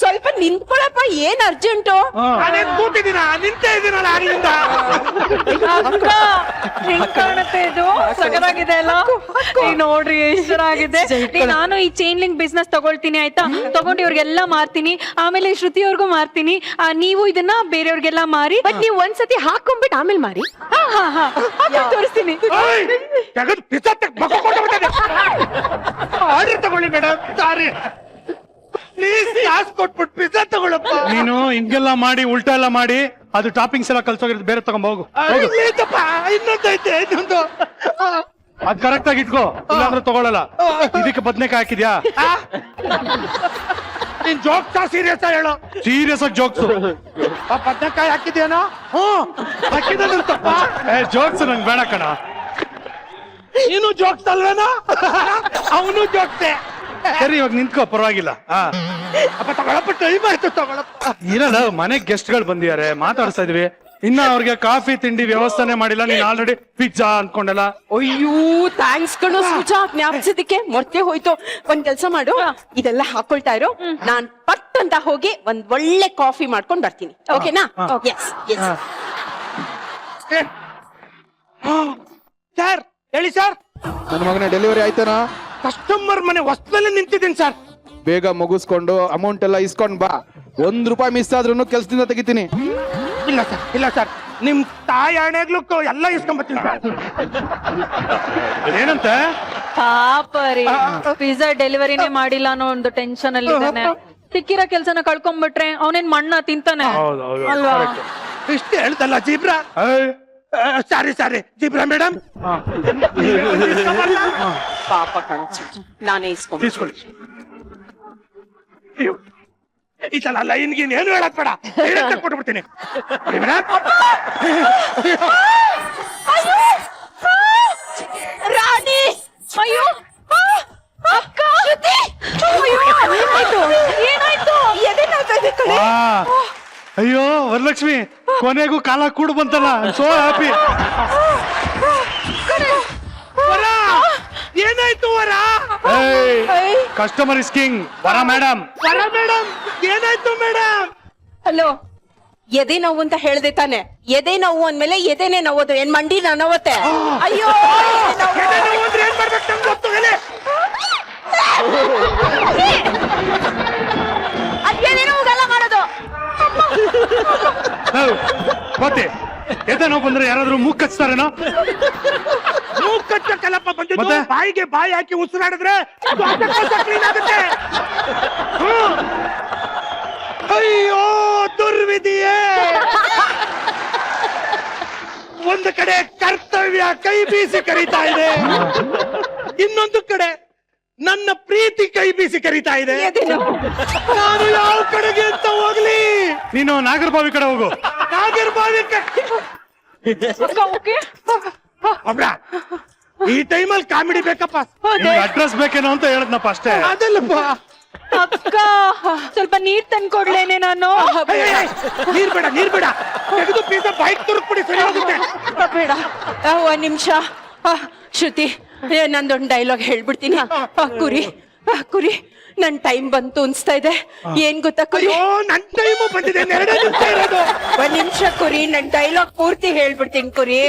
ಸ್ವಲ್ಪ ನಿಂತ್ಕೊಳಪ್ಪ, ಏನ್ ಅರ್ಜೆಂಟು? ನಾನೇನ್ ಕೂತಿದ್ದೀನ, ನಿಂತೇ ಇದೀನಲ್ಲ ಆಗ್ಲಿಂದ. ಅಕ್ಕ, ಹೆಂಗ್ ಕಾಣುತ್ತೆ ಇದು? ಸಗದಾಗಿದೆ ಅಲ್ಲ? ಈಗ ನೋಡ್ರಿ ಎಷ್ಟು ಚೆನ್ನಾಗಿದೆ. ನಾನು ಈ ಚೈನ್ ಲಿಂಕ್ ಬಿಸ್ನೆಸ್ ತಗೊಳ್ತೀನಿ, ಆಯ್ತಾ? ತಗೊಂಡು ಇವ್ರಿಗೆಲ್ಲ ಮಾರ್ತೀನಿ, ಆಮೇಲೆ ಶ್ರುತಿ ಅವ್ರಿಗೂ ಮಾರ್ತೀನಿ. ನೀವು ಇದನ್ನ ಬೇರೆಯವ್ರಿಗೆಲ್ಲ ಮಾರಿ. ಬಟ್ ನೀವು ಒಂದ್ಸತಿ ಹಾಕೊಂಡ್ಬಿಟ್ಟು ಆಮೇಲೆ ಮಾರಿ. ತೋರಿಸ್ತೀನಿ. ತೆಗೆದು ಪಿಸತ್ತಕ್ಕೆ ಬಗ್ಗು ಕೊಟ್ಟುಬಿಟ್ಟಿದೆ. ಆರ್ಡರ್ ತಗೊಳ್ಳಿ ಮೇಡಮ್, ಸಾರಿ ಪ್ಲೀಸ್. ಕಾಸು ಕೊಟ್ಬಿಟ್ಟು ಪಿಜ್ಜಾ ತಗೊಳಪ್ಪ. ನೀನು ಹಿಂಗೆಲ್ಲ ಮಾಡಿ ಉಲ್ಟಾ ಎಲ್ಲ ಮಾಡಿ ಅದು ಟಾಪಿಂಗ್ಸ್ ಎಲ್ಲ ಕಲ್ಸೋಗಿರೋದು, ಬೇರೆ ತಗೊಂಡ್ ಹೋಗು. ಇನ್ನೊಂದೈತೆ, ಇನ್ನೊಂದು. ಅದ್ ಕರೆಕ್ಟ್ ಆಗಿ ಇಟ್ಕೋ, ಇಲ್ಲಾಂದ್ರೆ ತಗೊಳಲ್ಲ. ಇದಕ್ಕೆ ಬದ್ನೆಕಾಯಿ ಹಾಕಿದ್ಯಾ? ನೀನ್ ಜೋಕ್ಸಾ ಸೀರಿಯಸ್ ಹೇಳು? ಸೀರಿಯಸ್ ಆಗಿ ಜೋಕ್ಸು. ಬದ್ನೆಕಾಯಿ ಹಾಕಿದ್ಯಾನೋ? ಹಾಕಿದಪ್ಪ. ಜೋಕ್ಸ್ ನಂಗೆ ಬೇಡ ಕಣ. ನೀನು ಜೋಕ್ಸ್ ಅಲ್ವೇನೋ? ಅವನು ಜೋಕ್ಸೆ. ಸರಿ, ಇವಾಗ ನಿಂತ್ಕೋ, ಪರವಾಗಿಲ್ಲ. ಅಪ್ಪ ತಗೊಳಪ್ಪ, ಟೈಮ್ ಆಯ್ತು, ತಗೊಳಪ್ಪ. ಇರಲ್ಲ, ಮನೆಗ್ ಗೆಸ್ಟ್ ಗಳು ಬಂದಿದ್ದಾರೆ, ಮಾತಾಡ್ತಾ ಇದೀವಿ. ಇನ್ನ ಅವ್ರಿಗೆ ಕಾಫಿ ತಿಂಡಿ ವ್ಯವಸ್ಥೆನೆ ಮಾಡಿಲ್ಲ. ನೀನ್ ಆಲ್ರೆಡಿ ಪಿಜ್ಜಾ ಅನ್ಕೊಂಡಲ್ಲ. ಅಯ್ಯೋ, ಥ್ಯಾಂಕ್ಸ್ ಕಣೋ ಸೃಜಾ, ಜ್ಞಾಪಿಸಿದಕ್ಕೆ ಮರ್ತೇ ಹೋಯ್ತು. ಒಂದ್ ಕೆಲ್ಸ ಮಾಡು, ಇದೆಲ್ಲ ಹಾಕೊಳ್ತಾ ಇರೋ, ನಾನ್ ಪಟ್ ಅಂತ ಹೋಗಿ ಒಂದ್ ಒಳ್ಳೆ ಕಾಫಿ ಮಾಡ್ಕೊಂಡ್ ಬರ್ತೀನಿ. ಓಕೆನಾ? Yes yes. ಸರ್ ಹೇಳಿ ಸರ್. ನನ್ನ ಮಗನ ಡೆಲಿವರಿ ಆಯ್ತಾನಾ? ಕಸ್ಟಮರ್ ಮನೆ ಹೊಸದಲ್ಲೇ ನಿಂತಿದ್ದೀನಿ ಸರ್. ಬೇಗ ಮುಗಿಸ್ಕೊಂಡು ಅಮೌಂಟ್ ಎಲ್ಲ ಇಸ್ಕೊಂಡ್ ಬಾ. 1 ರೂಪಾಯಿ ಮಿಸ್ ಆದ್ರೂ ಕೆಲ್ಸದಿಂದ ತೆಗಿತೀನಿ. ಇಲ್ಲ ಸರ್, ಇಲ್ಲ ಸರ್, ನಿಮ್ ತಾಯಿ ಹಣೆಗ್ಲಕ್ಕೂ ಎಲ್ಲ ಇಸ್ಕೊಂಬತ್ತೀನಿ ಸರ್. ಏನಂತೆ? ಪಾಪ ರೀ, ಪಿಜ್ಜಾ ಡೆಲಿವರಿನೇ ಮಾಡಿಲ್ಲ ಅನ್ನೋ ಒಂದು ಟೆನ್ಷನ್ ಅಲ್ಲಿ ಇದ್ದಾನೆ. ಸಿಕ್ಕಿರೋ ಕೆಲ್ಸನ ಕಳ್ಕೊಂಡ್ಬಿಟ್ರೆ ಅವನೇನ್ ಮಣ್ಣ ತಿಂತಾನೆ ಅಲ್ವಾ? ಇಷ್ಟೇ ಹೇಳ್ತಲ್ಲ ಜೀಬ್ರಾ. ಸಾರಿ ಸಾರಿ ಜೀಬ್ರಾ ಮೇಡಮ್. ಪಾಪ ಕಣ, ನಾನೇ ಇಸ್ಕೊಂಡ್ తీసుకోండి. ಇದಲ್ಲ ಲೈನ್ ಗಿನ್ ಏನು ಹೇಳಕ್ ಬೇಡ, ಕೊಟ್ಬಿಡ್ತೀನಿ. ರಾಣಿ, ಅಯ್ಯೋ ಅಕ್ಕ, ಏನಾಯ್ತು? ಎದೆ ನೋವ್ತಾ ಇದೆ ಕಣೆ. ಅಯ್ಯೋ ವರಲಕ್ಷ್ಮಿ, ಕೊನೆಗೂ ಕಾಲ ಕೂಡ ಬಂತಲ್ಲ, ಸೋ ಹ್ಯಾಪಿ. ವರ ಏನಾಯ್ತು ವರ? Customer is king. ವರ ಮೇಡಮ್. ವರ ಮೇಡಮ್ ಏನಾಯ್ತು ಮೇಡಮ್? ಹಲೋ, ಎದೆ ನೋವು ಅಂತ ಹೇಳ್ದೆ ತಾನೆ? ಎದೆ ನೋವು ಅಂದ್ಮೇಲೆ ಎದೆನೆ ನೋವೋದು, ಏನ್ ಮಂಡಿ ನೋವತ್ತೆ? ಅಯ್ಯೋ ಎದೆ ನೋವು ಅಂದ್ರೆ ಏನ್ ಮಾಡ್ಬೇಕು ನಂಗೆ ಗೊತ್ತು. ಹೇಳಿ. ಅದೇನೇನೋ ಹೋಗಲ್ಲ ಮಾಡೋದು. ಮತ್ತೆ ಎದೆ ನೋವು ಬಂದ್ರೆ ಯಾರಾದ್ರೂ ಮೂಗ್ ಕಚ್ತಾರೇನೋ? ಮೂಗ್ ಕಚ್ಚಕ್ಕಲ್ಲಪ್ಪ ಬಂದಿದ್ದು, ಮತ್ತೆ? ಬಾಯಿಗೆ ಬಾಯಿ ಹಾಕಿ ಉಸಿರಾಡಿದ್ರೆ ಕ್ಲೀನ್ ಆಗುತ್ತೆ. ಅಯ್ಯೋ ದುರ್ವಿಧಿಯೇ! ಒಂದು ಕಡೆ ಕರ್ತವ್ಯ ಕೈ ಬೀಸಿ ಕರೀತಾ ಇದೆ, ಇನ್ನೊಂದು ಕಡೆ ನನ್ನ ಪ್ರೀತಿ ಕೈ ಬೀಸಿ ಕರೀತಾ ಇದೆ. ನಾನು ಯಾವ ಕಡೆಗೆ ಅಂತ ಹೋಗ್ಲಿ? ನೀನು ನಾಗರಬಾವಿ ಕಡೆ ಹೋಗು. ನಾಗರಬಾವಿ ಒಬ್ರ ಈ ಟೈಮಲ್ಲಿ ಕಾಮಿಡಿ ಬೇಕಪ್ಪ. ಅಡ್ರೆಸ್ ಬೇಕೇನೋ ಅಂತ ಹೇಳದ್ನಪ್ಪ ಅಷ್ಟೇ. ಅದಲ್ಲಪ್ಪ. ಅಕ್ಕ ಸ್ವಲ್ಪ ನೀರ್ ತಂದ್ಕೊಡ್ಲೇನೆ ನಾನು? ನೀರ್ ಬೇಡ, ನೀರ್ ಬೇಡ, ತೆಗೆದು ಪೀಸ ಬೈಕ್ ತುರುಕ್ಬಿಡಿ, ಸರಿ ಹೋಗುತ್ತೆ. ಬೇಡ, ಒಂದ್ ನಿಮಿಷ. ಶ್ರುತಿ, ನಂದೊಂದು ಡೈಲಾಗ್ ಹೇಳ್ಬಿಡ್ತೀನಿ. ಕುರಿ ಕುರಿ, ನನ್ ಟೈಮ್ ಬಂತು ಅನ್ಸ್ತಾ ಇದೆ. ಏನ್ ಗೊತ್ತಾ ಕುರಿ? ನನ್ ಟೈಮು ಬಂದಿದೆ, 2 ನಿಮಿಷ ಇರೋದು. ಒಂದ್ ನಿಮಿಷ ಕುರಿ, ನನ್ ಡೈಲಾಗ್ ಪೂರ್ತಿ ಹೇಳ್ಬಿಡ್ತೀನಿ. ಕುರಿ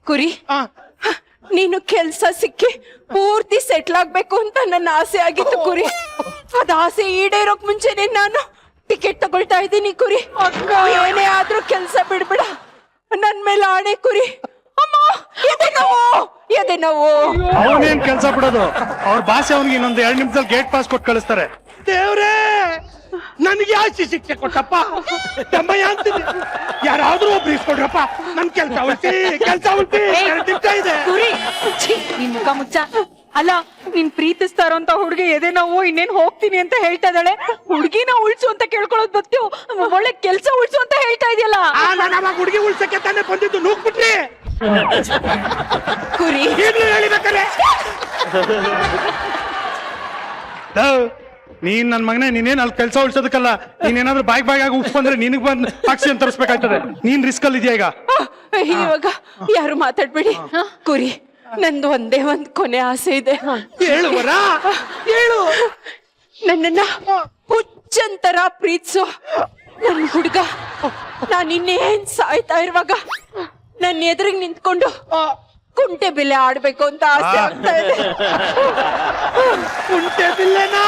ಕುರಿ, ನೀನು ಕೆಲ್ಸ ಸಿಕ್ಕಿ ಪೂರ್ತಿ ಸೆಟ್ಲ್ ಆಗ್ಬೇಕು ಅಂತ ನನ್ನ ಆಸೆ ಆಗಿತ್ತು ಕುರಿ. ಅದ ಆಸೆ ಈಡೇರೋಕ್ ಮುಂಚೆನೆ ನಾನು ಟಿಕೆಟ್ ತಗೊಳ್ತಾ ಇದ್ದೀನಿ ಕುರಿ. ಏನೇ ಆದ್ರೂ ಕೆಲ್ಸ ಬಿಡ್ಬೇಡ, ನನ್ ಮೇಲೆ ಆಣೆ ಕುರಿ. ಅಮ್ಮ, ಎದೆ ನೋವು, ಎದೆ ನೋವು. ಅವನೇನ್ ಕೆಲ್ಸ ಬಿಡೋದು, ಅವ್ರ ಭಾಷೆ ಅವನಿಗೆ ಇನ್ನೊಂದು 2 ನಿಮಿಷದಲ್ಲಿ ಗೇಟ್ ಪಾಸ್ ಕೊಟ್ಟು ಕಳಿಸ್ತಾರೆ. ದೇವ್ರೇ, ನನಗೆ ಯಾಕೆ ಶಿಕ್ಷೆ ಕೊಟ್ಟಪ್ಪ? ತಮ್ಮಯ್ಯ ಅಂತಿದ್ದೆ, ಯಾರಾದ್ರೂ ಒಬ್ರು ಇಸ್ಕೊಡ್ರಪ್ಪ, ನನ್ ಕೆಲ್ಸ ಉಳಿಸಿ, ಕೆಲ್ಸ ಉಳಿಸಿ. 2 ನಿಮಿಷ ಇದೆ. ಕುರಿ, ಛೀ, ನಿನ್ ಮುಖ ಮುಚ್ಚ. ಅಲ್ಲ, ನೀನ್ ಪ್ರೀತಿಸ್ತಾ ಇರೋಂತ ಹುಡುಗಿ ಎದೆ ನೋವು ಇನ್ನೇನ್ ಹೋಗ್ತೀನಿ ಅಂತ ಹೇಳ್ತಾ ಇದ್ದಾಳೆ. ಹುಡುಗಿನ ಉಳ್ಸು ಅಂತ ಕೇಳ್ಕೊಳ್ಳೋದ್ ಬತ್ತು, ಒಳ್ಳೆ ಕೆಲ್ಸ ಉಳ್ಸು ಅಂತ ಹೇಳ್ತಾ ಇದೆಯಲ್ಲ. ನಾನು ಅವಾಗ ಹುಡುಗಿ ಉಳ್ಸಕ್ಕೆ ತಾನೇ ಬಂದಿದ್ದು, ನೂಕ್ಬಿಟ್ರಿ. ಕುರಿ ಈಗ್ಲೂ ಹೇಳಿಬೇಕಾರೆ ನೀನ್ ನನ್ ಮಗನೇ, ನೀನೇನ್ ಅಲ್ಲಿ ಕೆಲಸ ಉಳ್ಸೋದಕ್ಕಲ್ಲ. ನೀನೇನಾದ್ರೂ ಬಾಯ್ ಆಗಿ ಉಪ್ಪ ಬಂದ್ರೆ ನಿನಗ್ ಬಂದ್ ಆಕ್ಸಿಜನ್ ತರಿಸ್ಬೇಕಾಗ್ತದೆ. ನೀನ್ ರಿಸ್ಕ್ ಅಲ್ಲಿ ಇದೆಯಾ ಈಗ? ಇವಾಗ ಯಾರು ಮಾತಾಡ್ಬೇಡಿ. ಕುರಿ, ನಂದು ಒಂದೇ ಒಂದ್ ಕೊನೆ ಆಸೆ ಇದೆ. ಹೇಳುವರ ಹೇಳು. ನನ್ನನ್ನ ಹುಚ್ಚಂತರ ಪ್ರೀತಿಸು ನನ್ ಹುಡುಗ. ನಾನ್ ಇನ್ನೇನ್ ಸಾಯ್ತಾ ಇರುವಾಗ ನನ್ನ ಎದುರಿಗೆ ನಿಂತ್ಕೊಂಡು ಕುಂಟೆ ಬಿಲ್ಲೆ ಆಡ್ಬೇಕು ಅಂತ ಆಸೆ ಆಗ್ತಾ ಇದೆ. ಕುಂಟೆ ಬಿಲ್ಲೆನಾ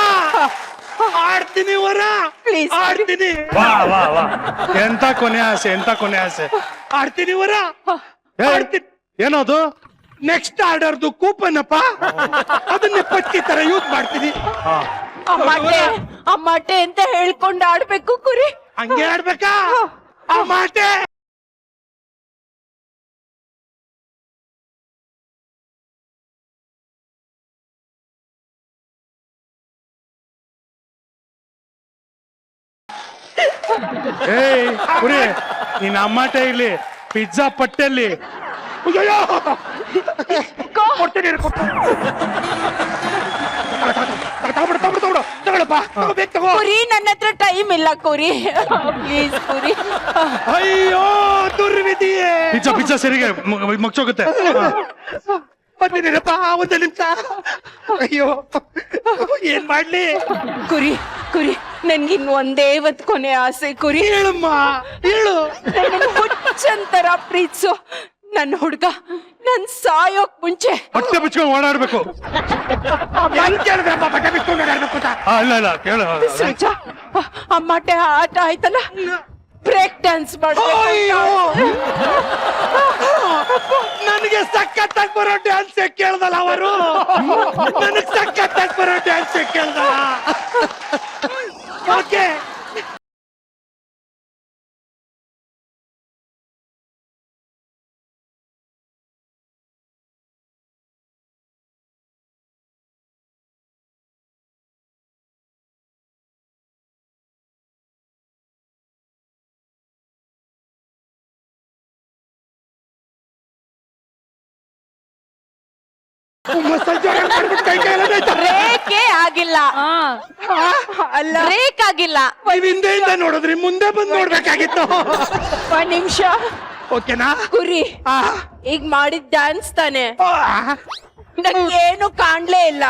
ಆಡ್ತೀನಿ ವರ, ಪ್ಲೀಸ್ ಆಡ್ತೀನಿ. ವಾ ವಾ ವಾ, ಎಂತ ಕೊನೆ ಆಸೆ, ಎಂತ ಕೊನೆ ಆಸೆ. ಆಡ್ತೀನಿ ವರ, ಆಡ್ತೀನಿ. ಏನದು? ನೆಕ್ಸ್ಟ್ ಆರ್ಡರ್ದು ಕೂಪನ್ ಅಪ್ಪ, ಅದನ್ನ ಪಚ್ಚಿ ತರ ಯೂಸ್ ಮಾಡ್ತೀನಿ. ಅಮ್ಮಟೆ ಅಮ್ಮಟೆ ಅಂತ ಹೇಳ್ಕೊಂಡು ಆಡ್ಬೇಕು ಕುರಿ. ಹಂಗೆ ಆಡ್ಬೇಕಾ? ಅಮ್ಮಟೆ. ಏಯ್ ಕುರಿ, ನೀನ್ ಅಮ್ಮಾಟೆ ಇಲ್ಲಿ ಪಿಜ್ಜಾ ಪಟ್ಟೆಲ್ಲಿ. ಅಯ್ಯೋ, ಕೊಡ್ತೀನಿ, ತಗೊಳಪ್ಪ, ತಗೋಬೇಕು, ತಗೋ. ಕುರಿ, ನನ್ನ ಹತ್ರ ಟೈಮ್ ಇಲ್ಲ ಕುರಿ, ಪ್ಲೀಸ್ ಕುರಿ. ಅಯ್ಯೋ ದುರ್ವಿಧಿಯೇ. ಪಿಜ್ಜಾ ಪಿಜ್ಜಾ ಸರಿಗೆ ಮಗ್ಚೋಗುತ್ತೆ. ಬಂದಿದ್ದೀರಪ್ಪ, 1 ನಿಮಿಷ. ಅಯ್ಯೋ, ಏನ್ ಮಾಡ್ಲಿ? ಕುರಿ ಕುರಿ, ನನ್ಗಿನ್ ಒಂದೇ ಒಂದ್ ಕೊನೆ ಆಸೆ ಕುರಿ. ಹೇಳಮ್ಮ, ಹೇಳು. ನನ್ನ ಹುಚ್ಚಂತರ ಪ್ರೀತಿಸು ನನ್ನ ಹುಡ್ಗ. ನನ್ ಸಾಯೋಕ್ ಮುಂಚೆ ಬಟ್ಟೆ ಬಿಚ್ಕೊಂಡು ಓಡಾಡ್ಬೇಕು. ಹೆಂಗ್ ಕೇಳಿದ್ರಪ್ಪ ಬಟ್ಟೆ ಬಿಚ್ಕೊಂಡು ಓಡಾಡ್ಬೇಕು ಅಂತ? ಇಲ್ಲ ಇಲ್ಲ ಕೇಳು. ಸೃಜ, ಅಮ್ಮಟೆ ಆಟ ಆಯ್ತಲ್ಲ, ಬ್ರೇಕ್ ಡ್ಯಾನ್ಸ್ ಅಯ್ಯೋ, ನನಗೆ ಸಖತ್ತಾಗಿ ಬರೋ ಡ್ಯಾನ್ಸ್ ಕೇಳ್ದಲ್ಲ ಅವರು. ನನಗೆ ಸಖತ್ತಾಗಿ ಬರೋ ಡ್ಯಾನ್ಸ್ ಕೇಳ್ದಲ್ಲ. ಓಕೆ. ಕೈ ಕೈ ಎಲ್ಲ ನೋಯ್ತಾ? ಬ್ರೇಕೇ ಆಗಿಲ್ಲ, ಅಲ್ಲ ಬ್ರೇಕ್ ಆಗಿಲ್ಲ. ನೀವ್ ಹಿಂದೆಯಿಂದ ನೋಡಿದ್ರಿ, ಮುಂದೆ ಬಂದು ನೋಡ್ಬೇಕಾಗಿತ್ತು. ಒಂದ್ ನಿಮಿಷ. ಓಕೆನಾ? ಕುರಿ ಈಗ ಮಾಡಿದ್ ಡ್ಯಾನ್ಸ್ ತಾನೆ, ನಂಗೆ ಏನು ಕಾಣ್ಲೇ ಇಲ್ಲ.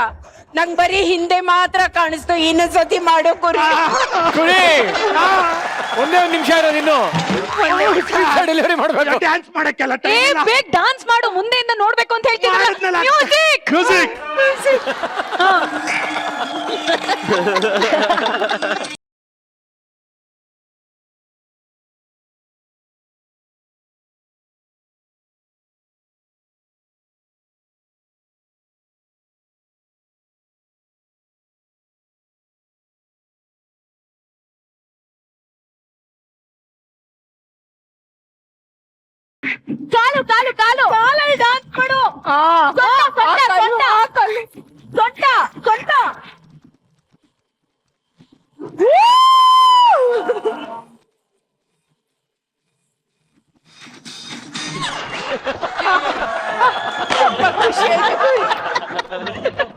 ನಂಗ್ ಬರೀ ಹಿಂದೆ ಮಾತ್ರ ಕಾಣಿಸ್ತು. ಇನ್ನೊಂದ್ಸತಿ ಮಾಡೋ ಕುರಿ. ಕುರಿ ಒಂದೇ ಒಂದ್ ನಿಮಿಷ ಇರೋದು ಇನ್ನು ಡೆಲಿವರಿ ಮಾಡ್ಬೇಕು. ಡ್ಯಾನ್ಸ್ ಮಾಡಕ್ಕೆಲ್ಲ ಏ ಬೇಗ ಡಾನ್ಸ್ ಮಾಡು, ಮುಂದೆಯಿಂದ ನೋಡ್ಬೇಕು ಅಂತ ಹೇಳ್ತಿದ್ರಲ್ಲ. Music music. ಕಾಲು ಕಾಲು ಕಾಲು ಕಾಲಲ್ಲಿ ಡಾನ್ಸ್ ಮಾಡು. ಸೊಂಟ ಸೊಂಟ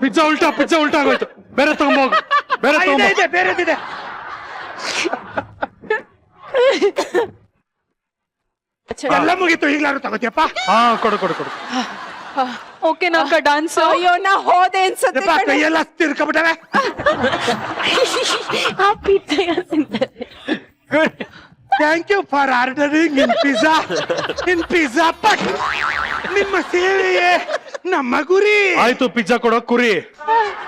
ಪಿಜ್ಜಾ ಉಲ್ಟಾ ಆಗೋಯ್ತು. ಬೇರೆ ತಗೊಂಬೋಗು, ಬೇರೆ ತಗೊಂಬೋಗು. ಬೇರೆದಿದೆ. ಎಲ್ಲ ಮುಗೀತು, ಈಗ್ಲಾರು ತಗೋತಿಯಪ್ಪ. ಹಾ ಕೊಡು. ಓಕೆ ನಾಕ ಡಾನ್ಸ್. ಅಯ್ಯೋ ನಾ ಹೋದೆ ಅನ್ಸತ್ತೆ. ಕೈಯೆಲ್ಲ ತಿರ್ಕೊಬಿಟ್ಟವೆ. Thank you for ordering in pizza ಪಟ್. ನಿಮ್ಮ ಸೇವೆಯೇ ನಮ್ಮ ಗುರಿ. ಆಯ್ತು, ಪಿಜ್ಜಾ ಕೊಡೋ ಕುರಿ.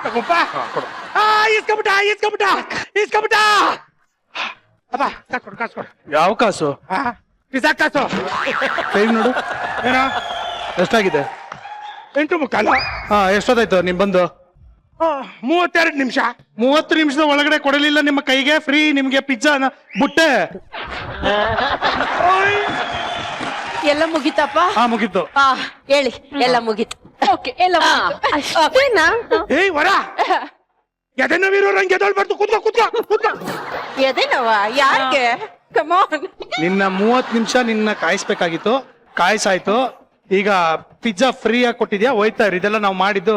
ತಗೋಪ್ಪ. ಇಸ್ಕೊಬಿಟ್ಟ. ಅಬ್ಬಾ ಕಾಸು ಕೊಡು. ಯಾವ ಕಾಸು? ಪಿಜ್ಜಾ ಕಾಸು. ಟೈಮ್ ನೋಡು. ಏನ ಎಷ್ಟಾಗಿದೆ? 8:45. ಹಾ, ಎಷ್ಟೊತ್ತಾಯ್ತು ನಿಮ್ ಬಂದು? 32 ನಿಮಿಷ. 30 ನಿಮಿಷದ ಒಳಗಡೆ ಕೊಡಲಿಲ್ಲ ನಿಮ್ಮ ಕೈಗೆ ಫ್ರೀ ನಿಮ್ಗೆ ಪಿಜ್ಜಾ ಬುಟ್ಟೆ. ಎಲ್ಲ ಮುಗಿತಪ್ಪ? ಹಾ ಮುಗೀತು. ಹೇಳಿ, ಎಲ್ಲ ಮುಗೀತು. ಓಕೆ ಎಲ್ಲ ಅಷ್ಟೇನಾ? ಏಯ್ ವರ, ಎದೆನವಿರೋ ರಂಗೆ ಎದೊಳ್ಬಾರ್ದು. ಕೂತ್ಕೋ. ಎದೇನವ ಯಾಕೆ? ಕಮಾನ್. ನಿನ್ನ 30 ನಿಮಿಷ ನಿನ್ನ ಕಾಯಿಸ್ಬೇಕಾಗಿತ್ತು, ಕಾಯಿಸಾಯ್ತು. ಈಗ ಪಿಜ್ಜಾ ಫ್ರೀ ಆಗಿ ಕೊಟ್ಟಿದ್ಯಾ, ಹೋಯ್ತಾ ಇರಿ. ಇದೆಲ್ಲ ನಾವು ಮಾಡಿದ್ದು.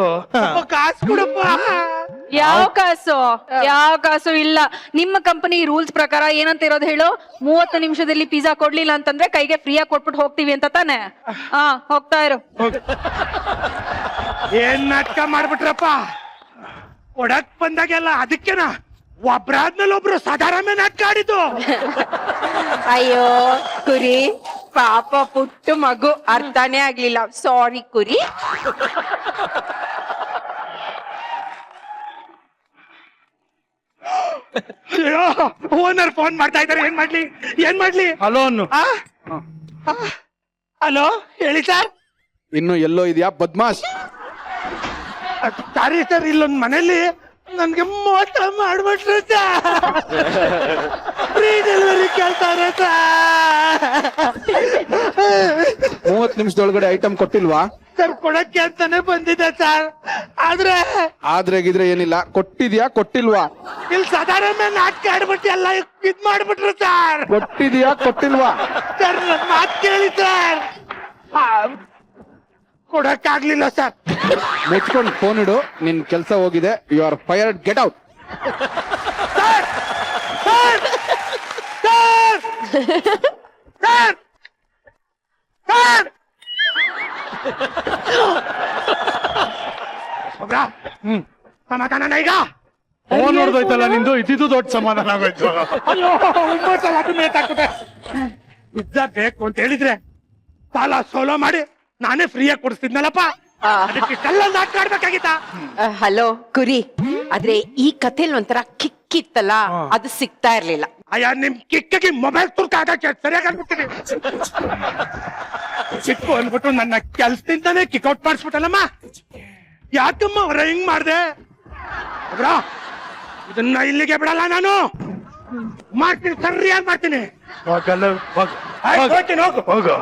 ಕಾಸು ಕೊಡಪ್ಪ. ಯಾವ ಕಾಸು ಇಲ್ಲ. ನಿಮ್ಮ ಕಂಪನಿ ರೂಲ್ಸ್ ಪ್ರಕಾರ ಏನಂತ ಇರೋದು ಹೇಳು? 30 ನಿಮಿಷದಲ್ಲಿ ಪಿಜ್ಜಾ ಕೊಡ್ಲಿಲ್ಲ ಅಂತಂದ್ರೆ ಕೈಗೆ ಫ್ರೀಯಾಗಿ ಕೊಟ್ಬಿಟ್ಟು ಹೋಗ್ತೀವಿ ಅಂತ ತಾನೆ? ಹಾ, ಹೋಗ್ತಾ ಇರು. ಏನ್ ನಾಟಕ ಮಾಡ್ಬಿಟ್ರಪ್ಪ. ಕೊಡಕ್ ಬಂದಾಗೆಲ್ಲ ಅದಕ್ಕೆನಾ ಒಬ್ರಾದ್ಮೇಲೆ ಒಬ್ರು ಸಾಧಾರಣ ನಾಟಕ ಆಡಿದ್ದು. ಅಯ್ಯೋ ಕುರಿ, ಪಾಪ ಪುಟ್ಟು ಮಗು, ಅರ್ಥನೇ ಆಗ್ಲಿಲ್ಲ. ಸಾರಿ ಕುರಿ. ಓನರ್ ಫೋನ್ ಮಾಡ್ತಾ ಇದಾರೆ. ಏನ್ ಮಾಡ್ಲಿ? ಹಲೋ ಅನ್ನು. ಹಲೋ, ಹೇಳಿ ಸರ್. ಇನ್ನು ಎಲ್ಲೋ ಇದೆಯಾ ಬದ್ಮಾಶ್? ಸಾರಿ ಸರ್, ಇಲ್ಲೊಂದ್ ಮನೇಲಿ ನನ್ಗೆ ಮೋಸ ಮಾಡ್ಬಿಟ್ರು ಸರ್. ಫ್ರೀ ಡೆಲಿವರಿ ಕೇಳ್ತಾರೆ ಸರ್. 30 ನಿಮಿಷದೊಳಗಡೆ ಐಟಮ್ ಕೊಟ್ಟಿಲ್ವಾ? ಸರ್ ಕೊಡಕ್ಕೆ ಅಂತಾನೆ ಬಂದಿದೆ ಸರ್. ಆದ್ರೆ ಗಿದ್ರೆ ಏನಿಲ್ಲ. ಕೊಟ್ಟಿದ್ಯಾ ಕೊಟ್ಟಿಲ್ವಾ? ಇಲ್ಲಿ ಸಾಧಾರಣ ನಾಟಕ ಆಡ್ಬಿಟ್ಟು ಎಲ್ಲ ಇದ್ ಮಾಡ್ಬಿಟ್ರು ಸರ್. ಕೊಟ್ಟಿದ್ಯಾ ಕೊಟ್ಟಿಲ್ವಾ? ಸರ್ ನನ್ ಮಾತು ಕೇಳಿ ಸರ್. ಕೊಡಕ್ಕಾಗ್ಲಿಲ್ಲ ಸರ್. ಮುಚ್ಕೊಂಡು ಫೋನ್ ಇಡು. ನಿನ್ ಕೆಲಸ ಹೋಗಿದೆ. You are fired. Get out. Sir ಸಮಾಧಾನ ಈಗ. ಫೋನ್ ನೋಡ್ದೋಯ್ತಲ್ಲ ನಿಂದು, ಇದ್ದಿದ್ದು ದೊಡ್ಡ ಸಮಾಧಾನ ಆಗೋಯ್ತು. ಅಯ್ಯೋ, 9 ಸಲ ಅದು ಮೇತಾಕ್ಬಿಟ್ಟೆ. ಪಿಜ್ಜಾ ಬೇಕು ಅಂತ ಹೇಳಿದ್ರೆ ಸಾಲ ಸೋಲೋ ಮಾಡಿ ನಾನೇ ಫ್ರೀಯಾಗಿ ಕೊಡಿಸ್ತಿದ್ನಲ್ಲಪ್ಪ. ಅದಕ್ಕಿಷ್ಟೆಲ್ಲ ನಾಟಕ ಆಡ್ಬೇಕಾಗಿತ್ತ? ಹಲೋ ಕುರಿ, ಆದ್ರೆ ಈ ಕಥೆಲ್ ಒಂಥರ ಕಿಕ್ಕಿತ್ತಲ್ಲ, ಅದು ಸಿಗ್ತಾ ಇರ್ಲಿಲ್ಲ. ಅಯ್ಯ, ನಿಮ್ ಕಿಕ್ಕಿ ಮೊಬೈಲ್ ತುರ್ಕ ಆಗಕ್ಕೆ ಸರಿಯಾಗಿ ಅನ್ಬಿಡ್ತೀನಿ. ಸಿಕ್ಕು ಅಂದ್ಬಿಟ್ಟು ನನ್ನ ಕೆಲ್ಸದಿಂದಾನೇ ಕಿಕ್ಔಟ್ ಮಾಡಿಸ್ಬಿಟ್ಟಲ್ಲಮ್ಮ. ಯಾಕಮ್ಮ ಅವ್ರ ಹಿಂಗ್ ಮಾಡ್ದೆ? ಇದನ್ನ ಇಲ್ಲಿಗೆ ಬಿಡಲ್ಲ ನಾನು. ಮಾಡ್ತೀನಿ, ಸರಿಯಾಗಿ ಮಾಡ್ತೀನಿ. ಹೋಗ್ತೀನಿ, ಹೋಗು.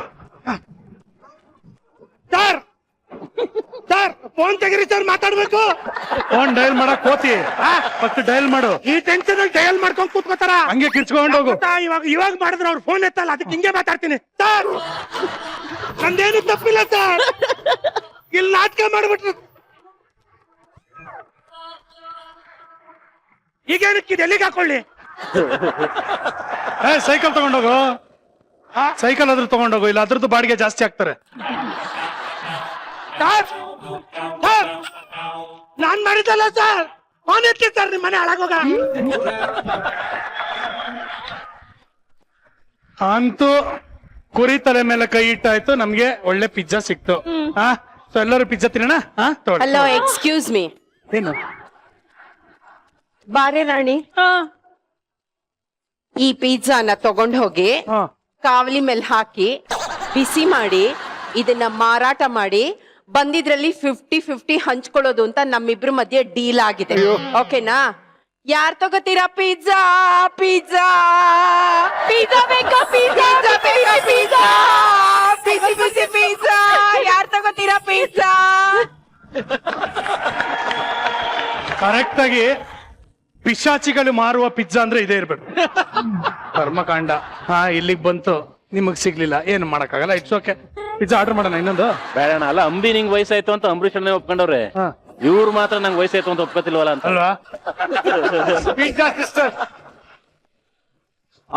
ಸರ್ ಫೋನ್ ತೆಗಿರಿ ಸರ್, ಮಾತಾಡ್ಬೇಕು. ಫೋನ್ ಡಯಲ್ ಮಾಡಕ್ ಹೋತಿ, ಫಸ್ಟ್ ಡಯಲ್ ಮಾಡು. ಈ ಟೆನ್ಷನ್ ಡಯಲ್ ಮಾಡ್ಕೊಂಡ್ ಕೂತ್ಕೋತಾರ. ಹಂಗೆ ಕಿರ್ಚ್ಕೊಂಡು ಹೋಗು. ಇವಾಗ ಮಾಡಿದ್ರೆ ಅವ್ರು ಫೋನ್ ಎತ್ತಲ್ಲ, ಅದಕ್ಕೆ ಹಿಂಗೆ ಮಾತಾಡ್ತೀನಿ. ಸರ್ ನಂದೇನು ತಪ್ಪಿಲ್ಲ ಸರ್. ಇಲ್ಲಿ ನಾಟಕ ಮಾಡ್ಬಿಟ್ರು ಈಗೇನಕ್ಕೆ ಎಲ್ಲಿಗೆ ಹಾಕೊಳ್ಳಿ? ಸೈಕಲ್ ತಗೊಂಡೋಗು, ಸೈಕಲ್ ಆದ್ರೂ ತಗೊಂಡೋಗು, ಇಲ್ಲ ಅದ್ರದ್ದು ಬಾಡಿಗೆ ಜಾಸ್ತಿ ಆಗ್ತಾರೆ. ನಾನ್ ಮಾಡಿದ್ದಲ್ಲ ಸರ್, ಫೋನ್ ಎತ್ತಿ ಸರ್, ನಿಮ್ ಮನೆ ಹಾಳಾಗೋಗ. ಅಂತೂ ಕುರಿ ತಲೆ ಮೇಲೆ ಕೈ ಇಟ್ಟಾಯ್ತು, ನಮ್ಗೆ ಒಳ್ಳೆ ಪಿಜ್ಜಾ ಸಿಕ್ತು. ಸೊ ಎಲ್ಲರೂ ಪಿಜ್ಜಾ ತಿನ್ನೋಣ. Hello, excuse me. ಏನು ಬಾರೆ ರಾಣಿ, ಈ ಪಿಜ್ಜಾನ ತಗೊಂಡ್ ಹೋಗಿ ಕಾವಲಿ ಮೇಲೆ ಹಾಕಿ ಬಿಸಿ ಮಾಡಿ ಇದನ್ನ ಮಾರಾಟ ಮಾಡಿ ಬಂದಿದ್ರಲ್ಲಿ 50-50 ಹಂಚ್ಕೊಳ್ಳೋದು ಅಂತ ನಮ್ಮಿಬ್ರ ಮಧ್ಯೆ ಡೀಲ್ ಆಗಿದೆ. ಓಕೆನಾ? ಯಾರ್ ತಗೋತೀರಾ ಪಿಜ್ಜಾ? ಪಿಜ್ಜಾ ಪಿಜ್ಜಾ ಬೇಕಾ? ಪಿಜ್ಜಾ ಪಿಜ್ಜಾ ಬಿಸಿ ಬಿಸಿ ಪಿಜ್ಜಾ. ಯಾರ್ ತಗೋತೀರಾ ಪಿಜ್ಜಾ? ಕರೆಕ್ಟ್ ಆಗಿ ಪಿಶಾಚಿಗಳು ಮಾರುವ ಪಿಜ್ಜಾ ಅಂದ್ರೆ ಇದೇ ಇರ್ಬೇಕು. ಕರ್ಮಕಾಂಡ. ಇಲ್ಲಿಗೆ ಬಂತು, ನಿಮಗ್ ಸಿಗ್ಲಿಲ್ಲ, ಏನು ಮಾಡಕ್ಕಾಗಲ್ಲ. ಇಟ್ಸ್ ಓಕೆ, ಪಿಜ್ಜಾ ಆರ್ಡರ್ ಮಾಡೋಣ. ಇನ್ನೊಂದು ಬೇಡಣ. ಅಲ್ಲ, ಅಂಬಿ ನಿಂಗ್ ವಯಸ್ಸಾಯ್ತು ಅಂತ ಅಂಬರೀಷ್ ಅಣ್ಣ ಒಪ್ಕೊಂಡವ್ರೆ, ಇವ್ರು ಮಾತ್ರ ನಂಗೆ ವಯಸ್ಸಾಯ್ತು ಅಂತ ಒಪ್ಕೋತಿಲ್ವಲ್ಲ ಅಂತ ಅಲ್ವಾ?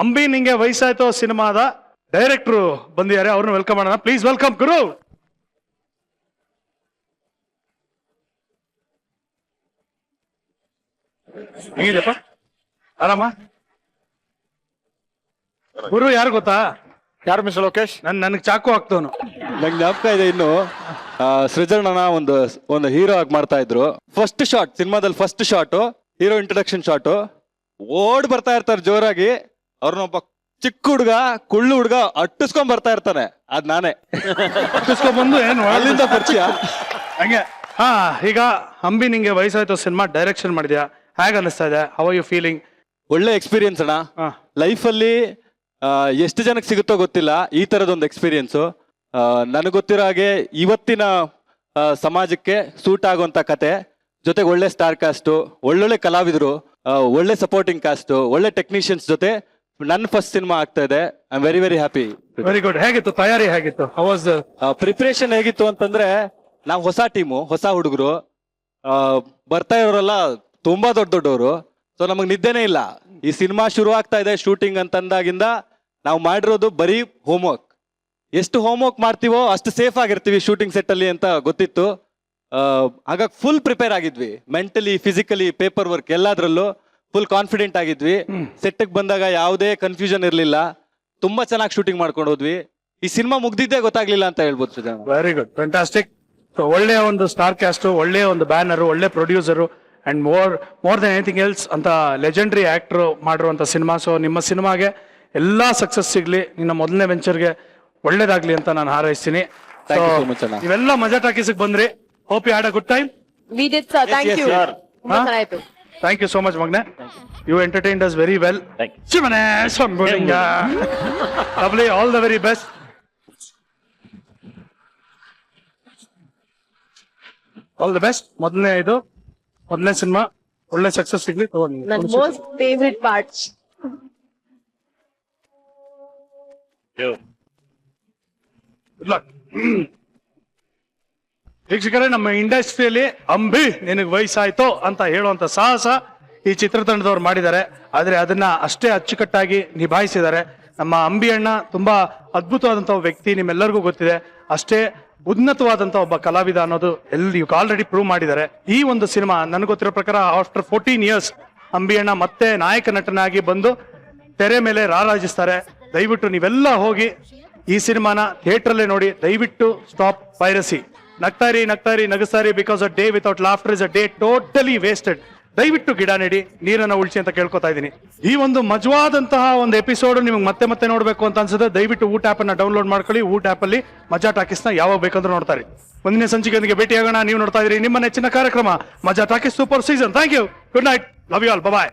ಅಂಬಿ ನಿಂಗೆ ವಯಸ್ಸಾಯ್ತು ಸಿನಿಮಾದ ಡೈರೆಕ್ಟ್ರು ಬಂದಿದ್ದಾರೆ, ಅವ್ರನ್ನ ವೆಲ್ಕಮ್ ಮಾಡೋಣ. ಪ್ಲೀಸ್ ವೆಲ್ಕಮ್ ಗುರು. ಹೇಗಿದೆಪ್ಪ? ಆರಾಮ? ಗುರು ಯಾರು ಗೊತ್ತಾ? ಯಾರು ಮಿಸ್ಟರ್ ಲೋಕೇಶ್? ನನಗೆ ಚಾಕು ಹಾಕ್ತವನು. ನಂಗೆ ಜ್ಞಾಪಕ ಇದೆ ಇನ್ನು, ಸೃಜನನ ಒಂದು ಹೀರೋ ಆಗಿ ಮಾಡ್ತಾ ಇದ್ರು. ಫಸ್ಟ್ ಶಾಟ್ ಸಿನಿಮಾದಲ್ಲಿ, first shot hero introduction shot, ಓಡ್ ಬರ್ತಾ ಇರ್ತಾರೆ ಜೋರಾಗಿ. ಅವ್ರನ್ನೊಬ್ಬ ಚಿಕ್ಕ ಹುಡ್ಗ, ಕುಳ್ಳು ಹುಡ್ಗ ಅಟ್ಟಿಸ್ಕೊಂಡ್ ಬರ್ತಾ ಇರ್ತಾನೆ, ಅದ್ ನಾನೇ. ಬಂದು ಏನು ಅಲ್ಲಿಂದ ಪರಿಚಯ. ಹಂಗೆ. ಈಗ ಅಂಬಿ ನಿಂಗೆ ವಯಸ್ಸಾಯ್ತು ಸಿನಿಮಾ ಡೈರೆಕ್ಷನ್ ಮಾಡಿದ್ಯಾ, ಹೇಗೆ ಅನಿಸ್ತಾ ಇದೆ? How are you feeling? ಒಳ್ಳೆ ಎಕ್ಸ್ಪೀರಿಯನ್ಸ್ ಅಣ್ಣ. ಲೈಫಲ್ಲಿ ಎಷ್ಟು ಜನಕ್ಕೆ ಸಿಗುತ್ತೋ ಗೊತ್ತಿಲ್ಲ ಈ ತರದೊಂದು ಎಕ್ಸ್ಪೀರಿಯನ್ಸು. ನನಗೆ ಗೊತ್ತಿರೋ ಹಾಗೆ ಇವತ್ತಿನ ಸಮಾಜಕ್ಕೆ ಸೂಟ್ ಆಗುವಂತ ಕತೆ, ಜೊತೆಗೆ ಒಳ್ಳೆ ಸ್ಟಾರ್ ಕಾಸ್ಟು, ಒಳ್ಳೊಳ್ಳೆ ಕಲಾವಿದರು, ಒಳ್ಳೆ ಸಪೋರ್ಟಿಂಗ್ ಕಾಸ್ಟು, ಒಳ್ಳೆ ಟೆಕ್ನಿಷಿಯನ್ಸ್ ಜೊತೆ ನನ್ನ ಫಸ್ಟ್ ಸಿನಿಮಾ ಆಗ್ತಾ ಇದೆ. I am very very happy. Very good. ಹೇಗಿತ್ತು ತಯಾರಿ? ಹೇಗಿತ್ತು? How was preparation? ಹೇಗಿತ್ತು ಅಂತಂದ್ರೆ, ನಾವು ಹೊಸ ಟೀಮು, ಹೊಸ ಹುಡುಗರು, ಬರ್ತಾ ಇರೋರೆಲ್ಲ ತುಂಬಾ ದೊಡ್ಡವರು. ಸೊ ನಮಗ್ ನಿದ್ದೆನೇ ಇಲ್ಲ. ಈ ಸಿನಿಮಾ ಶುರು ಆಗ್ತಾ ಇದೆ ಶೂಟಿಂಗ್ ಅಂತಂದಾಗಿಂದ ನಾವು ಮಾಡಿರೋದು ಬರೀ ಹೋಮ್ವರ್ಕ್. ಎಷ್ಟು ಹೋಮ್ವರ್ಕ್ ಮಾಡ್ತೀವೋ ಅಷ್ಟು ಸೇಫ್ ಆಗಿರ್ತೀವಿ ಶೂಟಿಂಗ್ ಸೆಟ್ ಅಲ್ಲಿ ಅಂತ ಗೊತ್ತಿತ್ತು. ಹಾಗಾಗಿ ಫುಲ್ ಪ್ರಿಪೇರ್ ಆಗಿದ್ವಿ, ಮೆಂಟಲಿ, ಫಿಸಿಕಲಿ, ಪೇಪರ್ ವರ್ಕ್ ಎಲ್ಲದ್ರಲ್ಲೂ ಫುಲ್ ಕಾನ್ಫಿಡೆಂಟ್ ಆಗಿದ್ವಿ. ಸೆಟ್ಗೆ ಬಂದಾಗ ಯಾವುದೇ ಕನ್ಫ್ಯೂಷನ್ ಇರಲಿಲ್ಲ. ತುಂಬಾ ಚೆನ್ನಾಗಿ ಶೂಟಿಂಗ್ ಮಾಡ್ಕೊಂಡು ಹೋದ್ವಿ. ಈ ಸಿನಿಮಾ ಮುಗ್ದಿದ್ದೇ ಗೊತ್ತಾಗ್ಲಿಲ್ಲ ಅಂತ ಹೇಳ್ಬೋದು. Very good, fantastic. ಒಳ್ಳೆಯ ಒಂದು ಸ್ಟಾರ್ ಕ್ಯಾಸ್ಟ್, ಒಳ್ಳೆಯ ಒಂದು ಬ್ಯಾನರ್, ಒಳ್ಳೆ producer, and more than anything else ಅಂತ ಲೆಜೆಂಡ್ರಿ ಆಕ್ಟರ್ ಮಾಡಿರುವಂತ ಸಿನಿಮಾ. ಸೊ ನಿಮ್ಮ ಸಿನಿಮಾಗೆ ಎಲ್ಲಾ ಸಕ್ಸಸ್ ಸಿಗ್ಲಿ, ನಿನ್ನ ಮೊದಲನೇ ವೆಂಚರ್ಗೆ ಒಳ್ಳೇದಾಗ್ಲಿ ಅಂತ ನಾನು ಹಾರೈಸ್ತೀನಿ. ಇವೆಲ್ಲ ಮಜಾ ಟಾಕೀಸ್ ಬಂದ್ರಿ. Hope you had a good time. We did, sir. Thank you. ತುಂಬಾ ಚೆನ್ನಾಯ್ತು. ಥ್ಯಾಂಕ್ ಯು ಸೋ ಮಚ್ ಮಗ್ನೆ. You entertained us very well. ಶಿವನೇ Sambulinga. Lovely, all the very best. All the best. ಮೊದಲನೇ ಸಿನಿಮಾ ಒಳ್ಳೆ ಸಕ್ಸಸ್ ಸಿಗ್ಲಿ. ನನ್ನ most favourite part. ವೀಕ್ಷಕರೇ, ನಮ್ಮ ಇಂಡಸ್ಟ್ರಿಯಲ್ಲಿ ಅಂಬಿ ನಿನಗೆ ವಯಸ್ಸಾಯ್ತೋ ಅಂತ ಹೇಳುವಂತ ಸಾಹಸ ಈ ಚಿತ್ರತಂಡದವ್ರು ಮಾಡಿದ್ದಾರೆ. ಆದ್ರೆ ಅದನ್ನ ಅಷ್ಟೇ ಅಚ್ಚುಕಟ್ಟಾಗಿ ನಿಭಾಯಿಸಿದ್ದಾರೆ. ನಮ್ಮ ಅಂಬಿ ಅಣ್ಣ ತುಂಬಾ ಅದ್ಭುತವಾದಂತ ವ್ಯಕ್ತಿ, ನಿಮ್ಮೆಲ್ಲರಿಗೂ ಗೊತ್ತಿದೆ. ಅಷ್ಟೇ ಉನ್ನತವಾದಂತ ಒಬ್ಬ ಕಲಾವಿದ ಅನ್ನೋದು ಆಲ್ರೆಡಿ ಪ್ರೂವ್ ಮಾಡಿದ್ದಾರೆ. ಈ ಒಂದು ಸಿನಿಮಾ ನನಗೆ ಗೊತ್ತಿರೋ ಪ್ರಕಾರ ಆಫ್ಟರ್ 14 years ಅಂಬಿ ಅಣ್ಣ ಮತ್ತೆ ನಾಯಕ ನಟನಾಗಿ ಬಂದು ತೆರೆ ಮೇಲೆ ರಾರಾಜಿಸ್ತಾರೆ. ದಯವಿಟ್ಟು ನೀವೆಲ್ಲ ಹೋಗಿ ಈ ಸಿನಿಮಾನ ಥಿಯೇಟರ್ ಅಲ್ಲೇ ನೋಡಿ. ದಯವಿಟ್ಟು ಸ್ಟಾಪ್ ಪೈರಸಿ. ನಗ್ತಾರಿ ನಗಸ್ತಾರಿ, because a day without laughter is a day totally wasted. ದಯವಿಟ್ಟು ಗಿಡ ನೆಡಿ, ನೀರನ್ನ ಉಳಿಸಿ ಅಂತ ಕೇಳ್ಕೊತಾ ಇದ್ದೀನಿ. ಈ ಒಂದು ಮಜವಾದಂತಹ ಒಂದು ಎಪಿಸೋಡ್ ನಿಮ್ಗೆ ಮತ್ತೆ ನೋಡ್ಬೇಕು ಅಂತ ಅನ್ಸುತ್ತೆ, ದಯವಿಟ್ಟು ಊಟ ಆಪ್ ಅನ್ನ ಡೌನ್ಲೋಡ್ ಮಾಡ್ಕೊಳ್ಳಿ. ಊಟ ಆಪ್ ಅಲ್ಲಿ ಮಜಾ ಟಾಕೀಸ್ ನ ಯಾವಾಗ ಬೇಕಂದ್ರೆ ನೋಡ್ತಾರೆ. ಮುಂದಿನ ಸಂಚಿಕೆಯೊಂದಿಗೆ ಭೇಟಿಯಾಗೋಣ. ನೀವು ನೋಡ್ತಾ ಇದ್ದೀರಿ ನಿಮ್ಮ ನೆಚ್ಚಿನ ಕಾರ್ಯಕ್ರಮ Majaa talkies super season. Thank you. Good night. Love you all. Bye.